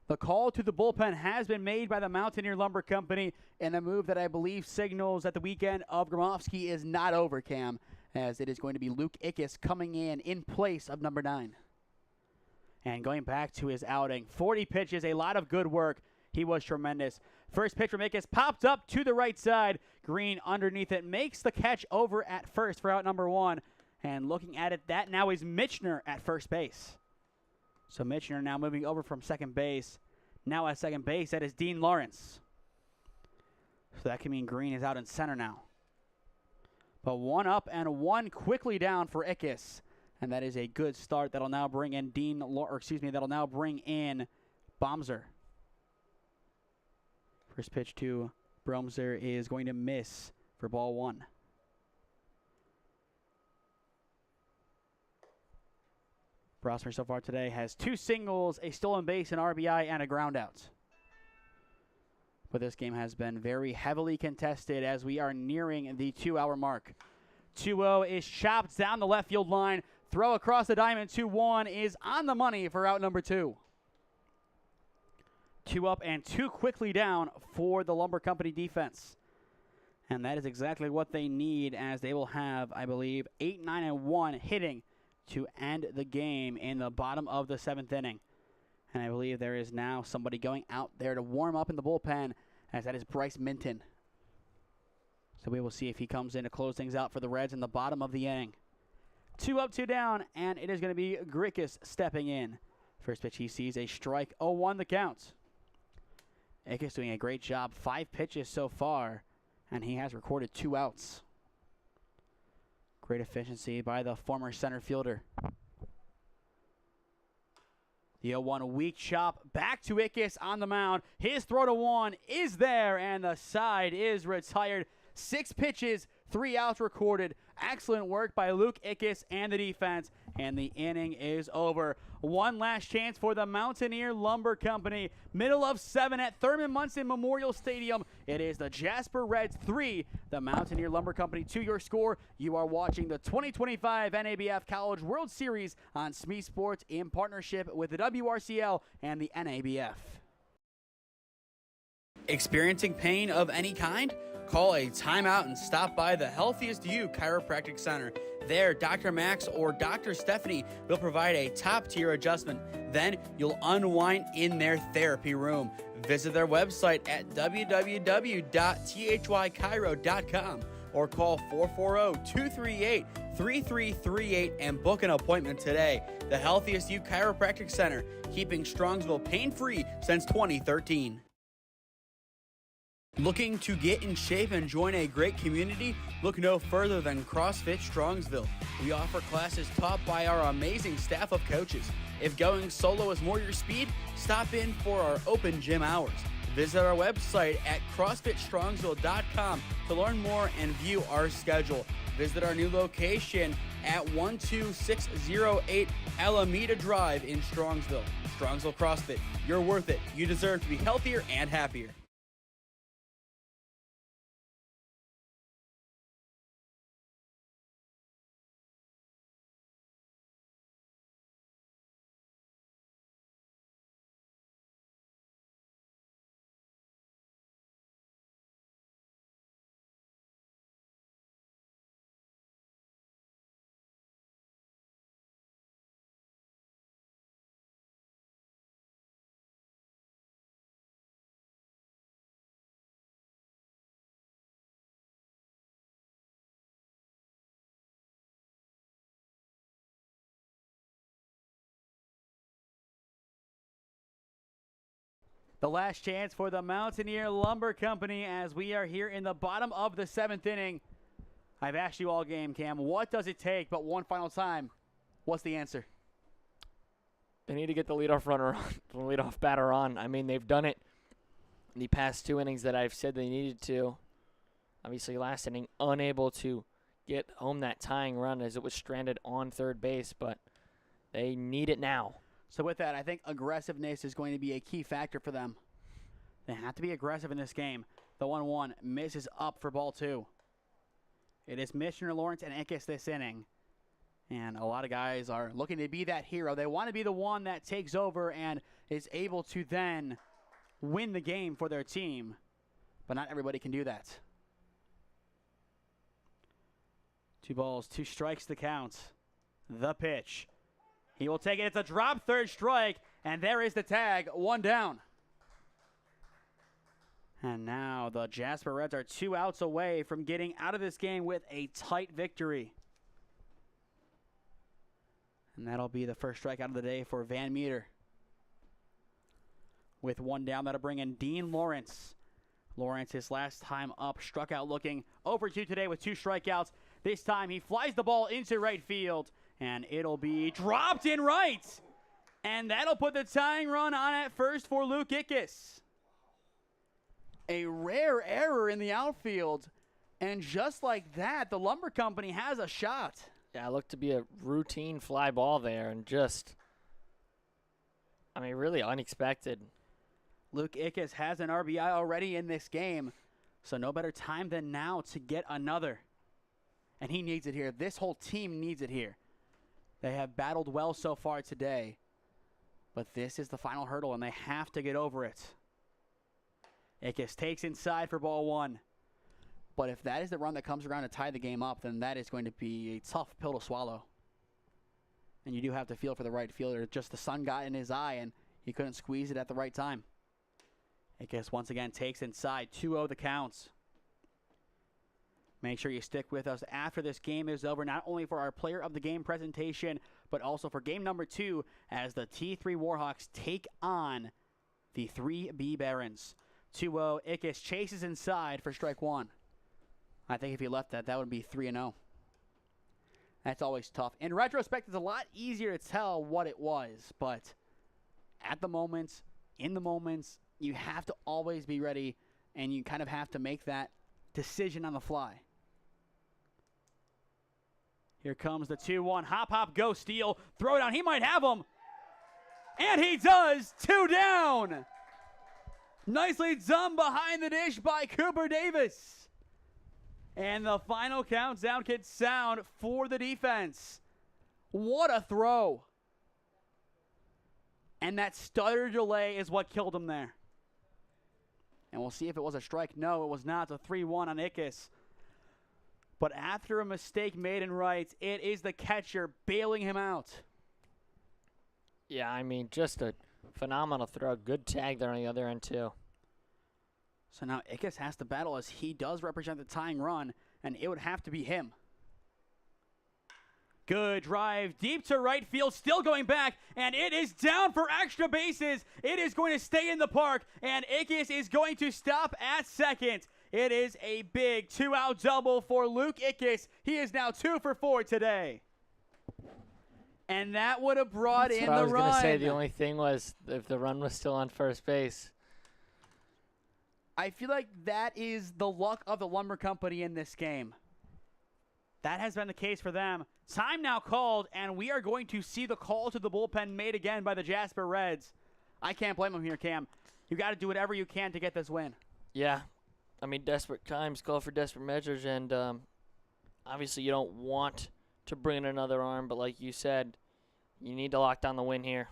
The call to the bullpen has been made by the Mountaineer Lumber Company in a move that I believe signals that the weekend of Gromofsky is not over, Cam, as it is going to be Luke Ickes coming in place of number 9. And going back to his outing, 40 pitches, a lot of good work. He was tremendous. First pitch from Ickes popped up to the right side. Green underneath it makes the catch over at first for out number 1. And looking at it, that now is Michener at first base. So Michener now moving over from second base. Now at second base, that is Dean Lawrence. So that can mean Green is out in center now. But 1 up and 1 quickly down for Ickes. And that is a good start. That'll now bring in that'll now bring in Bomser. First pitch to Bomser is going to miss for ball 1. Brosmer so far today has 2 singles, a stolen base, an RBI, and a ground out. But this game has been very heavily contested as we are nearing the 2-hour mark. 2-0 is chopped down the left field line. Throw across the diamond. 2-1 is on the money for out number 2. 2 up and 2 quickly down for the Lumber Company defense. And that is exactly what they need, as they will have, I believe, 8, 9, and 1 hitting to end the game in the bottom of the 7th inning. And I believe there is now somebody going out there to warm up in the bullpen, as that is Bryce Minton. So we will see if he comes in to close things out for the Reds in the bottom of the inning. 2 up, 2 down, and it is going to be Grickes stepping in. First pitch he sees a strike, 0-1 the count. Ickes doing a great job, 5 pitches so far, and he has recorded 2 outs. Great efficiency by the former center fielder. The 0-1 weak chop back to Ickes on the mound. His throw to 1 is there, and the side is retired. 6 pitches, 3 outs recorded. Excellent work by Luke Ickes and the defense, and the inning is over. One last chance for the Mountaineer Lumber Company. Middle of 7 at Thurman Munson Memorial Stadium. It is the Jasper Reds 3, the Mountaineer Lumber Company 2. Your score. You are watching the 2025 NABF College World Series on SmeeSports in partnership with the WRCL and the NABF. Experiencing pain of any kind? Call a timeout and stop by the Healthiest You Chiropractic Center. There, Dr. Max or Dr. Stephanie will provide a top-tier adjustment. Then you'll unwind in their therapy room. Visit their website at www.thychiro.com or call 440-238-3338 and book an appointment today. The Healthiest You Chiropractic Center, keeping Strongsville pain-free since 2013. Looking to get in shape and join a great community? Look no further than CrossFit Strongsville. We offer classes taught by our amazing staff of coaches. If going solo is more your speed, stop in for our open gym hours. Visit our website at CrossFitStrongsville.com to learn more and view our schedule. Visit our new location at 12608 Alameda Drive in Strongsville. Strongsville CrossFit, you're worth it. You deserve to be healthier and happier. The last chance for the Mountaineer Lumber Company as we are here in the bottom of the 7th inning. I've asked you all game, Cam. What does it take but one final time? What's the answer? They need to get the leadoff runner on, the leadoff batter on. I mean, they've done it in the past 2 innings that I've said they needed to. Obviously, last inning, unable to get home that tying run as it was stranded on third base, but they need it now. So with that, I think aggressiveness is going to be a key factor for them. They have to be aggressive in this game. The 1-1 misses up for ball 2. It is Missioner Lawrence and Ickes this inning. And a lot of guys are looking to be that hero. They want to be the one that takes over and is able to then win the game for their team. But not everybody can do that. 2 balls, 2 strikes to count. The pitch. He will take it. It's a drop, third strike, and there is the tag, 1 down. And now the Jasper Reds are 2 outs away from getting out of this game with a tight victory. And that'll be the first strikeout of the day for Van Meter. With 1 down, that'll bring in Dean Lawrence. Lawrence, his last time up, struck out looking over 2 today with 2 strikeouts. This time he flies the ball into right field. And it'll be dropped in right. And that'll put the tying run on at first for Luke Ickes. A rare error in the outfield. And just like that, the Lumber Company has a shot. Yeah, it looked to be a routine fly ball there and just, I mean, really unexpected. Luke Ickes has an RBI already in this game. So no better time than now to get another. And he needs it here. This whole team needs it here. They have battled well so far today, but this is the final hurdle, and they have to get over it. Ickes takes inside for ball 1. But if that is the run that comes around to tie the game up, then that is going to be a tough pill to swallow. And you do have to feel for the right fielder. Just the sun got in his eye, and he couldn't squeeze it at the right time. Ickes once again takes inside, 2-0 the counts. Make sure you stick with us after this game is over, not only for our player of the game presentation, but also for game number 2 as the T3 Warhawks take on the 3B Barons. 2-0, Ickes chases inside for strike 1. I think if he left that, that would be 3-0. That's always tough. In retrospect, it's a lot easier to tell what it was, but at the moments, in the moments, you have to always be ready, and you kind of have to make that decision on the fly. Here comes the 2-1. Hop, hop, go, steal. Throw it down. He might have him. And he does. 2 down. Nicely done behind the dish by Cooper Davis. And the final countdown can sound for the defense. What a throw. And that stutter delay is what killed him there. And we'll see if it was a strike. No, it was not. It's a 3-1 on Ickes. But after a mistake made in right, it is the catcher bailing him out. Yeah, I mean, just a phenomenal throw. Good tag there on the other end, too. So now Ickes has to battle as he does represent the tying run, and it would have to be him. Good drive deep to right field, still going back, and it is down for extra bases. It is going to stay in the park, and Ickes is going to stop at second. It is a big 2-out double for Luke Ickes. He is now 2 for 4 today. And that would have brought in the run. I was going to say the only thing was if the run was still on first base. I feel like that is the luck of the Lumber Company in this game. That has been the case for them. Time now called, and we are going to see the call to the bullpen made again by the Jasper Reds. I can't blame them here, Cam. You got to do whatever you can to get this win. Yeah. I mean, desperate times call for desperate measures, and obviously you don't want to bring in another arm, but like you said, you need to lock down the win here.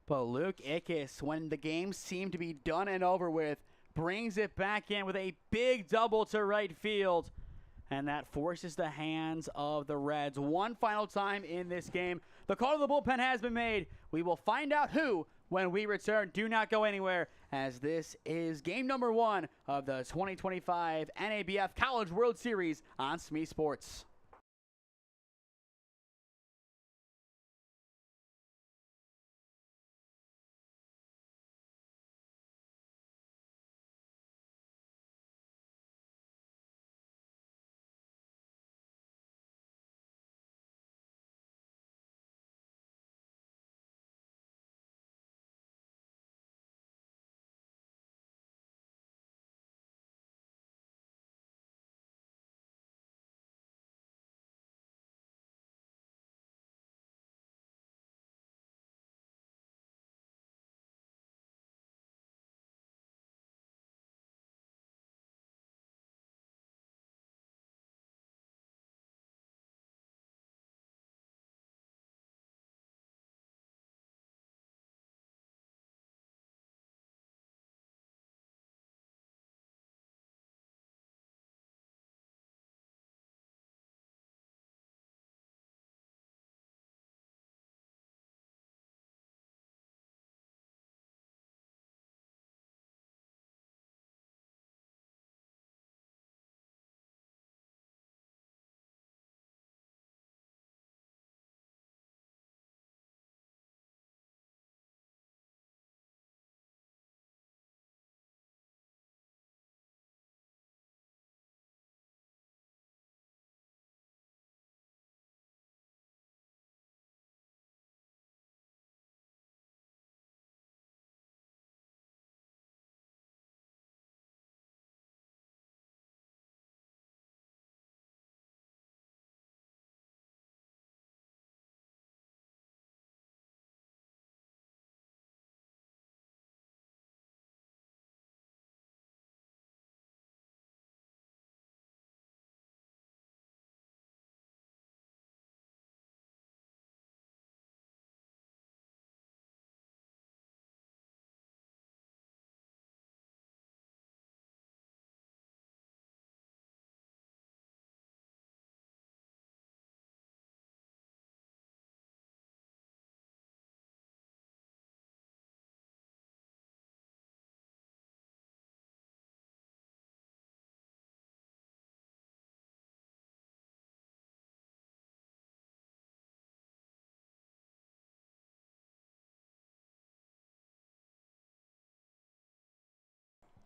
But Luke Ickes, when the game seemed to be done and over with, brings it back in with a big double to right field. And that forces the hands of the Reds one final time in this game. The call to the bullpen has been made. We will find out who when we return. Do not go anywhere, as this is game number 1 of the 2025 NABF College World Series on SmeeSports.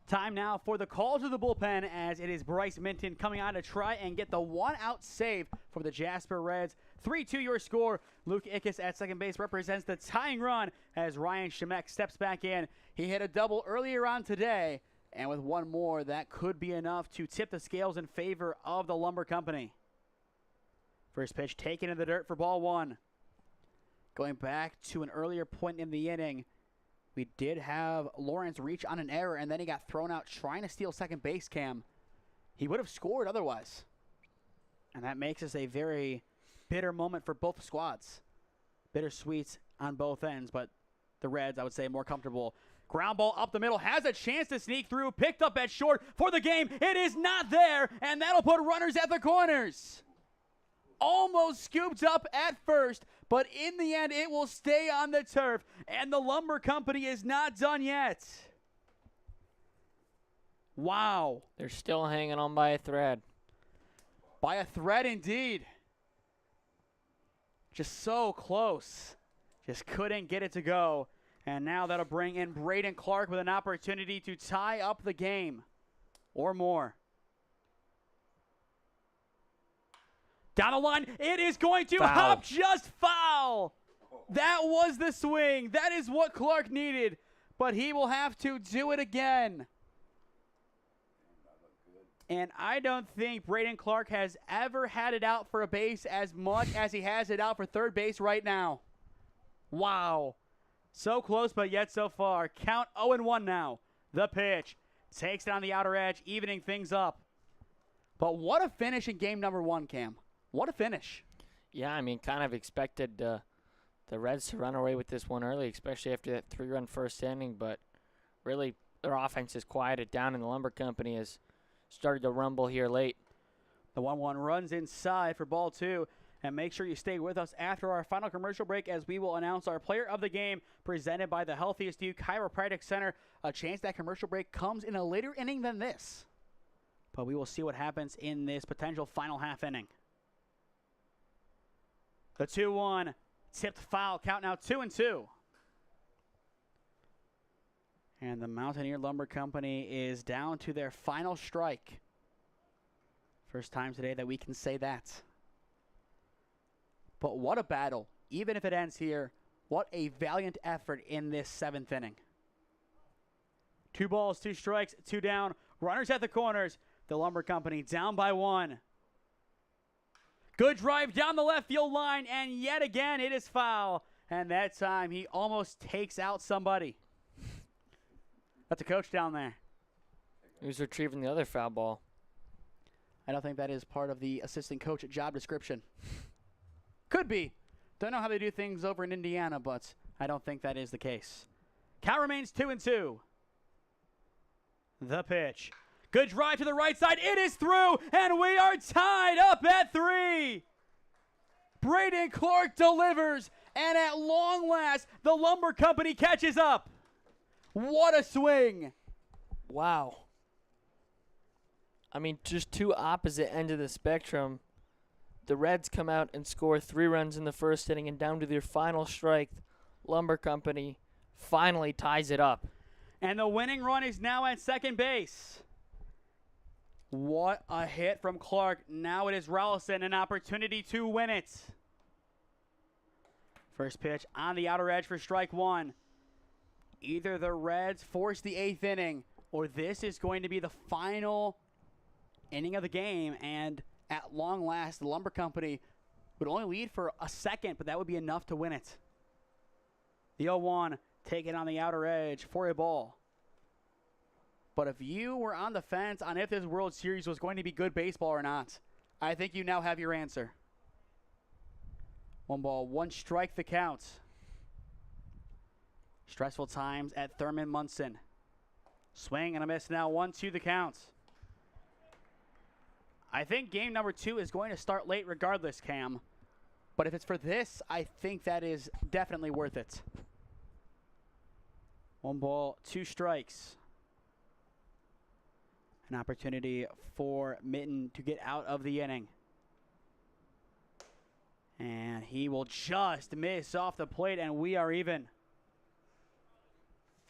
Time now for the call to the bullpen, as it is Bryce Minton coming on to try and get the 1-out save for the Jasper Reds. 3-2 your score. Luke Ickes at second base represents the tying run as Ryan Shemek steps back in. He hit a double earlier on today, and with one more, that could be enough to tip the scales in favor of the Lumber Company. First pitch taken in the dirt for ball 1. Going back to an earlier point in the inning, we did have Lawrence reach on an error, and then he got thrown out trying to steal second base, Cam. He would have scored otherwise. And that makes us a very bitter moment for both squads. Bittersweet on both ends, but the Reds, I would say, more comfortable. Ground ball up the middle, has a chance to sneak through, picked up at short for the game. It is not there, and that'll put runners at the corners. Almost scooped up at first, but in the end, it will stay on the turf, and the Lumber Company is not done yet. Wow. They're still hanging on by a thread. By a thread indeed. Just so close. Just couldn't get it to go. And now that'll bring in Braden Clark with an opportunity to tie up the game or more. Down the line, it is going to hop, just foul. That was the swing. That is what Clark needed, but he will have to do it again. And I don't think Braden Clark has ever had it out for a base as much as he has it out for third base right now. Wow. So close, but yet so far. Count 0-1 now. The pitch takes it on the outer edge, evening things up. But what a finish in game number 1, Cam. What a finish. Yeah, I mean, kind of expected the Reds to run away with this one early, especially after that 3-run first inning. But really, their offense has quieted down, and the Lumber Company has started to rumble here late. The 1-1 runs inside for ball 2. And make sure you stay with us after our final commercial break as we will announce our player of the game presented by the Healthiest You Chiropractic Center. A chance that commercial break comes in a later inning than this. But we will see what happens in this potential final half inning. The 2-1 tipped foul. Count now 2-2. And the Mountaineer Lumber Company is down to their final strike. First time today that we can say that. But what a battle. Even if it ends here, what a valiant effort in this 7th inning. 2 balls, 2 strikes, 2 down. Runners at the corners. The Lumber Company down by 1. Good drive down the left field line, and yet again it is foul. And that time he almost takes out somebody. That's a coach down there. Who's retrieving the other foul ball? I don't think that is part of the assistant coach job description. Could be. Don't know how they do things over in Indiana, but I don't think that is the case. Count remains 2-2. The pitch. Good drive to the right side. It is through, and we are tied up at 3. Braden Clark delivers, and at long last, the Lumber Company catches up. What a swing. Wow. I mean, just two opposite ends of the spectrum. The Reds come out and score 3 runs in the first inning, and down to their final strike, Lumber Company finally ties it up. And the winning run is now at second base. What a hit from Clark. Now it is Rallison, an opportunity to win it. First pitch on the outer edge for strike 1. Either the Reds force the 8th inning, or this is going to be the final inning of the game, and at long last, the Lumber Company would only lead for a second, but that would be enough to win it. The 0-1 taken on the outer edge for a ball. But if you were on the fence on if this World Series was going to be good baseball or not, I think you now have your answer. 1 ball, 1 strike the count. Stressful times at Thurman Munson. Swing and a miss now, 1-2 the count. I think game number 2 is going to start late regardless, Cam. But if it's for this, I think that is definitely worth it. 1 ball, 2 strikes. An opportunity for Mitten to get out of the inning. And he will just miss off the plate, and we are even.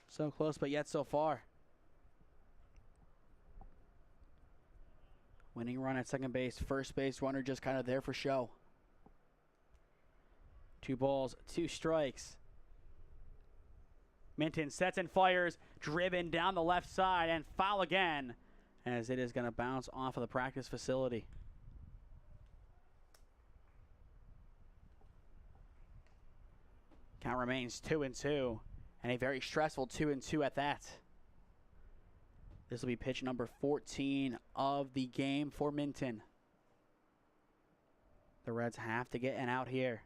So close, but yet so far. Winning run at second base, first base runner just kind of there for show. 2 balls, 2 strikes. Minton sets and fires, driven down the left side, and foul again, as it is going to bounce off of the practice facility. Count remains 2-2, and a very stressful 2-2 at that. This will be pitch number 14 of the game for Minton. The Reds have to get an out here.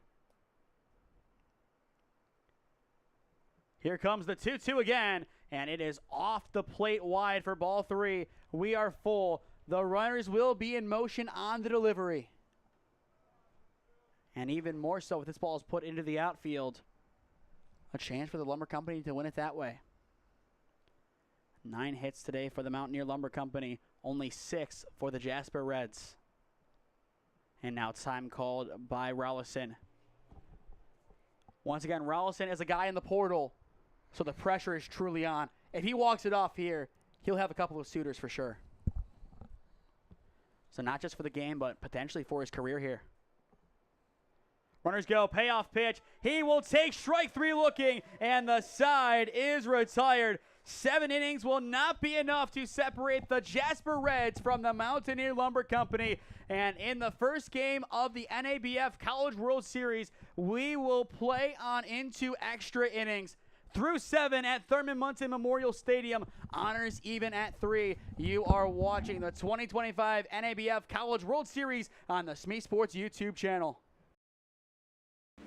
Here comes the 2-2 again, and it is off the plate wide for ball 3. We are full. The runners will be in motion on the delivery. And even more so if this ball is put into the outfield. A chance for the Lumber Company to win it that way. 9 hits today for the Mountaineer Lumber Company, only 6 for the Jasper Reds. And now time called by Rallison. Once again, Rollison is a guy in the portal, so the pressure is truly on. If he walks it off here, he'll have a couple of suitors for sure. So not just for the game, but potentially for his career here. Runners go, payoff pitch. He will take strike 3 looking, and the side is retired. 7 innings will not be enough to separate the Jasper Reds from the Mountaineer Lumber Company. And in the first game of the NABF College World Series, we will play on into extra innings. Through 7 at Thurman Munson Memorial Stadium. Honors even at 3. You are watching the 2025 NABF College World Series on the SmeeSports YouTube channel.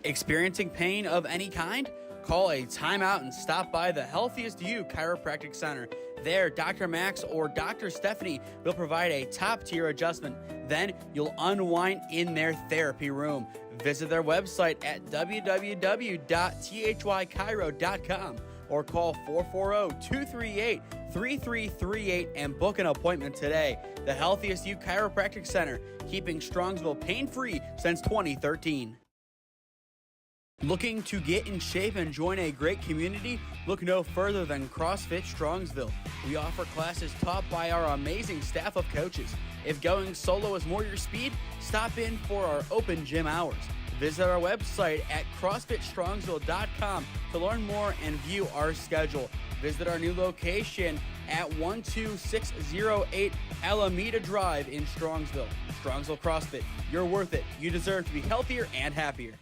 Experiencing pain of any kind? Call a timeout and stop by the Healthiest You Chiropractic Center. There, Dr. Max or Dr. Stephanie will provide a top-tier adjustment. Then you'll unwind in their therapy room. Visit their website at www.thychiro.com or call 440-238-3338 and book an appointment today. The Healthiest You Chiropractic Center, keeping Strongsville pain-free since 2013. Looking to get in shape and join a great community? Look no further than CrossFit Strongsville. We offer classes taught by our amazing staff of coaches. If going solo is more your speed, stop in for our open gym hours. Visit our website at CrossFitStrongsville.com to learn more and view our schedule. Visit our new location at 12608 Alameda Drive in Strongsville. Strongsville CrossFit, you're worth it. You deserve to be healthier and happier.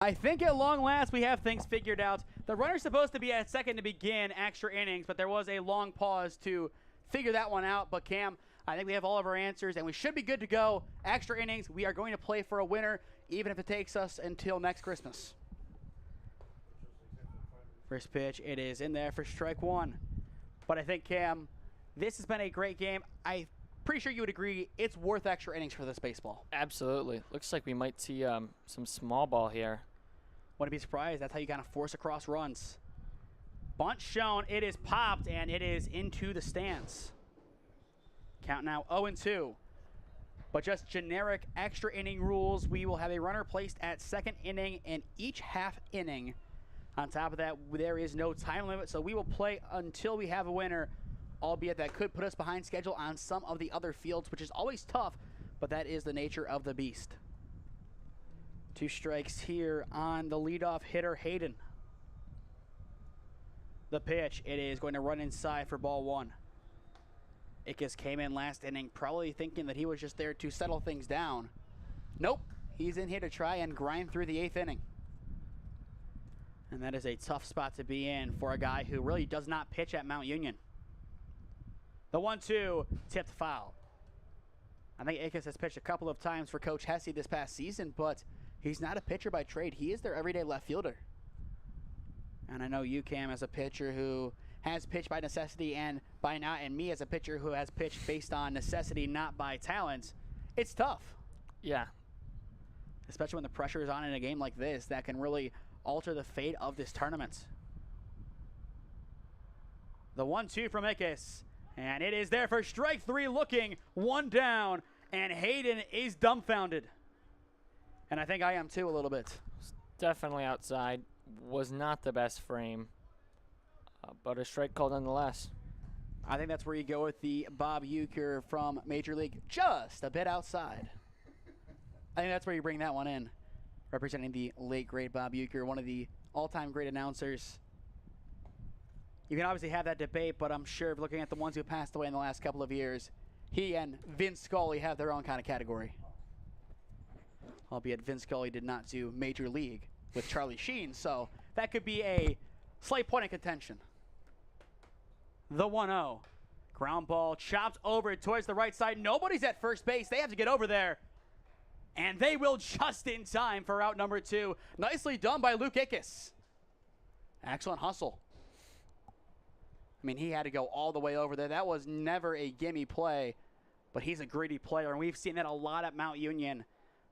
I think at long last we have things figured out. The runner's supposed to be at second to begin extra innings, but there was a long pause to figure that one out. But Cam, I think we have all of our answers, and we should be good to go. Extra innings, we are going to play for a winner, even if it takes us until next Christmas. First pitch, it is in there for strike one. But I think, Cam, this has been a great game. I'm pretty sure you would agree it's worth extra innings for this baseball. Absolutely. Looks like we might see some small ball here. Wouldn't be surprised. That's how you kind of force across runs. Bunt shown. It is popped, and it is into the stands. Count now 0-2. But just generic extra inning rules. We will have a runner placed at second inning in each half inning. On top of that, there is no time limit, so we will play until we have a winner, albeit that could put us behind schedule on some of the other fields, which is always tough, but that is the nature of the beast. 2 strikes here on the leadoff hitter, Hayden. The pitch, it is going to run inside for ball 1. Ickes came in last inning probably thinking that he was just there to settle things down. Nope, he's in here to try and grind through the 8th inning. And that is a tough spot to be in for a guy who really does not pitch at Mount Union. The 1-2 tipped foul. I think Ickes has pitched a couple of times for Coach Hesse this past season, but he's not a pitcher by trade. He is their everyday left fielder. And I know you, Cam, as a pitcher who has pitched by necessity and by not, and me as a pitcher who has pitched based on necessity, not by talent, it's tough. Yeah. Especially when the pressure is on in a game like this that can really alter the fate of this tournament. The 1-2 from Ickes, and it is there for strike 3, looking, 1 down, and Hayden is dumbfounded. And I think I am too a little bit. Definitely outside. Was not the best frame, but a strike call nonetheless. I think that's where you go with the Bob Uecker from Major League, just a bit outside. I think that's where you bring that one in. Representing the late, great Bob Uecker, one of the all-time great announcers. You can obviously have that debate, but I'm sure looking at the ones who passed away in the last couple of years, he and Vince Scully have their own kind of category. Albeit Vince Scully did not do Major League with Charlie Sheen, so that could be a slight point of contention. The 1-0. Ground ball chopped over towards the right side. Nobody's at first base. They have to get over there. And they will just in time for out number 2. Nicely done by Luke Ickes. Excellent hustle. I mean, he had to go all the way over there. That was never a gimme play, but he's a gritty player, and we've seen that a lot at Mount Union.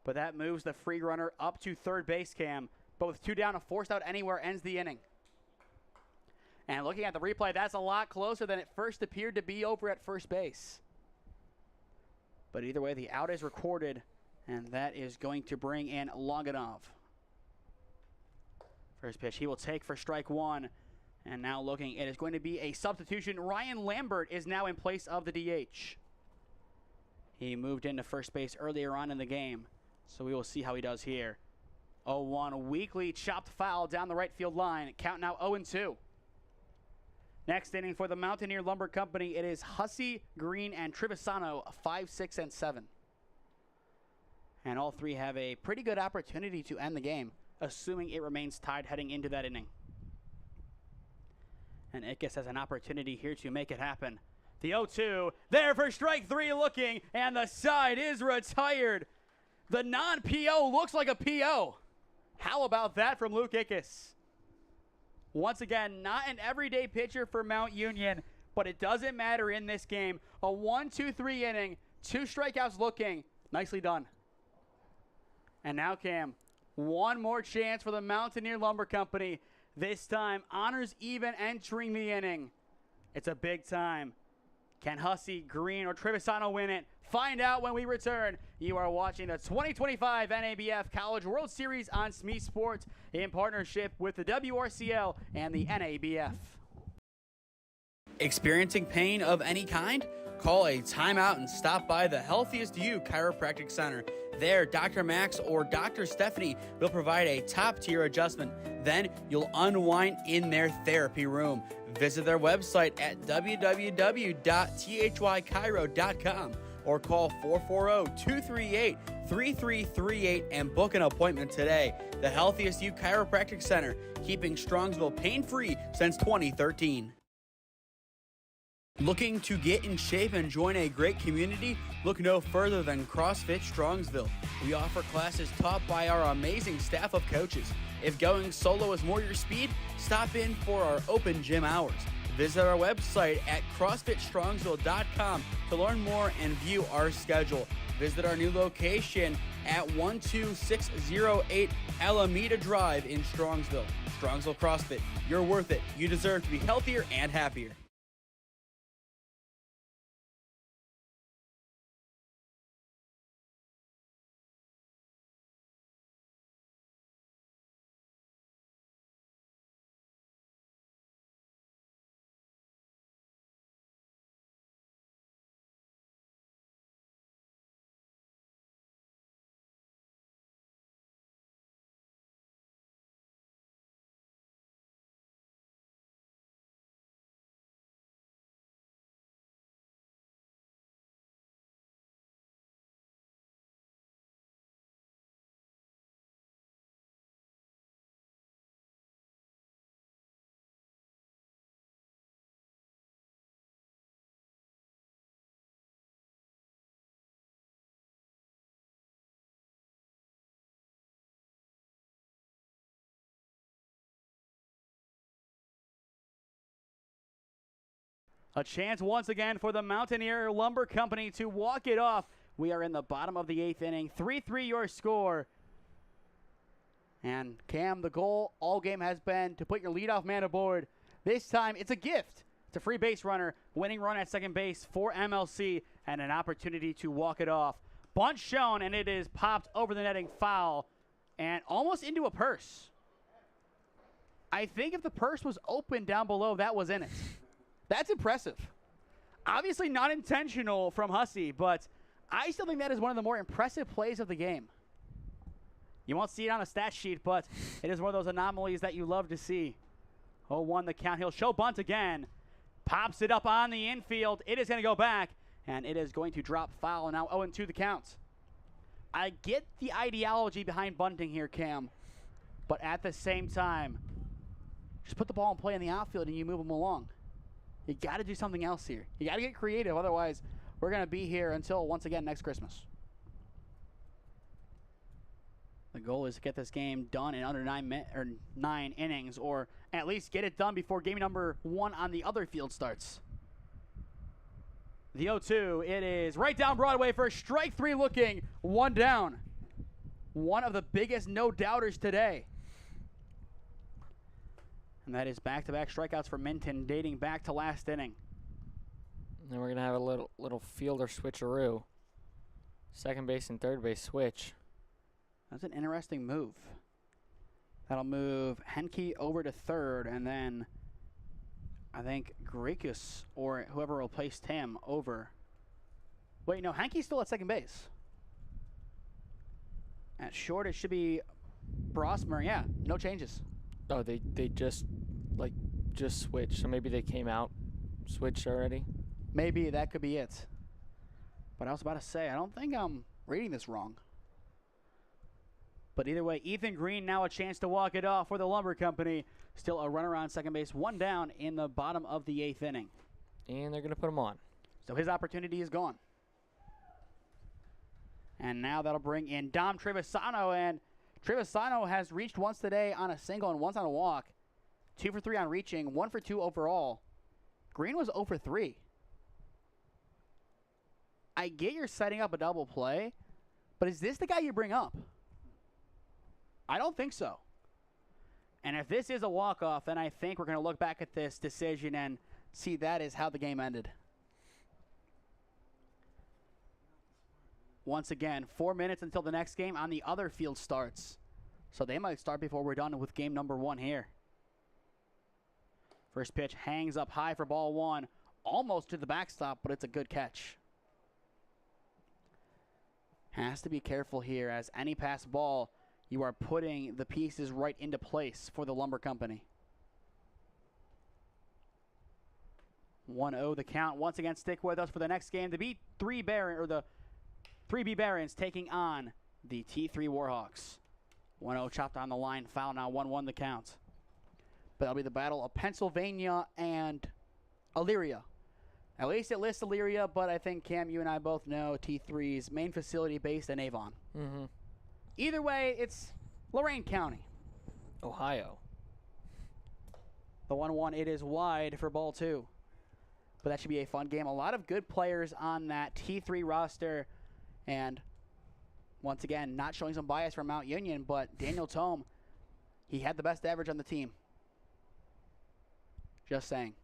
But that moves the free runner up to third base, Cam. But with 2 down, a forced out anywhere ends the inning. And looking at the replay, that's a lot closer than it first appeared to be over at first base. But either way, the out is recorded, and that is going to bring in Loganov. First pitch he will take for strike 1. And now looking, it is going to be a substitution. Ryan Lambert is now in place of the DH. He moved into first base earlier on in the game, so we will see how he does here. 0-1, weakly chopped foul down the right field line. Count now 0-2. Next inning for the Mountaineer Lumber Company, it is Hussey, Green, and Trevisano, 5, 6, and 7. And all 3 have a pretty good opportunity to end the game, assuming it remains tied heading into that inning. And Ickes has an opportunity here to make it happen. The 0-2, there for strike 3 looking, and the side is retired. The non-PO looks like a PO. How about that from Luke Ickes? Once again, not an everyday pitcher for Mount Union, but it doesn't matter in this game. A 1-2-3 inning, 2 strikeouts looking. Nicely done. And now, Cam, one more chance for the Mountaineer Lumber Company. This time, honors even entering the inning. It's a big time. Can Hussey, Green, or Trevisano win it? Find out when we return. You are watching the 2025 NABF College World Series on SmeeSports in partnership with the WRCL and the NABF. Experiencing pain of any kind? Call a timeout and stop by the Healthiest You Chiropractic Center. There, Dr. Max or Dr. Stephanie will provide a top-tier adjustment. Then you'll unwind in their therapy room. Visit their website at www.thychiro.com or call 440-238-3338 and book an appointment today. The Healthiest You Chiropractic Center, keeping Strongsville pain-free since 2013. Looking to get in shape and join a great community? Look no further than CrossFit Strongsville. We offer classes taught by our amazing staff of coaches. If going solo is more your speed, stop in for our open gym hours. Visit our website at CrossFitStrongsville.com to learn more and view our schedule. Visit our new location at 12608 Alameda Drive in Strongsville. Strongsville CrossFit, you're worth it. You deserve to be healthier and happier. A chance once again for the Mountaineer Lumber Company to walk it off. We are in the bottom of the 8th inning. 3-3 your score. And Cam, the goal all game has been to put your leadoff man aboard. This time it's a gift. It's a free base runner, winning run at second base for MLC, and an opportunity to walk it off. Bunt shown, and it is popped over the netting, foul, and almost into a purse. I think if the purse was open down below, that was in it. That's impressive. Obviously not intentional from Hussey, but I still think that is one of the more impressive plays of the game. You won't see it on a stat sheet, but it is one of those anomalies that you love to see. 0-1 the count. He'll show bunt again. Pops it up on the infield. It is going to go back, and it is going to drop foul. Now 0-2 the count. I get the ideology behind bunting here, Cam, but at the same time, just put the ball in play in the outfield and you move them along. You got to do something else here. You got to get creative. Otherwise, we're going to be here until, once again, next Christmas. The goal is to get this game done in under 9 innings, or at least get it done before game number 1 on the other field starts. The 0-2, it is right down Broadway for strike 3 looking. 1 down. One of the biggest no-doubters today. And that is back-to-back strikeouts for Minton, dating back to last inning. Then we're going to have a little fielder switcheroo. Second base and third base switch. That's an interesting move. That'll move Henke over to third, and then I think Grekus or whoever replaced him over. Wait, no, Henke's still at second base. At short, it should be Brosmer. Yeah, no changes. Oh, they just switched, so maybe they came out, switched already. Maybe that could be it. But I was about to say, I don't think I'm reading this wrong. But either way, Ethan Green now a chance to walk it off for the Lumber Company. Still a runner on second base, 1 down in the bottom of the 8th inning. And they're going to put him on. So his opportunity is gone. And now that'll bring in Dom Trevisano, and Trevisano has reached once today on a single and once on a walk. 2 for 3 on reaching, 1 for 2 overall. Green was 0 for 3. I get you're setting up a double play, but is this the guy you bring up? I don't think so. And if this is a walk-off, then I think we're going to look back at this decision and see that is how the game ended. Once again, 4 minutes until the next game on the other field starts. So they might start before we're done with game number 1 here. First pitch hangs up high for ball 1. Almost to the backstop, but it's a good catch. Has to be careful here, as any pass ball, you are putting the pieces right into place for the Lumber Company. 1-0 the count. Once again, stick with us for the next game. The B3 Barons taking on the T3 Warhawks. 1-0 chopped on the line. Foul now. 1-1 the count. But that'll be the battle of Pennsylvania and Elyria. At least it lists Elyria, but I think, Cam, you and I both know T3's main facility based in Avon. Mm-hmm. Either way, it's Lorain County. Ohio. The 1-1, it is wide for ball 2. But that should be a fun game. A lot of good players on that T3 roster. And once again, not showing some bias from Mount Union, but Daniel Tome, he had the best average on the team. Just saying.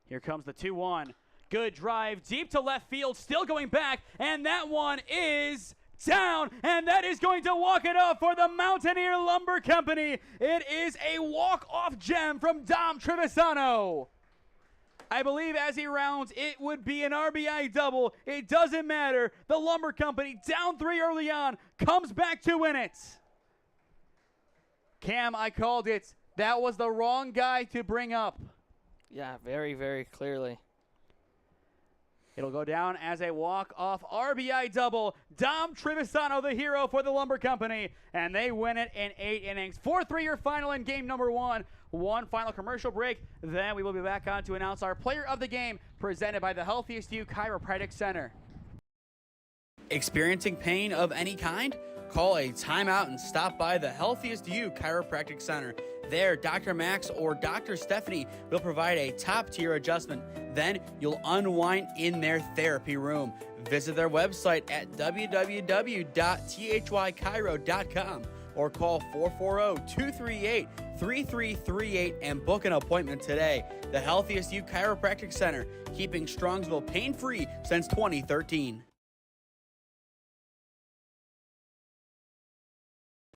Here comes the 2-1. Good drive, deep to left field, still going back, and that one is down, and that is going to walk it off for the Mountaineer Lumber Company. It is a walk-off gem from Dom Trevisano. I believe as he rounds, it would be an RBI double. It doesn't matter. The Lumber Company, down 3 early on, comes back to win it. Cam, I called it. That was the wrong guy to bring up. Yeah, very, very clearly. It'll go down as a walk-off RBI double. Dom Trevisano, the hero for the Lumber Company, and they win it in 8 innings. 4-3 your final in game number 1. One final commercial break. Then we will be back on to announce our player of the game, presented by the Healthiest You Chiropractic Center. Experiencing pain of any kind? Call a timeout and stop by the Healthiest You Chiropractic Center. There, Dr. Max or Dr. Stephanie will provide a top-tier adjustment. Then you'll unwind in their therapy room. Visit their website at www.thychiro.com or call 440-238-3338 and book an appointment today. The Healthiest You Chiropractic Center, keeping Strongsville pain-free since 2013.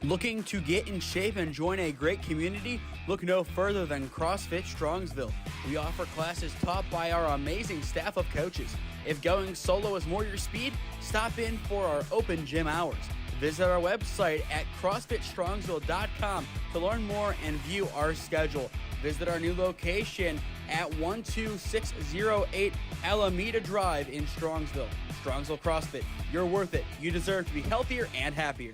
Looking to get in shape and join a great community? Look no further than CrossFit Strongsville. We offer classes taught by our amazing staff of coaches. If going solo is more your speed, stop in for our open gym hours. Visit our website at CrossFitStrongsville.com to learn more and view our schedule. Visit our new location at 12608 Alameda Drive in Strongsville. Strongsville CrossFit, you're worth it. You deserve to be healthier and happier.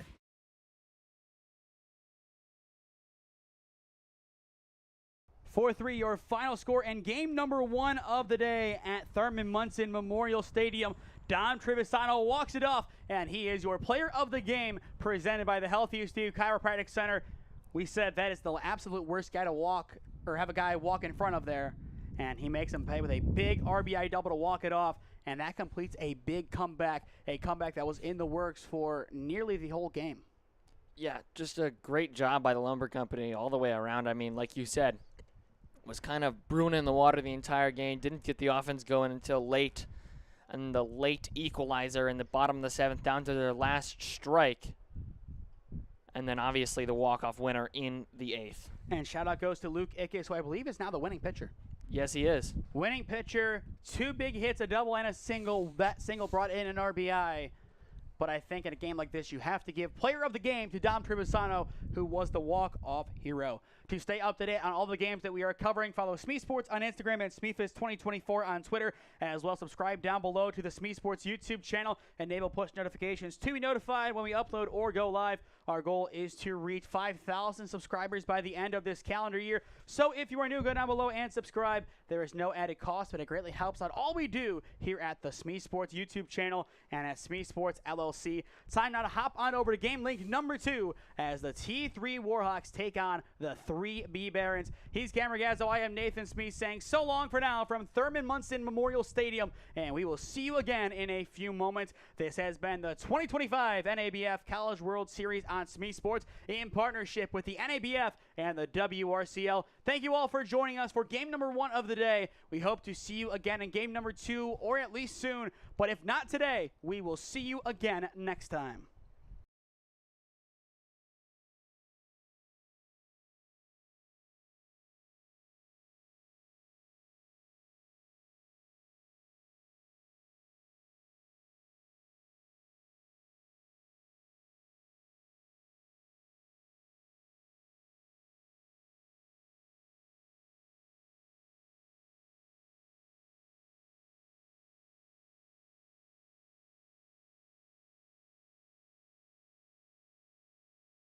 4-3 your final score and game number 1 of the day at Thurman Munson Memorial Stadium. Dom Trevisano walks it off, and he is your player of the game, presented by the Healthiest You Chiropractic Center. We said that is the absolute worst guy to walk, or have a guy walk in front of there, and he makes him pay with a big RBI double to walk it off, and that completes a big comeback, a comeback that was in the works for nearly the whole game. Yeah, just a great job by the Lumber Company all the way around. I mean, like you said, was kind of brewing in the water the entire game, didn't get the offense going until late, and the late equalizer in the bottom of the 7th down to their last strike, and then obviously the walk-off winner in the 8th. And shout-out goes to Luke Ickes, who I believe is now the winning pitcher. Yes, he is. Winning pitcher, 2 big hits, a double and a single. That single brought in an RBI. But I think in a game like this, you have to give player of the game to Dom Trevisano, who was the walk-off hero. To stay up to date on all the games that we are covering, follow SmeeSports on Instagram and SmeeFist2024 on Twitter. As well, subscribe down below to the SmeeSports YouTube channel. Enable push notifications to be notified when we upload or go live. Our goal is to reach 5,000 subscribers by the end of this calendar year. So if you are new, go down below and subscribe. There is no added cost, but it greatly helps out all we do here at the SmeeSports YouTube channel and at SmeeSports LLC. Time now to hop on over to game link number 2 as the T3 Warhawks take on the 3B Barons. He's Cam Ragazzo. I am Nathan Smee saying so long for now from Thurman Munson Memorial Stadium, and we will see you again in a few moments. This has been the 2025 NABF College World Series on SmeeSports in partnership with the NABF and the WRCL. Thank you all for joining us for game number 1 of the day. We hope to see you again in game number 2, or at least soon. But if not today, we will see you again next time.